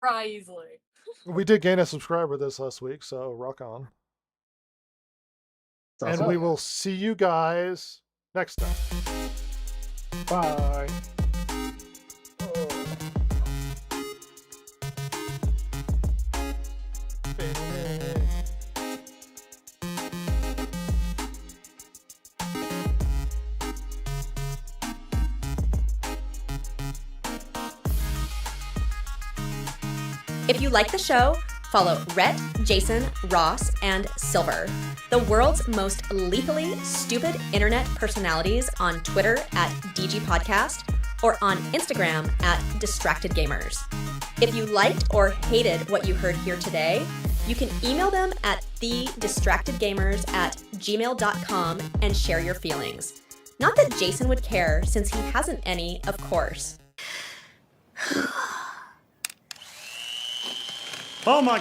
Cry easily. We did gain a subscriber this last week, so rock on. And we will see you guys next time. Bye. If you like the show, follow Rhett, Jason, Ross, and Silver, the world's most lethally stupid internet personalities, on Twitter at DG Podcast or on Instagram at Distracted Gamers. If you liked or hated what you heard here today, you can email them at thedistractedgamers@gmail.com and share your feelings. Not that Jason would care, since he hasn't any, of course. Oh my